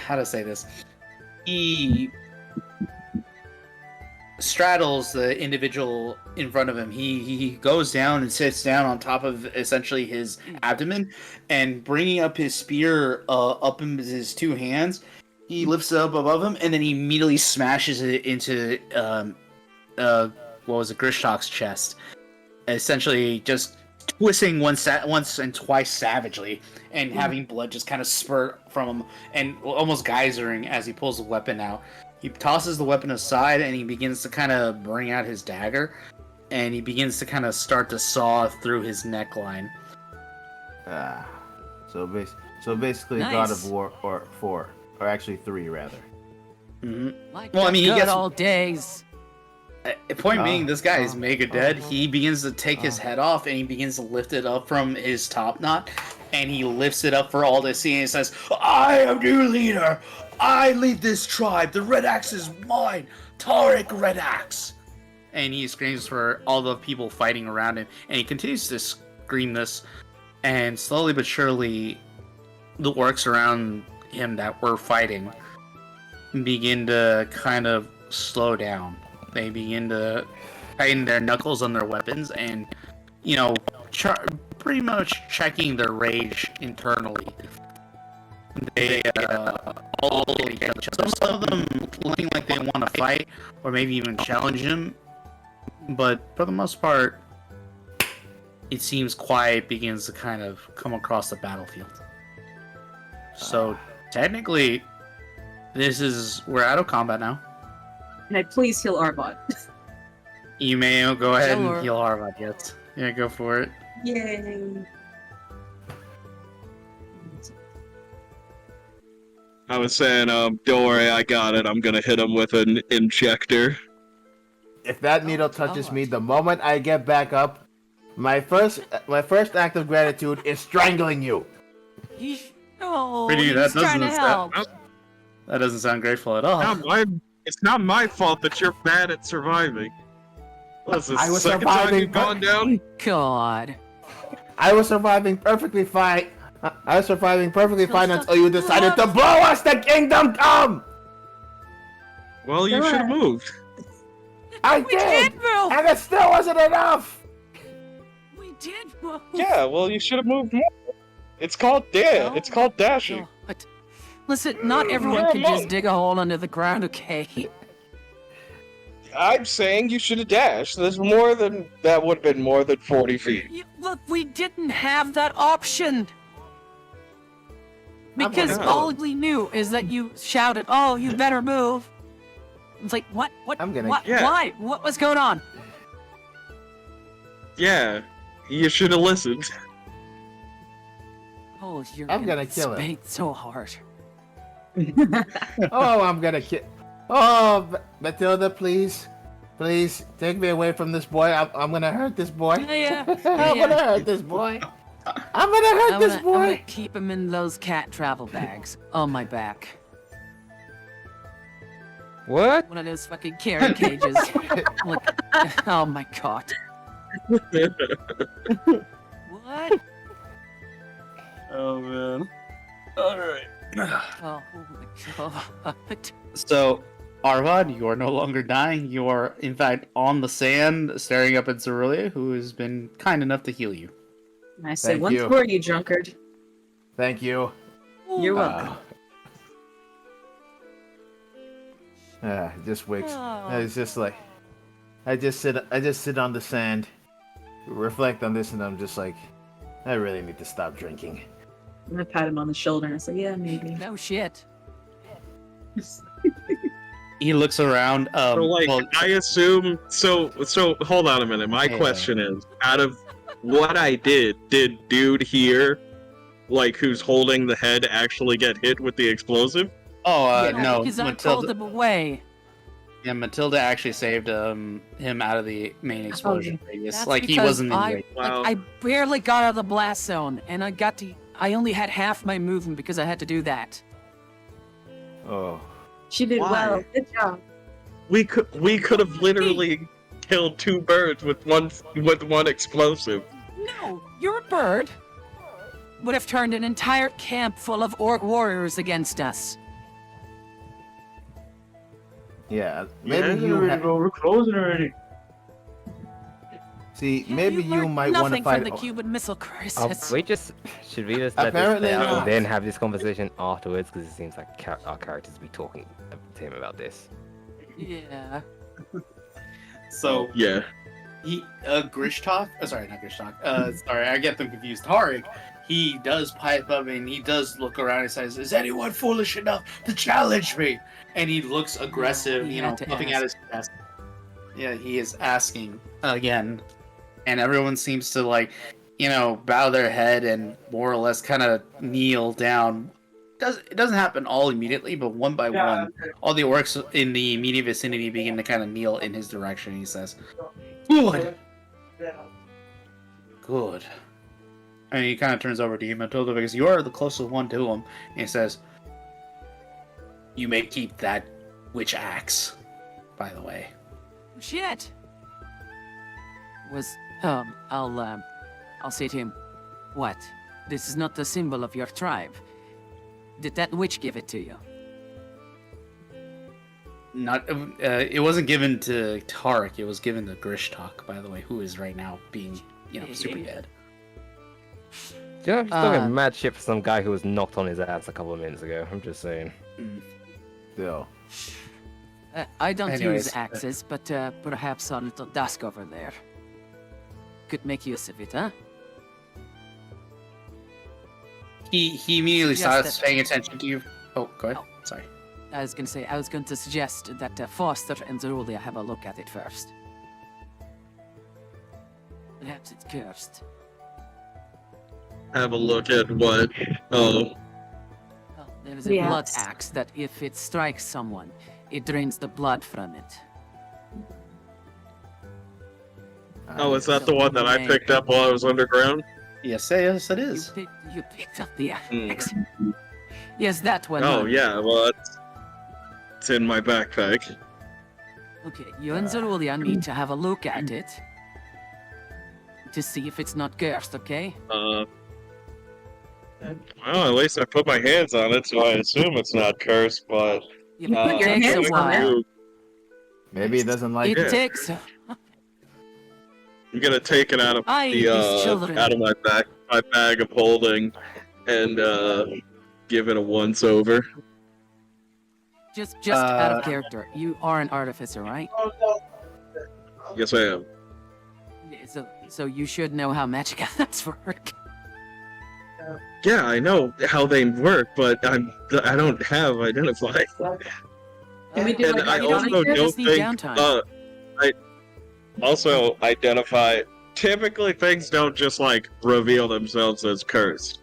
How to say this? He straddles the individual in front of him. He goes down and sits down on top of essentially his abdomen, and bringing up his spear up in his 2 hands. He lifts it up above him, and then he immediately smashes it into Grishtalk's chest, essentially just twisting once and twice savagely, and having blood just kind of spurt from him, and almost geysering as he pulls the weapon out. He tosses the weapon aside, and he begins to kind of bring out his dagger, and he begins to kind of start to saw through his neckline. So basically, Nice. God of War or 4. Or actually 3, rather. Mm-hmm. Like Well, I mean, he good gets- old days. Point being, this guy is mega dead. oh, He begins to take his head off, and he begins to lift it up from his top knot, and he lifts it up for all to see, and he says, "I am your leader. I lead this tribe. The Red Axe is mine. Tarek Red Axe." And he screams for all the people fighting around him, and he continues to scream this, and slowly but surely, the orcs around him that were fighting begin to kind of slow down. They begin to tighten their knuckles on their weapons, and pretty much checking their rage internally. They all look at each other. Some of them looking like they want to fight or maybe even challenge him, but for the most part, it seems quiet begins to kind of come across the battlefield. So technically, we're out of combat now. Can I please heal Arvad? You may go ahead Sure. and heal Arvad, yes. Yeah, go for it. Yay! I was saying, don't worry, I got it. I'm gonna hit him with an injector. If that needle touches me the moment I get back up, my first act of gratitude is strangling you. Oh, Pretty, he that was trying to doesn't help. That doesn't sound grateful at all. It's not my fault that you're bad at surviving. What is this, I was second time surviving, you've gone down? God. I was surviving perfectly fine. Until you decided to blow us the kingdom come. Well, you should have moved. I We did, did move! and it still wasn't enough. We did move! Yeah, well, you should have moved more. It's called It's called dashing. But Listen, not everyone can just dig a hole under the ground, okay? I'm saying you should have dashed. There's more than that. Would have been more than 40 feet. Look, we didn't have that option. Because gonna- all we knew is that you shouted, "Oh, you better move." It's like, what? I'm gonna- What? Yeah. Why? What was going on? Yeah, you should have listened. Oh, you're I'm gonna kill him. spanked so hard. Oh, I'm gonna kill. Oh, Mathilda, please. Please, take me away from this boy. I'm gonna hurt this boy. Yeah. I'm gonna hurt this boy. I'm gonna hurt this I'm gonna boy. keep him in those cat travel bags on my back. What? One of those fucking carry cages. Look, oh my god. What? Oh man. Alright. Oh my god. So, Arvad, you are no longer dying. You are, in fact, on the sand, staring up at Rezulea, who has been kind enough to heal you. I say Thank one you. for you, drunkard. Thank you. You're welcome. Just wakes. Oh. It's just like I just sit on the sand, reflect on this, and I'm just like, I really need to stop drinking. I'm gonna pat him on the shoulder and I say, yeah, maybe. No shit. He looks around. So, like, well, I assume. So hold on a minute. My Yeah. question is: out of what I did dude here, like who's holding the head, actually get hit with the explosive? no, Because I pulled him away. Yeah, Mathilda actually saved him out of the main explosion radius. That's Like, he because wasn't in the I, Wow. like, I barely got out of the blast zone, and I only had half my movement because I had to do that. Oh, She did Why? well. Good job. We could have literally killed two birds with one explosive. No, your bird would have turned an entire camp full of orc warriors against us. yeah. Maybe you. We're closing already. See, maybe you learned might want to nothing fight. from the Cuban Missile Crisis. Should we just let Apparently this play out not. and then have this conversation afterwards? Because it seems like our characters be talking to him about this. Yeah. So, Yeah. Grishtalk? Sorry, not Grishtalk. Sorry, I get them confused. Tarek, he does pipe up and he does look around and says, "Is anyone foolish enough to challenge me?" And he looks aggressive, he you had know, to puffing ask. out his chest. Yeah, he is asking again. And everyone seems to, like, you know, bow their head and more or less kind of kneel down. It doesn't happen all immediately, but one by one, all the orcs in the immediate vicinity begin to kind of kneel in his direction. He says, "Good. Good." And he kind of turns over to you, Mathilda, because you're the closest one to him. And he says, "You may keep that witch axe, by the way." Shit. I'll say to him, "What? This is not the symbol of your tribe. Did that witch give it to you?" Not, it wasn't given to Tarek. It was given to Grishtalk, by the way, who is right now being, you know, super dead. Do you know, I'm still Uh, getting mad shit for some guy who was knocked on his ass a couple of minutes ago. I'm just saying. Still. I don't Anyways, use axes, but perhaps our little Dusk over there could make use of it, huh? He immediately Yes, starts that's- paying attention to you. Oh, go ahead. Oh. Sorry. I was going to suggest that Foster and Rezulea have a look at it first. Perhaps it's cursed. Have a look at what? Oh, Well, there is a The blood axe. axe that if it strikes someone, it drains the blood from it. oh, is that the one that I picked up while I was underground? Yes, it is. You picked up the Hmm. axe. Yes, that one. Oh huh? yeah, well it's in my backpack. Okay, you and Rezulea need to have a look at it to see if it's not cursed, okay? Well, at least I put my hands on it, so I assume it's not cursed. But You put your hands hands on on it. it. Maybe he doesn't like It Yeah. takes. I'm gonna take it out of I, these children. out of my bag of holding, and give it a once over. Just out of character, you are an artificer, right? Yes, I am. So you should know how magic effects work. Yeah, I know how they work, but I don't have identify. Can we do And like I a also Johnny You don't just need think. downtime. I also identify. Typically, things don't just like reveal themselves as cursed.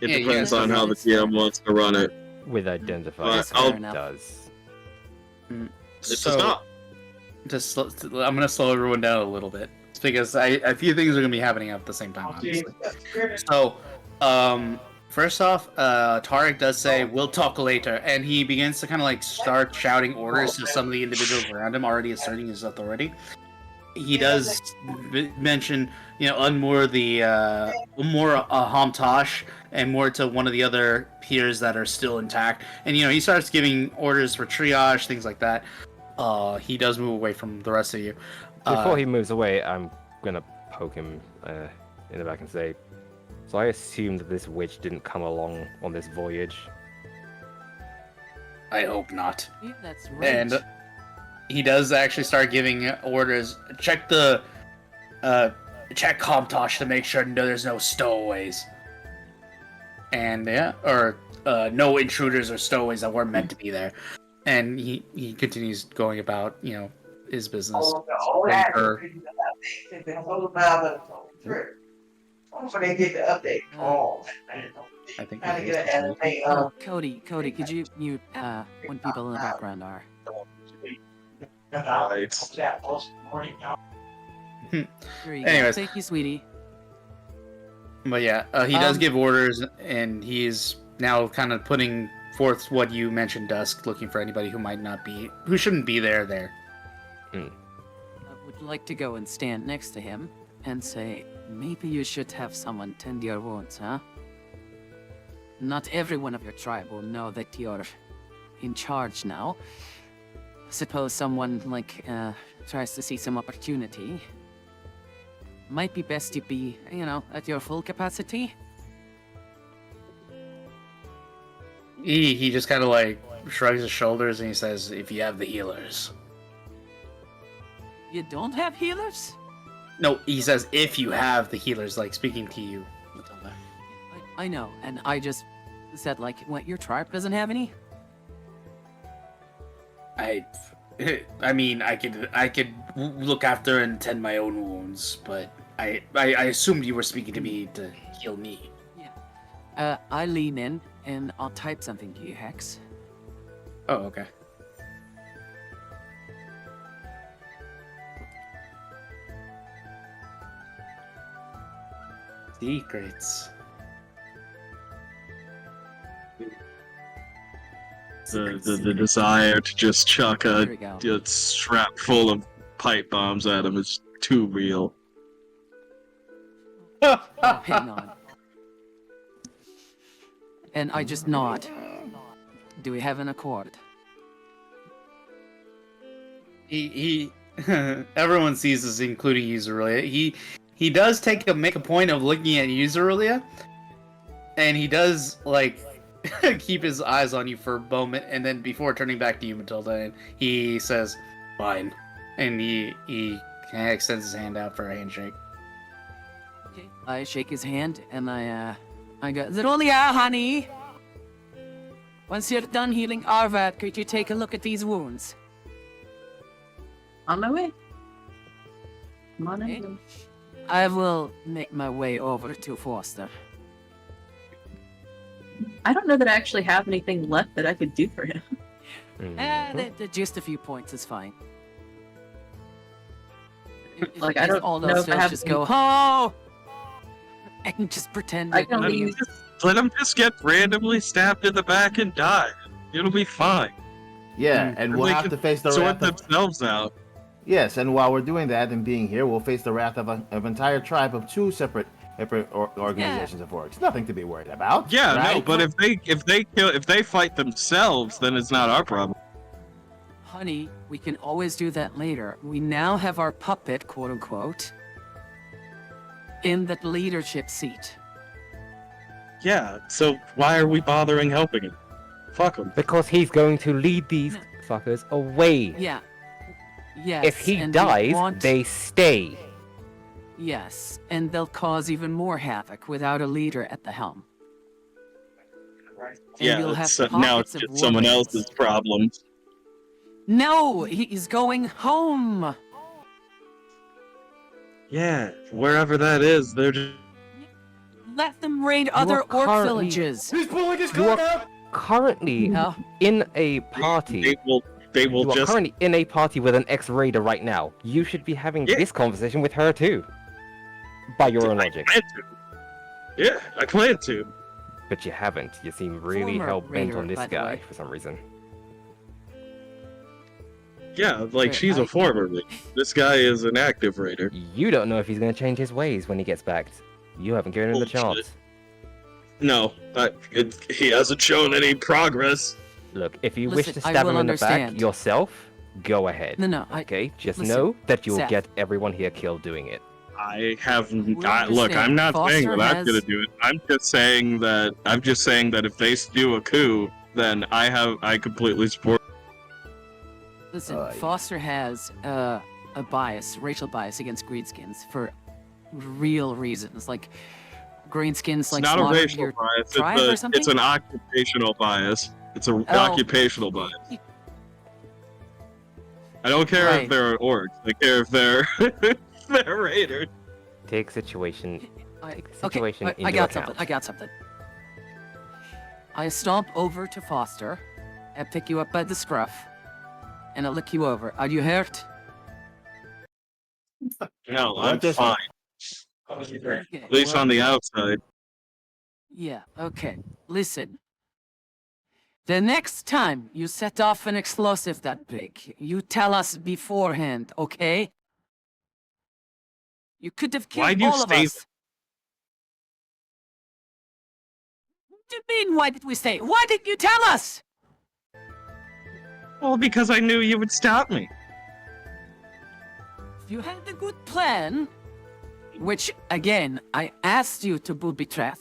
It Yeah, depends yeah, on how the that's fair. GM wants to run it. With identify, That's fair it enough. does. It does So, not. I'm gonna slow everyone down a little bit because a few things are gonna be happening at the same time, obviously. So, first off, Tarek does say, "We'll talk later," and he begins to kind of like start shouting orders to some of the individuals around him, already asserting his authority. He does mention, unmoor Hamtosh and more to one of the other peers that are still intact, and he starts giving orders for triage, things like that. He does move away from the rest of you. Before he moves away, I'm gonna poke him in the back and say, so I assume that this witch didn't come along on this voyage. I hope not. Yeah, that's right. And he does actually start giving orders. Check Comtosh to make sure there's no stowaways. And no intruders or stowaways that weren't meant to be there. And he continues going about, his business. I think Cody, could you mute when people in the background are? Right. Here you Anyways. go. Thank you, sweetie. But yeah, he does give orders, and he is now kind of putting forth what you mentioned, Dusk, looking for anybody who shouldn't be there. I would like to go and stand next to him and say, maybe you should have someone tend your wounds, huh? Not everyone of your tribe will know that you're in charge now. Suppose someone, tries to see some opportunity. Might be best to be, at your full capacity. He just kind of shrugs his shoulders and he says, "If you have the healers." You don't have healers? No, he says, "If you have the healers," speaking to you, Mathilda. I know, and I just said, what, your tribe doesn't have any? I mean, I could look after and tend my own wounds, but I assumed you were speaking to me to heal me. I lean in, and I'll type something to you, Hex. Oh, okay. Secrets. The desire to just chuck a Here we go. strap full of pipe bombs at him is too real. Oh, hang on. And I just nod. Do we have an accord? He everyone sees this, including Rezulea. He does make a point of looking at Rezulea, and he does keep his eyes on you for a moment, and then before turning back to you, Mathilda, and he says, "Fine," and he kind of extends his hand out for a handshake. Okay. I shake his hand, and I go, Rezulea, honey! Once you're done healing Arvad, could you take a look at these wounds? On my way. Come on Okay. in. I will make my way over to Foster. I don't know that I actually have anything left that I could do for him. Just a few points is fine. I don't all know those if I things have just any- go, oh! I can just pretend I that can you- leave. Let him just get randomly stabbed in the back and die. It'll be fine. Yeah, and we'll They have can to face the sort wrath of... themselves out. Yes, and while we're doing that and being here, we'll face the wrath of an entire tribe of two separate organizations of orcs. Nothing to be worried about. Yeah, no, right? but if they fight themselves, then it's not our problem. Honey, we can always do that later. We now have our puppet, quote unquote, in that leadership seat. Yeah, so why are we bothering helping him? Fuck him. Because he's going to lead these fuckers away. Yeah. Yes. If he and dies, we want... they stay. Yes, and they'll cause even more havoc without a leader at the helm. And Yeah, you'll have now it's pockets of just someone warbands. else's problem. No, he's going home. Yeah, wherever that is, they're just... Let them raid other are orc currently- villages. He's pulling his You gun are out! currently No. in a party. They will You are just... currently in a party with an ex-raider right now. You should be having Yeah. this conversation with her too. By your own logic. I plan to. Yeah, I plan to. But you haven't. You seem really Former hell-bent raider, on this by the guy way. for some reason. Yeah, like, Sure, she's I- a former raider. This guy is an active raider. You don't know if he's going to change his ways when he gets back. You haven't given him the Bullshit. chance. No, he hasn't shown any progress. Look, if you wish Listen, to I stab will him in the understand. back yourself, go ahead. No, Okay, just listen, know that you'll Seth. get everyone here killed doing it. I have... We'll look, I'm understand. not saying Foster that I'm has- gonna do it. I'm just saying that if they do a coup, then I completely support... Listen, Yeah. Foster has a bias, racial bias against greenskins for real reasons. Like, greenskins It's like not a slaughtering racial your bias, tribe or something? it's an occupational bias. It's an Oh. occupational bias. I don't care Right. if they're orcs. I care if they're they're raiders. Take situation. Take the Okay, situation I into got account. something. I got something. I stomp over to Foster, I pick you up by the scruff, and I lick you over. Are you hurt? No, What I'm does- fine. Okay, At least well, on the outside. Yeah, okay. Listen. The next time you set off an explosive that big, you tell us beforehand, okay? You could have Why killed do you all of stay- us. What do you mean, why did we stay? Why didn't you tell us? Well, because I knew you would stop me. If you had a good plan, which, again, I asked you to booby-trap,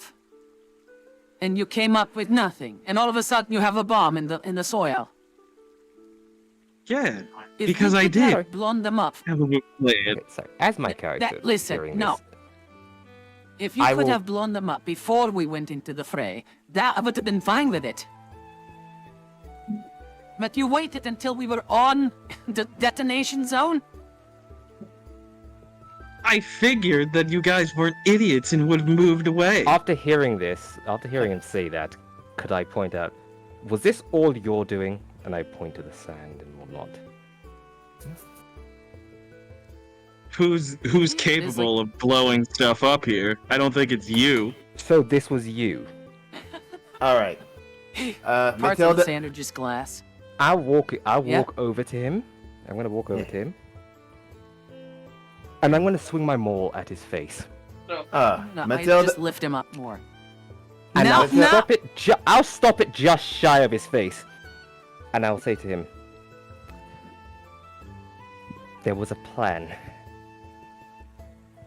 and you came up with nothing, and all of a sudden you have a bomb in the soil. Yeah, If because you I could have did. blown them up. Have a good plan. Okay, so as my character, listen, hearing no. this, If you I could will- have blown them up before we went into the fray, that I would have been fine with it. But you waited until we were on the detonation zone? I figured that you guys weren't idiots and would have moved away. after hearing this, after hearing him say that, could I point out, was this all you're doing? And I point to the sand and whatnot. Who's capable of blowing stuff up here? I don't think it's you. So this was you. Alright. Parts of the Mathilda. sand are just glass. I'll walk Yeah. over to him. I'm gonna walk over Yeah. to him. And I'm gonna swing my maul at his face. No, I Mathilda. just lift him up more. And No, I'll no. stop it I'll stop it just shy of his face. And I'll say to him, there was a plan.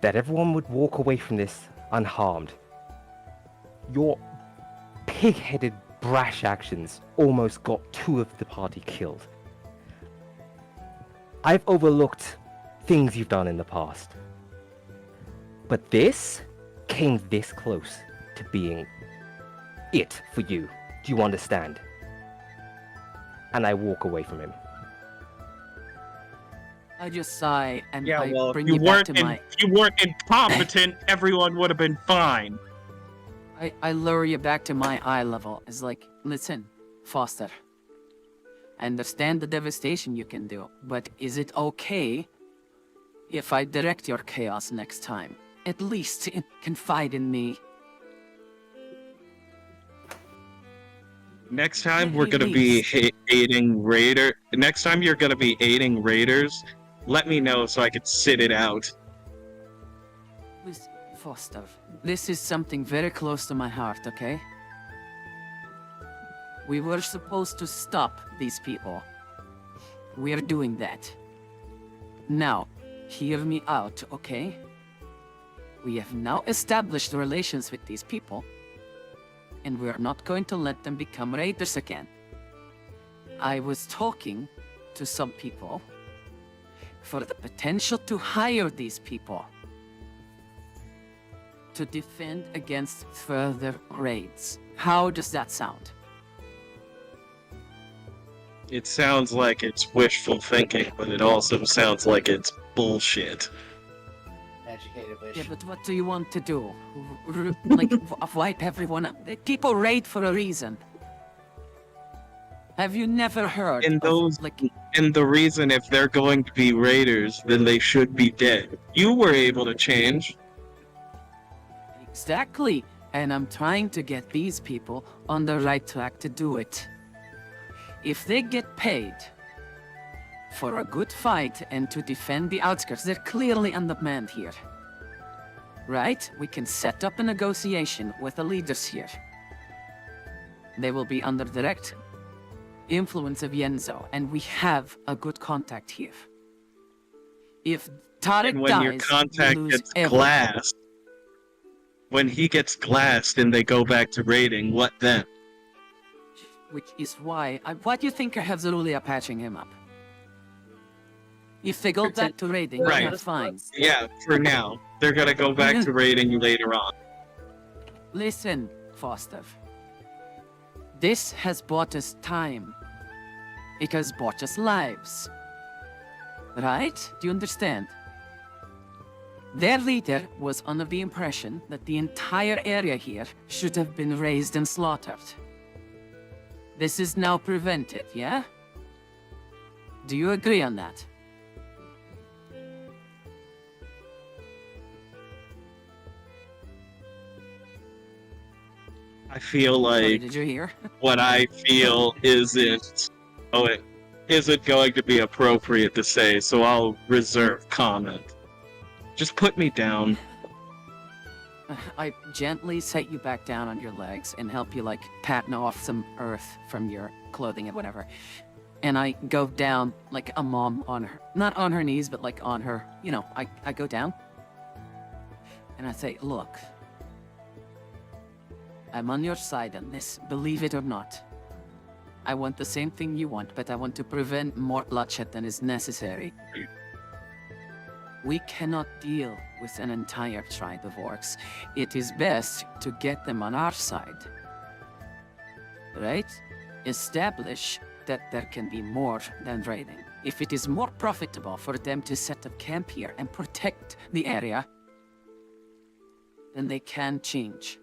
That everyone would walk away from this unharmed. Your pig-headed, brash actions almost got 2 of the party killed. I've overlooked things you've done in the past. But this came this close to being it for you. Do you understand? And I walk away from him. I just sigh and Yeah, I well, bring if you you back weren't to my... if you weren't incompetent, everyone would have been fine. I lower you back to my eye level. It's like, listen, Foster. I understand the devastation you can do, but is it okay if I direct your chaos next time? At least confide in me. Next time Yeah, we're he gonna be leaves. aiding raider. Next time you're gonna be aiding raiders. Let me know so I could sit it out. Listen, Foster, this is something very close to my heart, okay? We were supposed to stop these people. We are doing that. Now, hear me out, okay? We have now established relations with these people. and we're not going to let them become raiders again. I was talking to some people for the potential to hire these people to defend against further raids. How does that sound? It sounds like it's wishful thinking, but it also sounds like it's bullshit. Educated wish. Yeah, but what do you want to do? Like, wipe everyone up? People raid for a reason. Have you never heard And of, those, like... and the reason if they're going to be raiders, then they should be dead. You were able to change. Exactly. And I'm trying to get these people on the right track to do it. If they get paid for a good fight and to defend the outskirts, they're clearly undermanned here. Right? We can set up a negotiation with the leaders here. They will be under direct influence of Yenzo, and we have a good contact here. If Tarek And when dies, your contact we lose gets everything. glassed, when he gets glassed and they go back to raiding, what then? Which is why do you think I have Rezulea patching him up? If they go back to raiding, Right. that's fine. Yeah, for now. They're gonna go back to raiding later on. Listen, Foster. This has bought us time. It has bought us lives. Right? Do you understand? Their leader was under the impression that the entire area here should have been razed and slaughtered. This is now prevented, yeah? Do you agree on that? I feel Sorry, like did you hear? what I feel isn't going to be appropriate to say, so I'll reserve comment. Just put me down. I gently set you back down on your legs and help you, like, pattern off some earth from your clothing and whatever. And I go down like a mom on her, not on her knees, but like on her, you know, I go down. And I say, look, I'm on your side on this, believe it or not. I want the same thing you want, but I want to prevent more bloodshed than is necessary. We cannot deal with an entire tribe of orcs. It is best to get them on our side. Right? Establish that there can be more than raiding. If it is more profitable for them to set up camp here and protect the area, then they can change.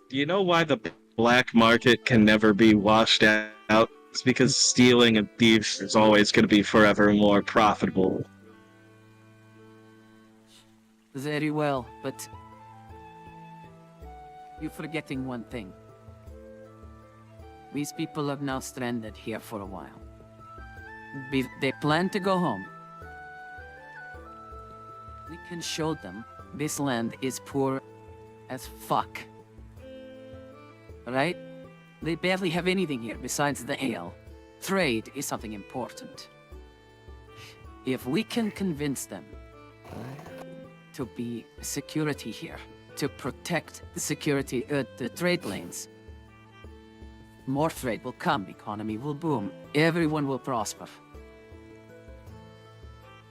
Do you know why the black market can never be washed out? It's because stealing and thieves is always going to be forever more profitable. Very well, but you're forgetting one thing. These people are now stranded here for a while. They plan to go home. We can show them this land is poor as fuck. Right? They barely have anything here besides the ale. Trade is something important. If we can convince them to be security here, to protect the security, the trade lanes, more trade will come, economy will boom, everyone will prosper.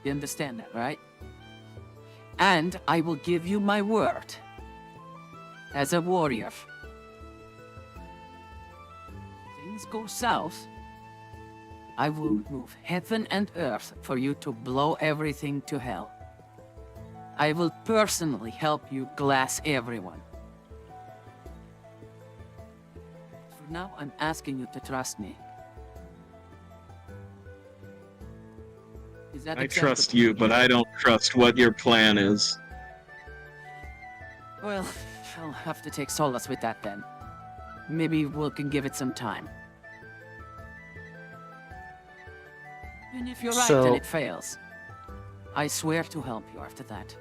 You understand that, right? And I will give you my word as a warrior. Things go south, I will move heaven and earth for you to blow everything to hell. I will personally help you glass everyone. For now, I'm asking you to trust me. Is that I acceptable? trust you, but I don't trust what your plan is. Well, I'll have to take solace with that then. Maybe we can give it some time. And if you're right and it fails, I swear to help you after that.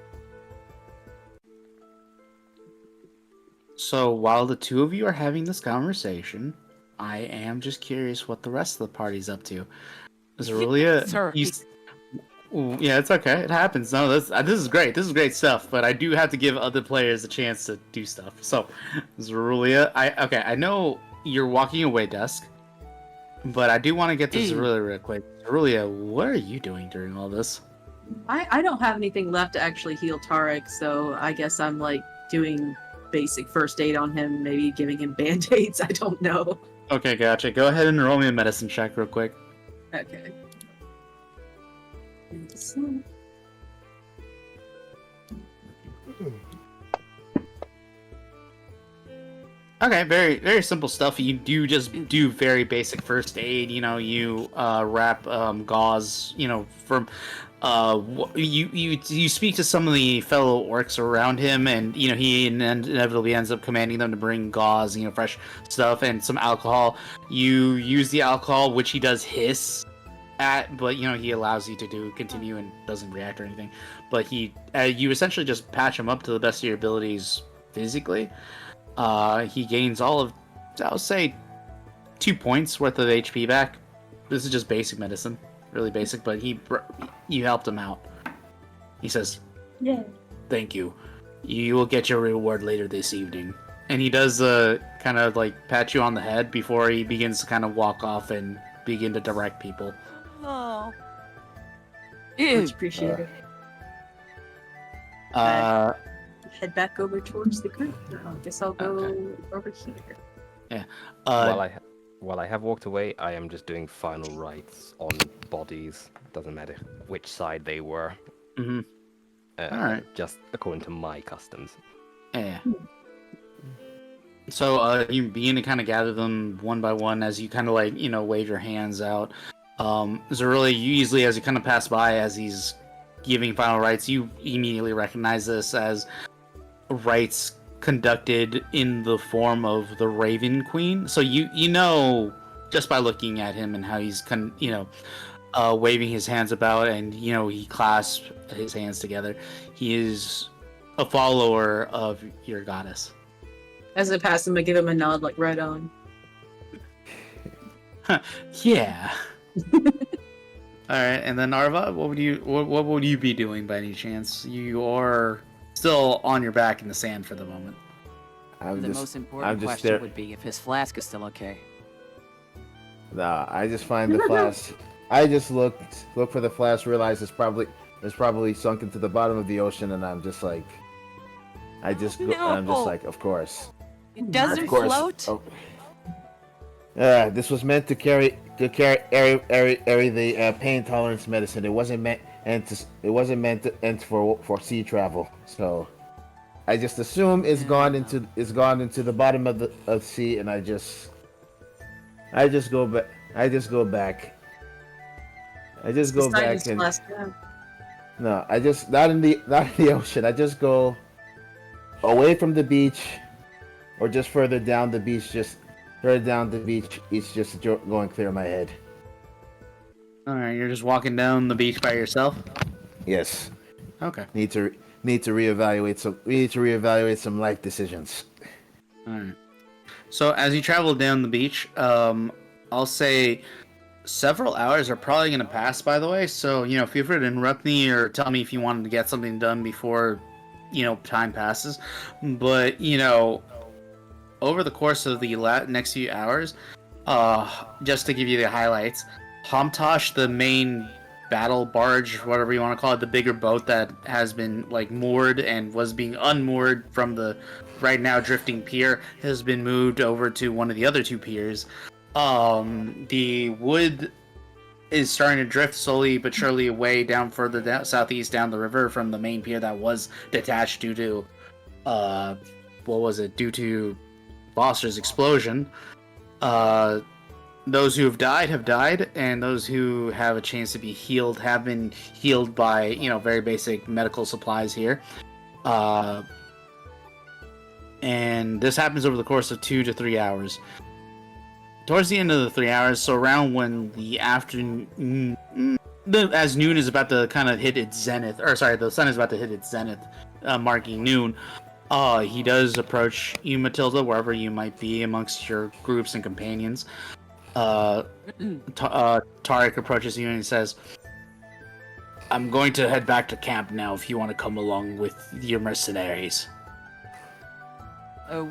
So while the two of you are having this conversation, I am just curious what the rest of the party's up to. Rezulea, Sir, Ooh, yeah, it's okay. It happens. No, this is great. This is great stuff. But I do have to give other players a chance to do stuff. So, Rezulea, I know you're walking away, Dusk, but I do want to get to Rezulea real quick. Rezulea, what are you doing during all this? I don't have anything left to actually heal Tarek, so I guess I'm like doing basic first aid on him, maybe giving him band-aids. I don't know. Okay, gotcha. Go ahead and roll me a medicine check real quick. Okay. Okay, very very simple stuff. You do just do very basic first aid. You know, you wrap gauze. You know, from you speak to some of the fellow orcs around him, and you know he inevitably ends up commanding them to bring gauze, you know, fresh stuff and some alcohol. You use the alcohol, which he does hiss at, but you know he allows you to continue and doesn't react or anything. But you essentially just patch him up to the best of your abilities physically. He gains all of, I'll say, 2 points worth of HP back. This is just basic medicine, really basic, but you helped him out. He says, "Yeah, thank you. You will get your reward later this evening." And he does kind of like pat you on the head before he begins to kind of walk off and begin to direct people. Oh. much appreciated." Head back over towards the group. I guess I'll go over here. Yeah. While I have walked away, I am just doing final rites on bodies. Doesn't matter which side they were. Mm-hmm. All right. Just according to my customs. Yeah. So you begin to kind of gather them one by one as you kind of like, you know, wave your hands out. Rezulea, you easily, as you kind of pass by as he's giving final rites, you immediately recognize this as rites conducted in the form of the Raven Queen. So you know just by looking at him and how he's waving his hands about, and you know he clasps his hands together. He is a follower of your goddess. As I pass him, I give him a nod, like right on. Yeah. All right, and then Arvad, what would you be doing by any chance? You are still on your back in the sand for the moment. The most important question would be if his flask is still okay. Nah, I just find the flask. I just look for the flask, realize it's probably sunk into the bottom of the ocean, and I'm just like, I'm just like, of course. It doesn't float. Oh. This was meant to carry the pain tolerance medicine. It wasn't meant for sea travel. So I just assume it's gone into the bottom of the sea, and I just go back. I just go back and no, I just not in the ocean. I just go away from the beach, or just further down the beach. Just further down the beach. It's just going clear in my head. All right, you're just walking down the beach by yourself? Yes. Okay. Need to reevaluate some life decisions. All right. So as you travel down the beach, I'll say several hours are probably going to pass, by the way. So, you know, feel free to interrupt me or tell me if you wanted to get something done before, you know, time passes. But, you know, over the course of the next few hours, just to give you the highlights, Hamtosh, the main battle barge, whatever you want to call it, the bigger boat that has been like moored and was being unmoored from the right now drifting pier, has been moved over to one of the other two piers. The wood is starting to drift slowly but surely away down further down southeast down the river from the main pier that was detached due to due to Foster's explosion. Those who have died, and those who have a chance to be healed have been healed by, you know, very basic medical supplies here. And this happens over the course of 2 to 3 hours. Towards the end of the 3 hours, so around when the afternoon, as noon is about to kind of hit its zenith, or sorry, the sun is about to hit its zenith, marking noon, he does approach you, Mathilda, wherever you might be amongst your groups and companions. Tarek approaches you and he says, I'm going to head back to camp now if you want to come along with your mercenaries.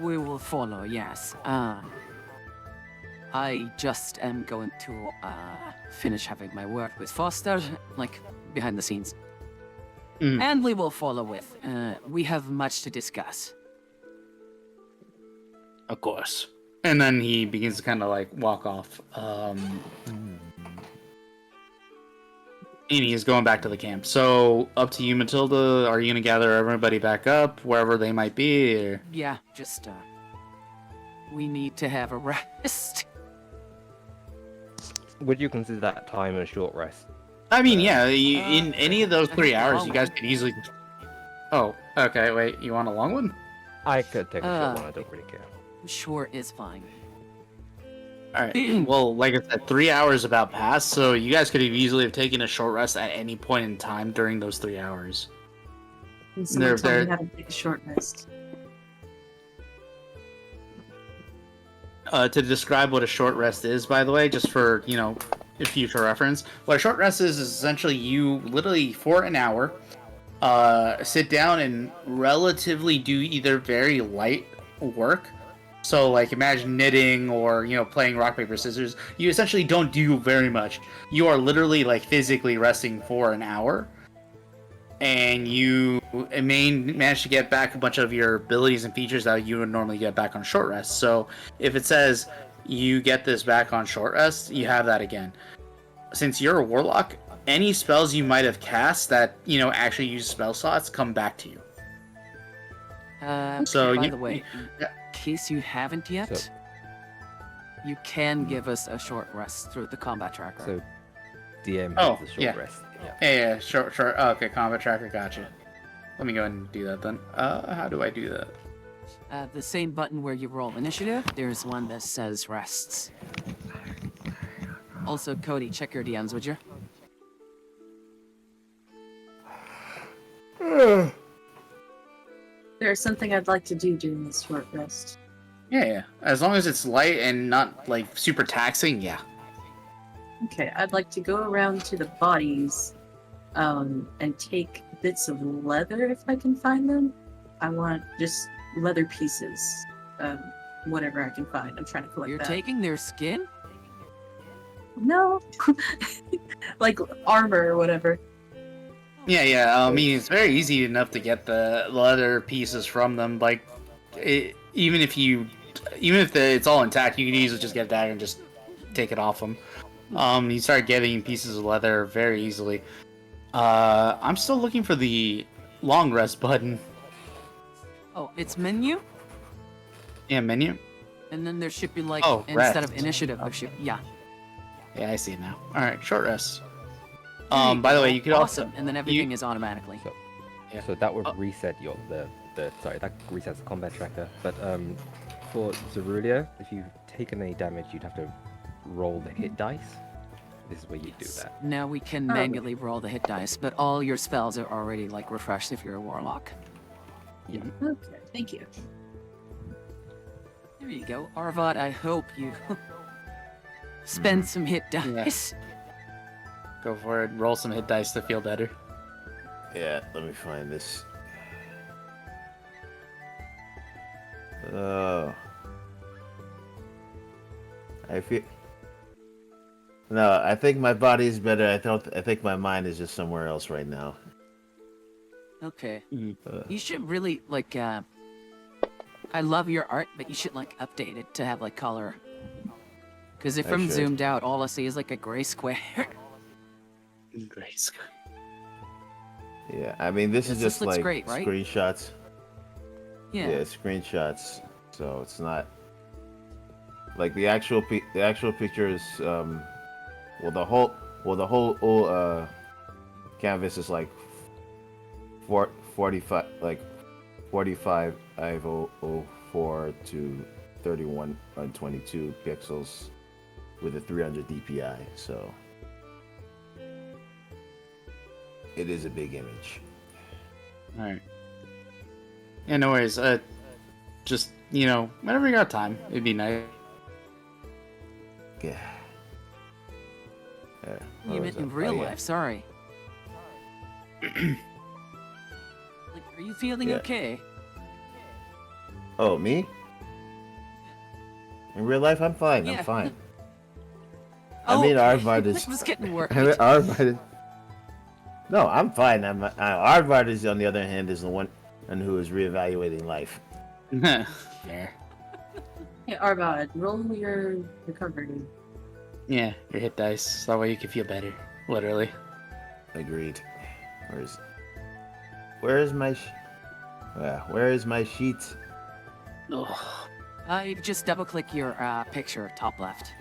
We will follow, yes. I just am going to finish having my word with Foster, like, behind the scenes. And we will follow with. We have much to discuss. Of course. And then he begins to kind of like walk off. And he's going back to the camp. So, up to you, Mathilda. Are you going to gather everybody back up, wherever they might be? Or... Yeah, just, we need to have a rest. Would you consider that time a short rest? I mean, yeah, in any of those 3 hours, you guys could easily... Oh, okay, wait, you want a long one? I could take a short one, I don't really care. Short is fine. Alright, well, like I said, 3 hours about passed, so you guys could have easily have taken a short rest at any point in time during those 3 hours. And someone told me how to take a short rest. To describe what a short rest is, by the way, just for, you know, future reference, what a short rest is essentially you literally, for an hour, sit down and relatively do either very light work. So, like, imagine knitting or, you know, playing rock, paper, scissors. You essentially don't do very much. You are literally, like, physically resting for an hour. And you manage to get back a bunch of your abilities and features that you would normally get back on short rest. So, if it says you get this back on short rest, you have that again. Since you're a warlock, any spells you might have cast that, you know, actually use spell slots come back to you. So by the way, in case you haven't yet, you can give us a short rest through the combat tracker. So, DM has the short rest. Yeah, short. Oh, okay, combat tracker, gotcha. Let me go ahead and do that then. How do I do that? The same button where you roll initiative, there's one that says rests. Also, Cody, check your DMs, would you? There's something I'd like to do during this short rest. Yeah. As long as it's light and not, like, super taxing, yeah. Okay, I'd like to go around to the bodies, and take bits of leather if I can find them. I want just leather pieces, whatever I can find. I'm trying to collect You're that. taking their skin? No, like armor or whatever. Yeah. I mean, it's very easy enough to get the leather pieces from them. Like, even if it's all intact, you can easily just get a dagger and just take it off them. You start getting pieces of leather very easily. I'm still looking for the long rest button. Oh, it's menu? Yeah, menu. And then there should be like, instead rest. of initiative, there should, yeah. Yeah, I see it now. Alright, short rest. By the way, you could awesome. And then everything is automatically. So that would reset that resets the combat tracker. But for Rezulea, if you've taken any damage, you'd have to roll the hit dice. This is where you do that. Now we can manually roll the hit dice, but all your spells are already like refreshed if you're a warlock. Yeah. Okay, thank you. There you go. Arvad, I hope you spend some hit dice. Go for it. Roll some hit dice to feel better. Yeah, let me find this. I feel. No, I think my body's better. I think my mind is just somewhere else right now. Okay. You should really like. I love your art, but you should like update it to have like color. Because if I'm zoomed out, all I see is like a gray square. Gray square. Yeah, I mean this is just like great, right? screenshots. Yeah, screenshots. So it's not like the actual picture is the whole canvas is like 45 504 to 3122 pixels with a 300 DPI. So it is a big image. Alright. Yeah, no worries. Just, whenever you got time, it'd be nice. Yeah. You meant in real life, sorry. Like, are you feeling Yeah. okay? Oh, me? In real life, I'm fine. Yeah. I'm fine. Oh, I mean, okay. Arvad is. I was getting worried. I mean, Arvad is. No, I'm fine. Arvad is, on the other hand, is the one and who is reevaluating life. Fair. Hey, Arvad, roll your recovery. Yeah, your hit dice. That way you can feel better. Literally. Agreed. Where is my sheet? Oh. You just double click your picture, top left,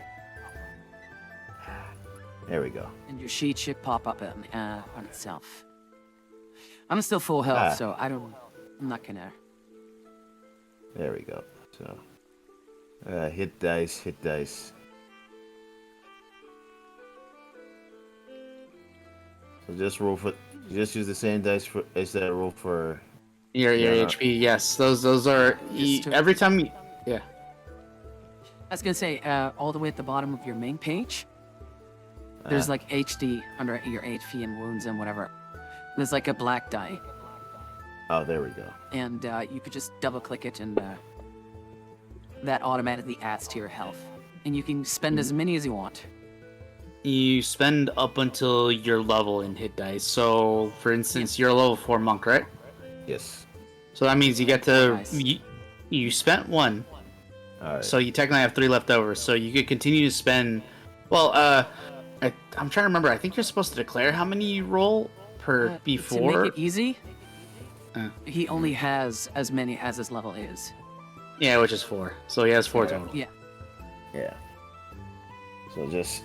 There we go. and your sheet should pop up on itself. I'm still full health, Ah. so I'm not gonna. There we go. So, hit dice. So just just use the same dice as that roll for. Your Yeah. HP, yes. Those are Just to- every time you, yeah. I was gonna say, all the way at the bottom of your main page, there's like HD under your HP and wounds and whatever. There's like a black die, Oh, there we go. and you could just double click it, and that automatically adds to your health. And you can spend as many as you want. You spend up until your level in hit dice. So, for instance, you're a level 4 monk, right? Yes. So that means you get to Nice. you spent 1, All right. so you technically have 3 left over. So you could continue to spend. Well, I'm trying to remember. I think you're supposed to declare how many you roll per To before. make it easy, He only has as many as his level is. Yeah, which is 4. So he has 4 Yeah. total. Yeah. Yeah. So just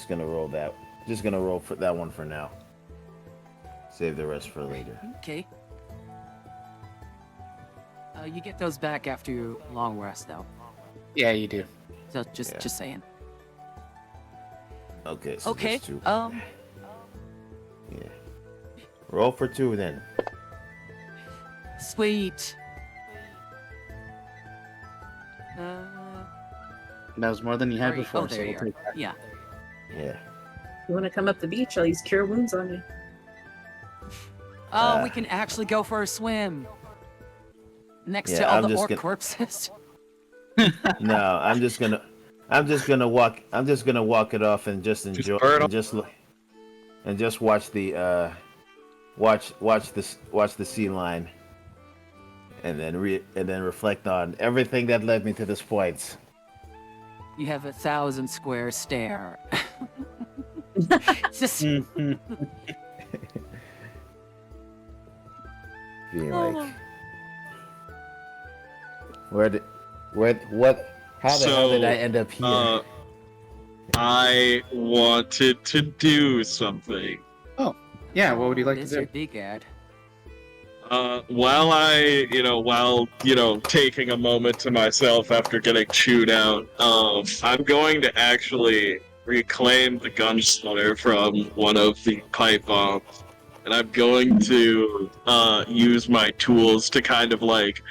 gonna roll that. Just gonna roll for that one for now. Save the rest for later. Okay. You get those back after your long rest, though. Yeah, you do. So just Yeah. saying. Okay. So Okay. just two. Yeah. Roll for 2 then. Sweet. That was more than you had Sorry. before. Oh, so there we'll you are. take that. Yeah. Yeah. You want to come up the beach? I'll use Cure Wounds on you. Oh, we can actually go for a swim. Next to Yeah, all I'm the just orc gonna- corpses. No, I'm just gonna walk it off and just enjoy burn and just look and just watch the watch the sea line and then reflect on everything that led me to this point. You have 1,000 square stare. It's just Being Oh. like, how the hell did I end up here? I wanted to do something. Yeah, what would you like this to your do? big ad. While taking a moment to myself after getting chewed out, I'm going to actually reclaim the gunpowder from one of the pipe bombs, and I'm going to use my tools to kind of like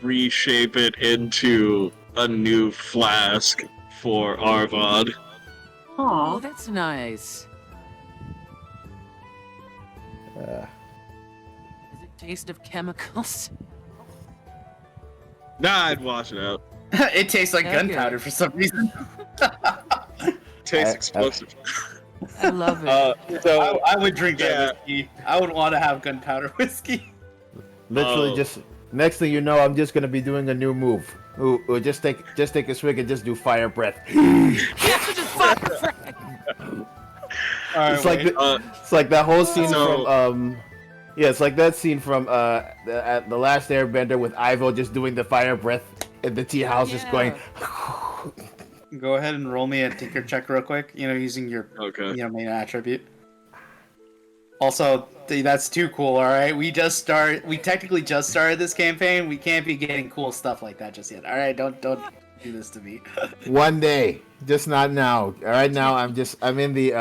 reshape it into a new flask for Arvad. Oh, Aw. that's nice. Does it taste of chemicals? Nah, I'd wash it out. It tastes like Okay. gunpowder for some reason. Tastes I- explosive. I love it. So I would drink Yeah. that whiskey. I would want to have gunpowder whiskey. Literally, Oh. just next thing you know, I'm just gonna be doing a new move. Ooh, just take a swig and just do fire breath. It's like it's like that whole scene So- from yeah, it's like that scene from the Last Airbender with Ivo just doing the fire breath in the tea house, just going. Go ahead and roll me a tinker check real quick. Using your okay. main attribute. Also, that's too cool. All right, we technically just started this campaign. We can't be getting cool stuff like that just yet. All right, don't do this to me. One day, just not now. All right, now I'm in the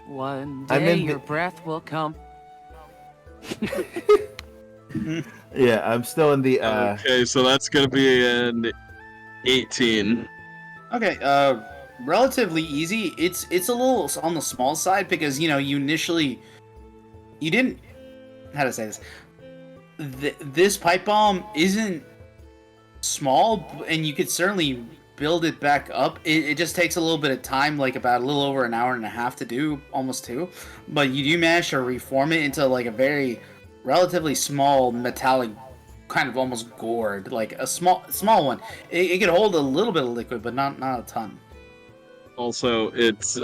One I'm day in your the- breath will come. yeah, I'm still in the Okay, so that's gonna be an 18. Okay, relatively easy. It's a little on the small side because you initially you didn't how to say this. This pipe bomb isn't small, and you could certainly build it back up. It just takes a little bit of time, like about a little over an hour and a half to do, almost 2. But you do manage to reform it into like a very relatively small metallic, kind of almost gourd, like a small one. It could hold a little bit of liquid, but not a ton. Also, it's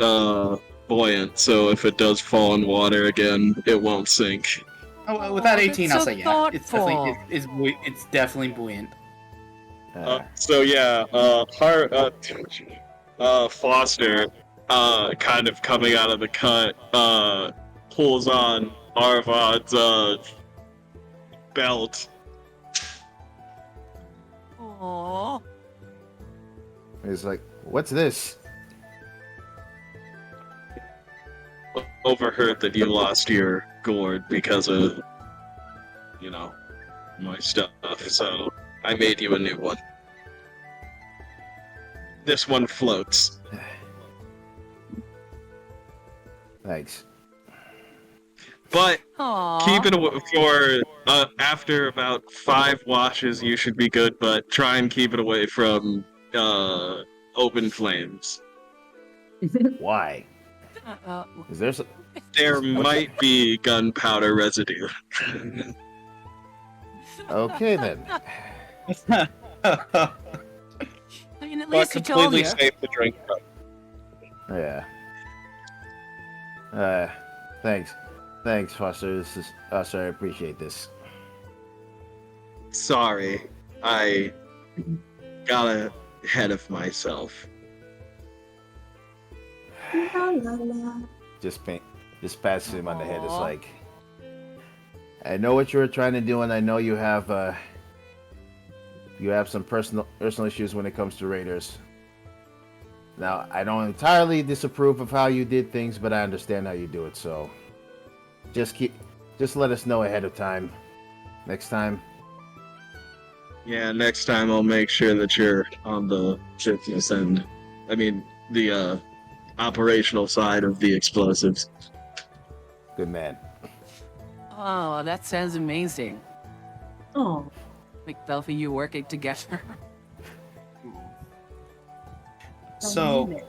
buoyant, so if it does fall in water again, it won't sink. Oh, with that 18, I'll so say yeah. It's definitely thoughtful. it's definitely buoyant. So yeah, Foster, kind of coming out of the cut, pulls on Arvad's belt. Aww. He's like, "What's this?" Overheard that you lost your gourd because of, my stuff, so I made you a new one. This one floats. Thanks. But Aww. keep it for after about 5 washes, you should be good. But try and keep it away from open flames. Why? Is there some... There might be gunpowder residue. Okay then. I mean, at But least he told completely you. safe to drink from. Yeah. Thanks, Foster. This is. Oh, sorry. I appreciate this. Sorry, I got ahead of myself. La, la, la. Just pats him on the head. It's like, I know what you were trying to do, and I know you have some personal issues when it comes to raiders. Now, I don't entirely disapprove of how you did things, but I understand how you do it. So, just let us know ahead of time. Next time. Yeah, next time I'll make sure that you're on the fitness end. I mean, the operational side of the explosives. Good man. Oh, that sounds amazing. Oh, McDuffie, you working together. So,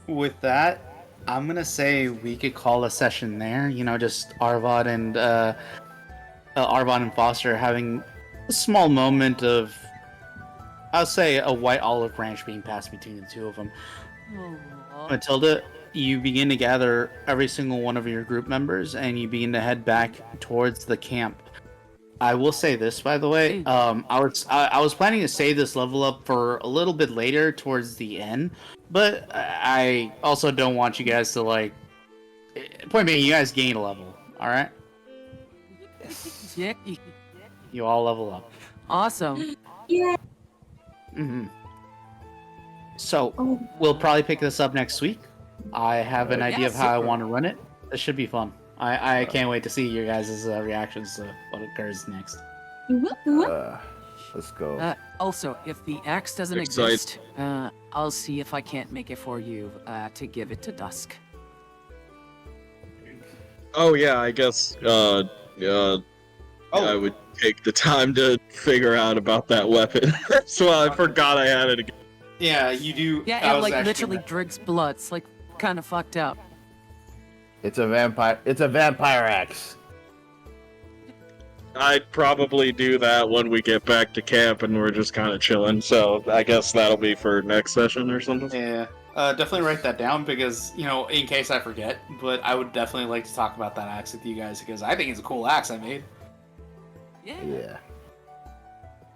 with that, I'm gonna say we could call a session there. Just Arvad and Foster having a small moment of, I'll say, a white olive branch being passed between the two of them. Aw. Mathilda, you begin to gather every single one of your group members, and you begin to head back towards the camp. I will say this, by the way. I was planning to save this level up for a little bit later, towards the end, but I also don't want you guys to like. Point being, you guys gain a level. All right, Yeah. you all level up. Awesome. yeah. Mm-hmm. So we'll probably pick this up next week. I have an idea of how I super. want to run it. This should be fun. I can't wait to see your guys' reactions to what occurs next. Let's go. Also, if the axe doesn't Excite. exist, I'll see if I can't make it for you to give it to Dusk. Oh yeah, I guess I would take the time to figure out about that weapon. So I forgot I had it again. Yeah, you do. Yeah, it like literally drinks blood. It's like kind of fucked up. It's a vampire axe. I'd probably do that when we get back to camp and we're just kind of chilling. So I guess that'll be for next session or something. Yeah, definitely write that down because, in case I forget. But I would definitely like to talk about that axe with you guys because I think it's a cool axe I made. Yeah.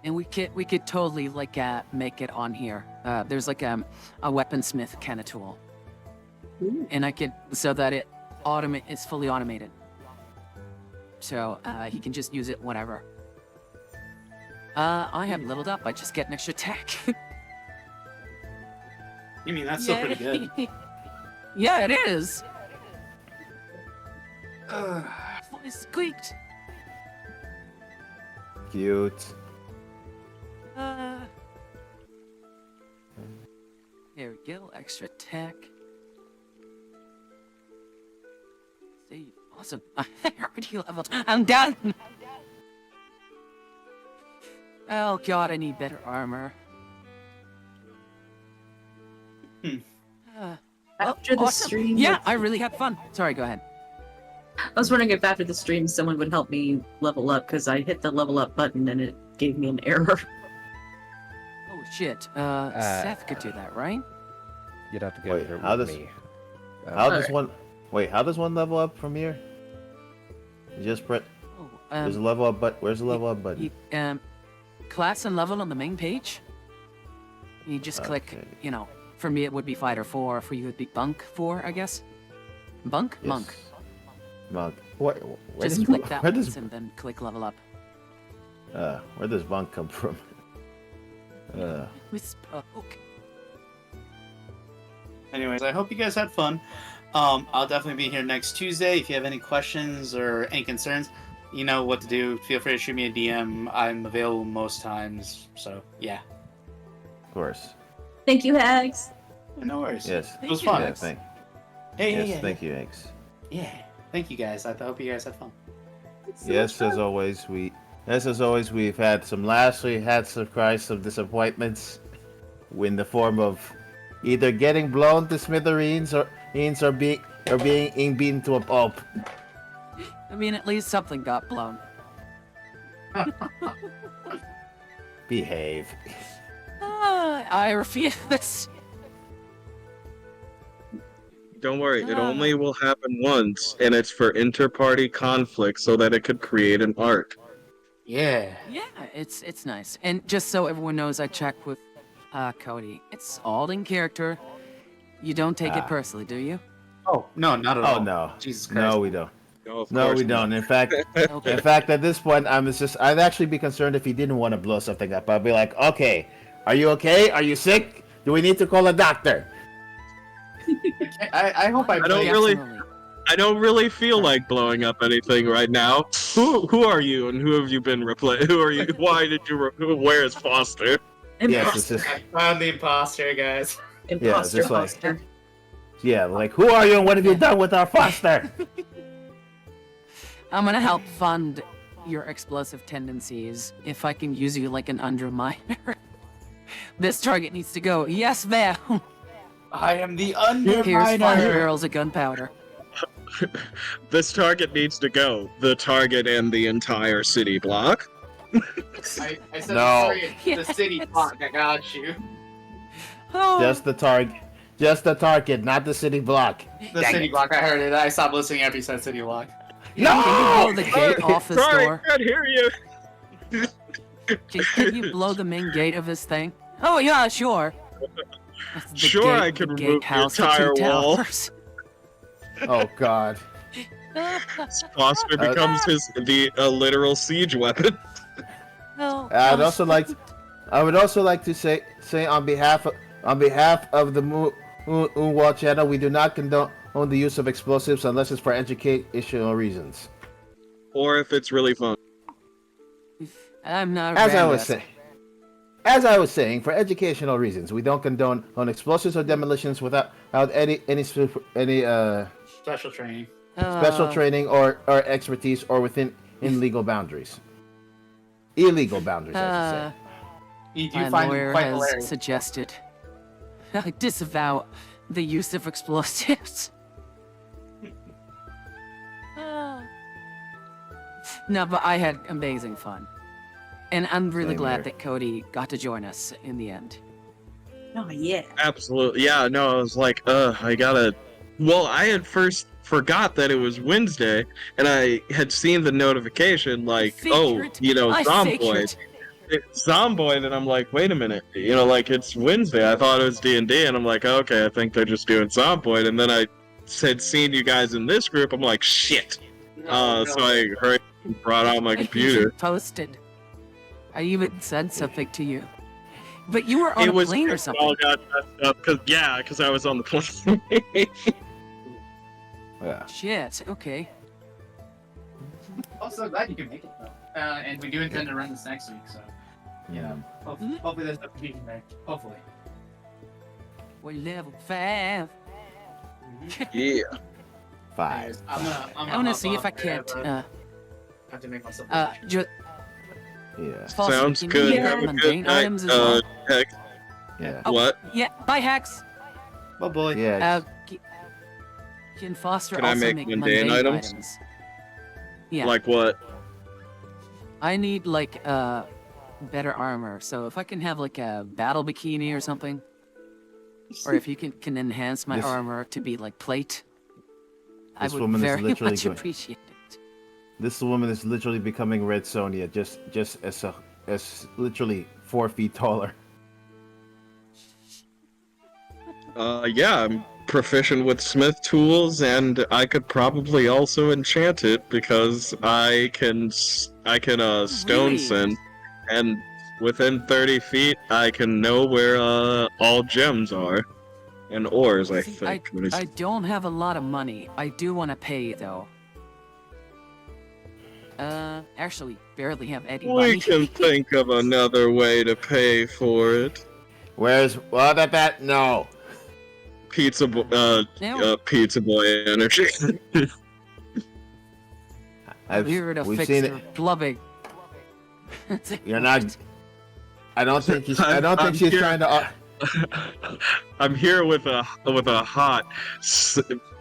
And we could totally like make it on here. There's like a weaponsmith kind of tool, and I could so that it's fully automated. So he can just use it whenever. I have leveled up. I just get an extra attack. You mean that's still pretty good? Yeah, it is. Voice squeaked. Cute. There we go. Extra attack. Save. Awesome. I already leveled. I'm done. Oh god, I need better armor. After the awesome. stream, Yeah, like- I really had fun. Sorry, go ahead. I was wondering if after the stream someone would help me level up because I hit the level up button and it gave me an error. Oh shit. Seth could do that, right? You'd have to go Wait, here how with does- me. How does Alright. one? Wait, how does one level up from here? You just press. Oh, There's a level up, but where's the level up button? Class and level on the main page. You just click, Okay. you know, for me it would be fighter 4, for you it would be bunk 4, I guess. Bunk? Yes. Monk. Monk. Where Just does, click that where once does and then click level up. where does monk come from? We spoke. Anyways, I hope you guys had fun. I'll definitely be here next Tuesday. If you have any questions or any concerns, you know what to do. Feel free to shoot me a DM. I'm available most times. So, yeah. Of course. Thank you, Hags. No worries. Yes. It was Thank fun. Yeah, thank. Hey, Yes, thank you, Eggs. Yeah. Thank you guys. I hope you guys had fun. Yes, as always, we've had some cries of disappointments in the form of either getting blown to smithereens or being beaten to a pulp. I mean, at least something got blown. Behave. I refuse. Don't worry, it Ah. only will happen once, and it's for inter-party conflict so that it could create an arc. Yeah. Yeah, it's nice. And just so everyone knows, I checked with Cody. It's all in character. You don't take it personally, do you? Oh, no, not at all. Oh no. Jesus Christ. No, we don't. No, of No, course we not. don't. In fact, Okay. at this point, I'd actually be concerned if he didn't want to blow something up. I'd be like, okay, are you okay? Are you sick? Do we need to call a doctor? I hope I I don't played- really- Absolutely. I don't really feel like blowing up anything right now. Who are you, and who have you been replaced? Who are you? Why did you? Where is Foster? Yes, it's just I found the imposter, guys. Imposter, just like- imposter. yeah, like who are you and what have you done with our foster? I'm gonna help fund your explosive tendencies if I can use you like an underminer. This target needs to go. Yes, ma'am. I am the Here's 5 underminer. barrels of gunpowder. This target needs to go. The target and the entire city block. I said No. the city block. I got you. Oh, Just the target, not the city block. The Dang city it. block. I heard it. I stopped listening after you said city block. can you blow the gate off this Sorry, door? can't hear you. Can you blow the main gate of this thing? Oh yeah, sure. That's the Sure, gate, I can the remove the gatehouse, entire the two wall. towers. Oh God. Foster becomes the literal siege weapon. No, I'd no, also like, I would also like to say on behalf of the Moonwall channel, we do not condone the use of explosives unless it's for educational reasons. Or if it's really fun. I'm not. a As I grand was master. saying. For educational reasons, we don't condone explosives or demolitions without any Special training. special training or expertise or within illegal boundaries. Illegal boundaries, I should say. You do My find them lawyer quite has hilarious. suggested I disavow the use of explosives. No, but I had amazing fun. And I'm really Same glad here. that Cody got to join us in the end. Oh yeah. Absolutely. Yeah, no, I was like, I gotta. Well, I had first forgot that it was Wednesday, and I had seen the notification, like, Figured. I Zomboid. figured. It's Zomboid, and I'm like, wait a minute, like, it's Wednesday. I thought it was D&D, and I'm like, okay, I think they're just doing Zomboid, and then I had seen you guys in this group, I'm like, shit. So I hurried and brought out my I computer. posted. I even said something to you. But you were on It a was plane or it something. all got messed up, because I was on the plane. Yeah. Shit, okay. Also, glad you can make it though. And we do intend to run this next week, so hopefully there's no confusion there. Hopefully. We're level 5. Yeah. 5. I want to see if I can't. have to make myself. Yeah. Sounds good. Have a good Mundane night, items as well. Hex. Yeah. Oh, What? Yeah, bye, Hex. Oh boy. Yeah. Can Foster Can I also make make mundane items? Yeah. Like what? I need like better armor. So if I can have like a battle bikini or something, or if you can enhance my This- armor to be like plate, I This would woman is very literally much good. appreciate it. This woman is literally becoming Red Sonja, just as literally 4 feet taller. Yeah, I'm proficient with smith tools, and I could probably also enchant it because I can stone Really? send, and within 30 feet I can know where all gems are, and ores. I See, think. I don't have a lot of money. I do want to pay though. Actually, we barely have any We money. can think of another way to pay for it. Where's what at that? No. Pizza boy energy. I'm here to we've fix seen her it. plumbing. You're not. I don't think she's I'm she's here- trying to. I'm here with a hot,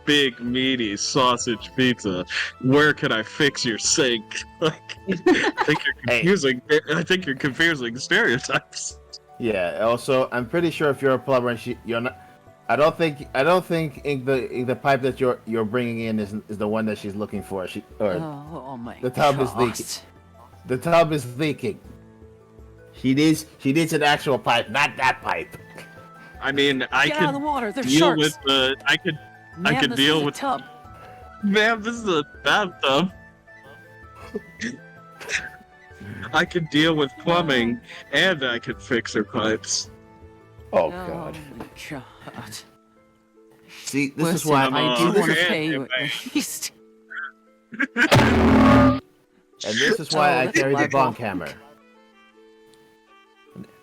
big, meaty sausage pizza. Where can I fix your sink? Like, I think you're confusing. I think you're confusing stereotypes. Yeah. Also, I'm pretty sure if you're a plumber, and you're not. I don't think the pipe that you're bringing in is the one that she's looking for. Oh my The tub is God. leaking. The tub is leaking. She needs an actual pipe, not that pipe. I mean, I Get out of the could water. There's deal sharks. with the. I Man, could this deal is a with. tub. Ma'am, this is a bathtub. I could deal with plumbing, and I could fix her pipes. Oh Oh God. my God. See, this is Listen, why I do this want to is- pay you at least. and this is why Oh, I that's carry the my bonk fault. hammer.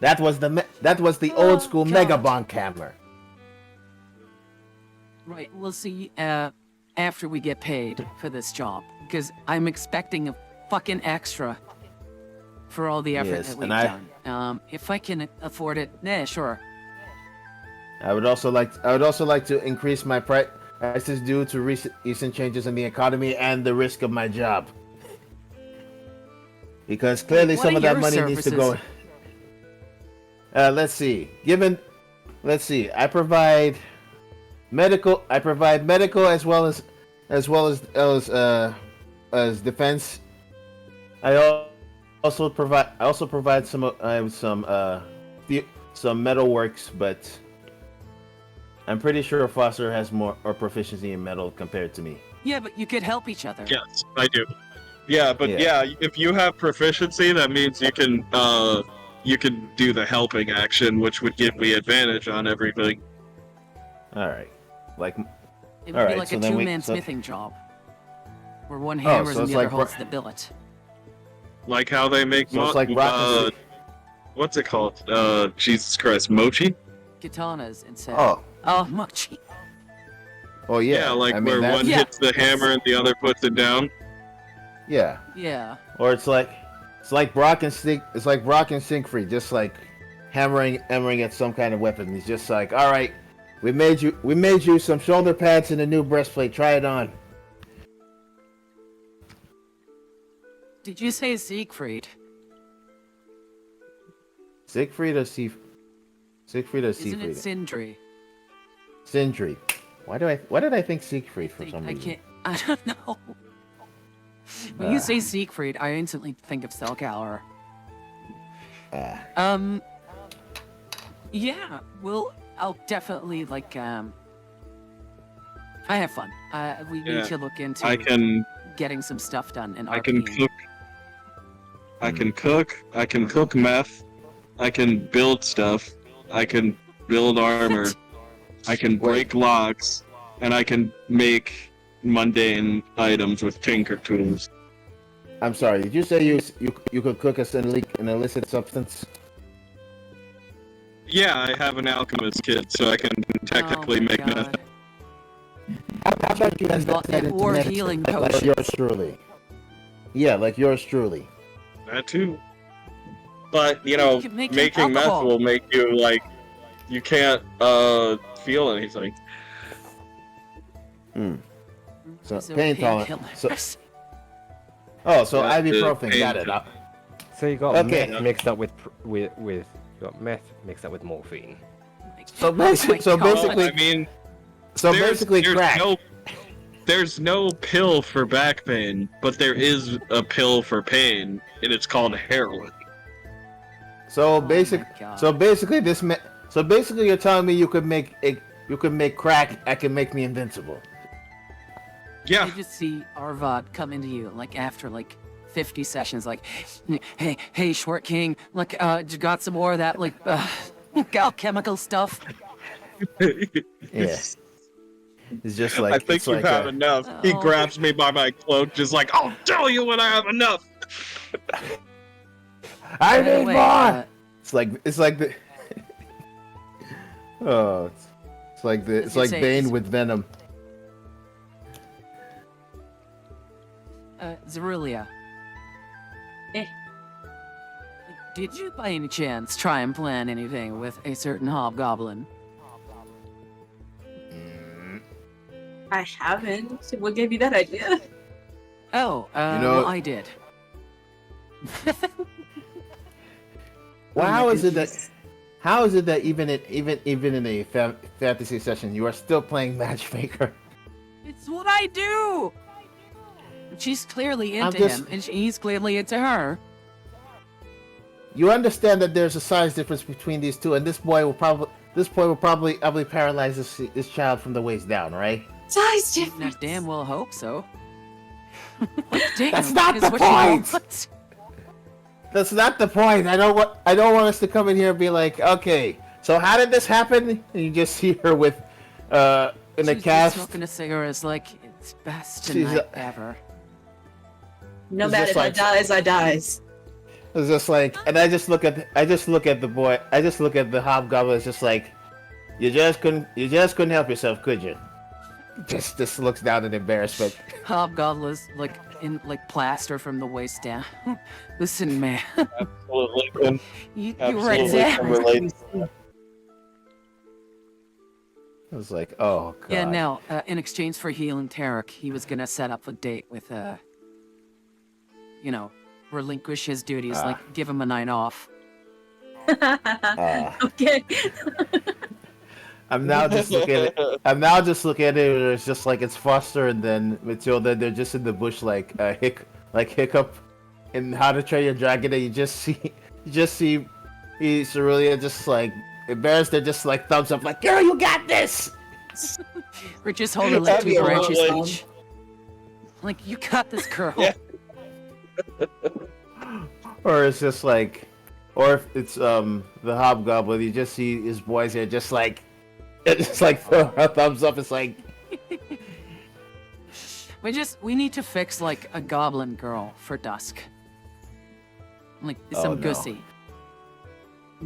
That was the Oh, old school mega God. bonk hammer. Right, we'll see after we get paid for this job. Because I'm expecting a fucking extra for all the effort Yes, that we've and done. If I can afford it, sure. I would also like to increase my prices due to recent changes in the economy and the risk of my job. Because clearly What some are of that your money needs to go. Let's see. I provide medical as well as defense. I also provide some metalworks, but I'm pretty sure Foster has more proficiency in metal compared to me. Yeah, but you could help each other. Yes, I do. Yeah, but Yeah. if you have proficiency, that means you can do the helping action, which would give me advantage on everything. All right, like It would be Alright, like so a then we- two-man so- smithing job. Where one hammers so and it's the other like holds the billet. Like how they make so it's like rotten. what's it called? Jesus Christ, mochi? Katanas instead. Oh, mochi. oh yeah. Like I mean, where that- one Yeah. hits the hammer and the other puts it down. Yeah, Yeah. or it's like Brock and Siegfried, just like hammering at some kind of weapon. He's just like, all right, we made you some shoulder pads and a new breastplate. Try it on. Did you say Siegfried? Siegfried or Siegfried or Isn't Siegfried? it Sindri? Sindri. Why did I think Siegfried for some I reason? can't. I don't know. When you say Siegfried, I instantly think of Selkalor. Yeah. Well, I'll definitely I have fun. We Yeah, need to look into I can getting some stuff done in I can RPing. cook. I can cook meth. I can build stuff. I can build armor. I can break locks, and I can make mundane items with tinker tools. I'm sorry. Did you say you could cook us an illicit substance? Yeah, I have an alchemist kit, so I can technically Oh my make meth. God. thought you guys got that or into healing like potions. yours truly. Yeah, like yours truly. That too. But, you know, You can make making meth alcohol. will make you, like, you can't, feel anything. So So pain tolerant. painkillers. So Yeah, ibuprofen. Got it. So you got Okay. meth mixed up with you got meth mixed up with morphine. So basically, I mean, so there's basically, crack. there's no pill for back pain, but there is a pill for pain, and it's called heroin. So my God. So basically, you're telling me you could make crack that can make me invincible. Yeah. You just see Arvad come into you, like, after, like, 50 sessions, like, hey, Short King, like, you got some more of that, like, alchemical stuff? Yeah. It's just like I think it's you like have enough. He Oh. grabs me by my cloak, just like, I'll tell you when I have enough. I By the need way, more. It's like the. Oh, it's like It's Bane with Venom. Rezulea. Eh. Did you, by any chance, try and plan anything with a certain hobgoblin? I haven't. What gave you that idea? Oh, know- well, I did. Well, how is it that even in a fantasy session you are still playing matchmaker? It's what I do! She's clearly I'm into just- him, and he's clearly into her. You understand that there's a size difference between these two, and this boy will probably paralyze this child from the waist down, right? Size I difference. damn well hope so. Like, damn, That's not is the what she point! wants. That's not the point. I don't want us to come in here and be like, okay, so how did this happen? And you just see her with in a She's just cast. smoking a cigarette is like, it's best She's tonight ever. No It's matter just if I like- dies, I dies. It's just like, and I just look at the boy. I just look at the hobgoblin. It's just like, you just couldn't help yourself, could you? Just looks down in embarrassment. Hobgoblin's like in like plaster from the waist down. Listen, man, Absolutely. you Absolutely right can there. relate to that. I was like, oh god. Yeah, no. In exchange for healing Tarek, he was gonna set up a date with relinquish his duties, like give him a night off. Okay. I'm now just looking at it. It's just like it's Foster and then Mathilda. They're just in the bush, like Hiccup in How to Train Your Dragon. And you just see Cerulean just like embarrassed. They're just like thumbs up, like, girl, you got this. We're just holding like That'd be two a branches lovely- each. Like, you got this, girl. Yeah. Or it's just like, or if it's the Hobgoblin, you just see his boys here, just like, it's like throw a thumbs up. It's like, We need to fix like a goblin girl for Dusk. Like Oh, some no. gussy.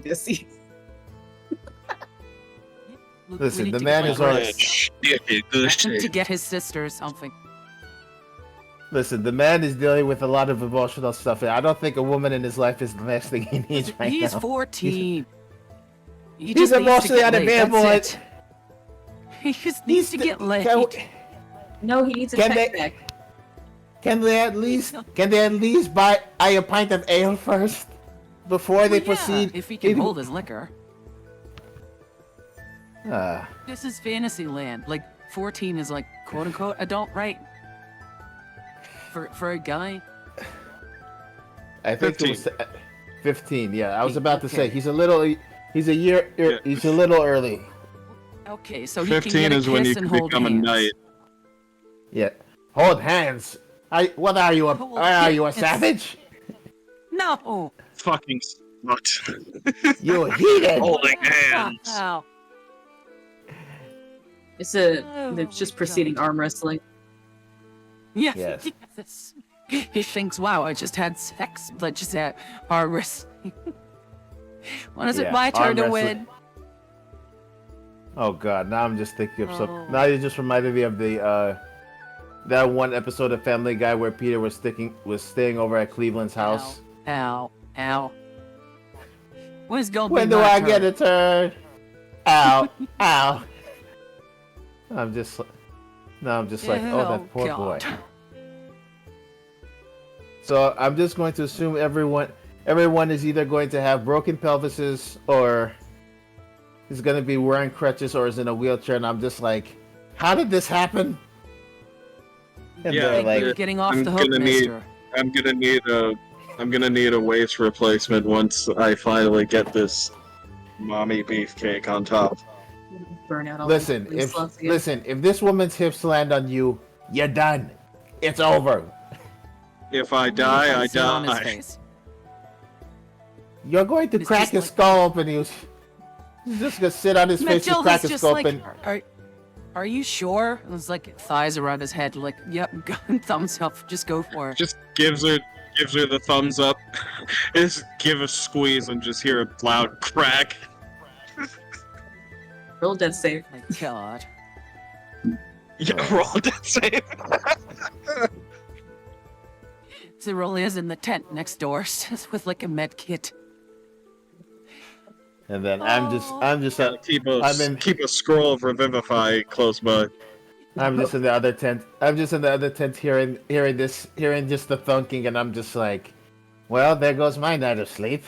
Gussy. We Listen, need the to man get, is like, already. to get his sister or something. Listen, the man is dealing with a lot of emotional stuff. I don't think a woman in his life is the last thing he needs right He's now. 14. He He's just needs to emotionally get laid, unavailable. that's it. He just needs to get laid. No, he needs a Can tech they- back. Can they at least buy a pint of ale first before they Well, yeah, proceed? if he can hold his liquor. Ah, This is fantasy land. Like 14 is like quote unquote adult, right? For a guy. I think it was 15. Yeah, I was about to say Okay. he's a little early. Okay, so he can 15 get a is when you kiss and can hold become a hands. knight. Yeah, hold hands. What are you? Hold Are you a hands. savage? No. Fucking slut. You heated. Holding hands. Wow. It's Oh, just my proceeding God. arm wrestling. Yeah. Yes. Yes. He thinks, wow, I just had sex, but just had arm wrestling. When is Yeah, it my turn arm to wrestling. win? Oh god, now I'm just thinking of Oh. something. Now you just reminded me of the that one episode of Family Guy where Peter was staying over at Cleveland's house. Ow. When's gonna When be do my I turn? get a turn? Ow, ow. I'm just like, oh, that poor boy. God. So I'm just going to assume everyone is either going to have broken pelvises or is going to be wearing crutches or is in a wheelchair, and I'm just like, how did this happen? And Yeah, they're Thank like, you for getting off I'm the hook, gonna need- mister. I'm gonna need a waist replacement once I finally get this mommy beefcake on top. Burn out all listen, my slots again. if this woman's hips land on you, you're done. It's over. If I die, I Sit on his die. face. You're going to It's crack just his like- skull open. He's just gonna sit on his face and Matilda's crack his just skull like, open. are you sure? And there's like thighs around his head, like, yep, thumbs up, just go for it. Just gives her the thumbs up. Just give a squeeze and just hear a loud crack. Roll death save. My God. Yeah, roll that save. Zerulea's in the tent next door with like a med kit. And then I'm just Keep I'm keep a scroll of Revivify close by. I'm just in the other tent. I'm just in the other tent hearing just the thunking, and I'm just like, well, there goes my night of sleep.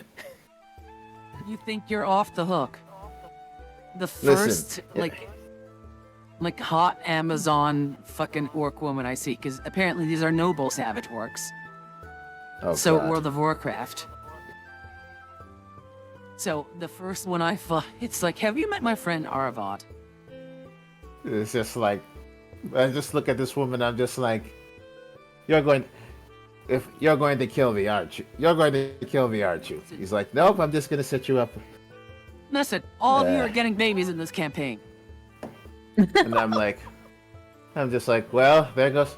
You think you're off the hook? The Listen, first like hot Amazon fucking orc woman I see, because apparently these are noble savage orcs. Oh, So God. World of Warcraft. So the first one I fought, it's like, have you met my friend Arvad? It's just like, I just look at this woman. I'm just like, you're going to kill me, aren't you? You're going to kill me, aren't you? He's like, nope. I'm just gonna set you up. Listen, all of you Yeah. are getting babies in this campaign. And I'm just like, well, there goes.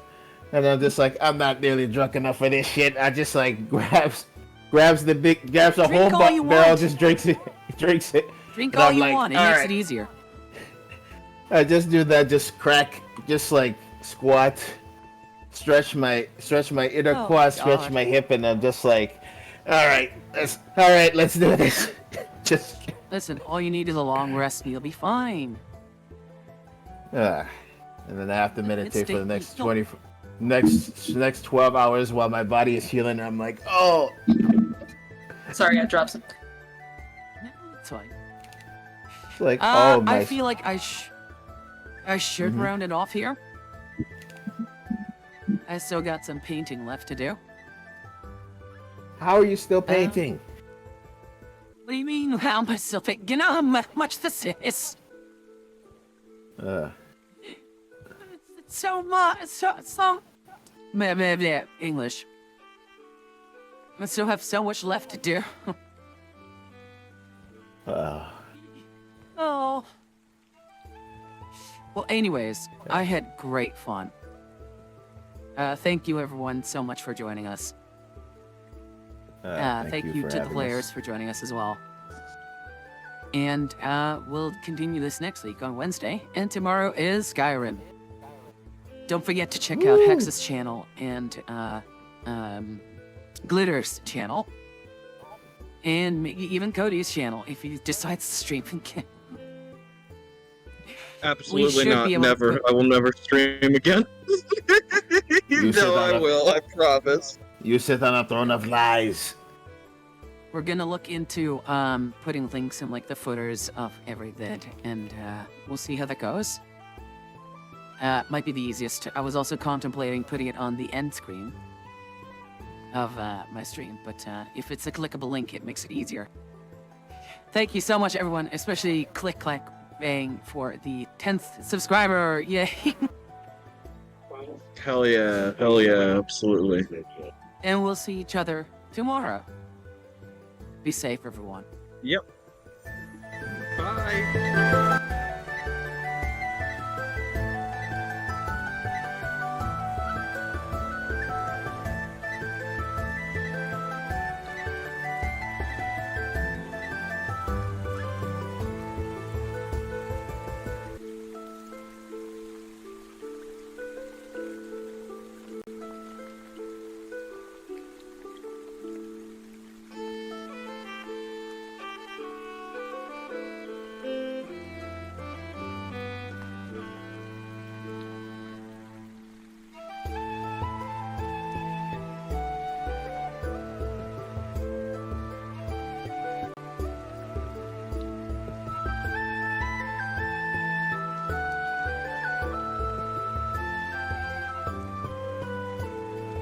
And I'm just like, I'm not nearly drunk enough for this shit. I just like grabs a Drink whole all you barrel, want. just drinks it. Drink And all I'm you like, want, it all makes right. it easier. I just do that, just crack, just like squat, stretch my inner Oh, quad, stretch God. my hip, and I'm just like, all right, let's do this. Just Listen, all you need is a long rest and you'll be fine. and then I have to meditate for the next no. next 12 hours while my body is healing. And I'm like, oh, Sorry, I dropped some. No, it's fine. like oh my. I feel like I should Mhm. round it off here. I still got some painting left to do. How are you still painting? What do you mean, how am I still painting? You know how much this is? It's so much, so... Blah, English. I still have so much left to do. Oh. Well, anyways, I had great fun. Thank you everyone so much for joining us. Thank you for to the having players us. for joining us as well. And we'll continue this next week on Wednesday. And tomorrow is Skyrim. Don't forget to check out Hex's channel and Glitter's channel. And maybe even Cody's channel if he decides to stream again. Absolutely should not. be able to Never. put- I will never stream again. You said No, I that. will. I promise. You sit on a throne of lies. We're gonna look into putting links in like the footers of every vid, and we'll see how that goes. Might be the easiest. I was also contemplating putting it on the end screen of my stream, but if it's a clickable link, it makes it easier. Thank you so much, everyone, especially Click Clack Bang for the 10th subscriber. Yay! Hell yeah, absolutely. And we'll see each other tomorrow. Be safe, everyone. Yep. Bye.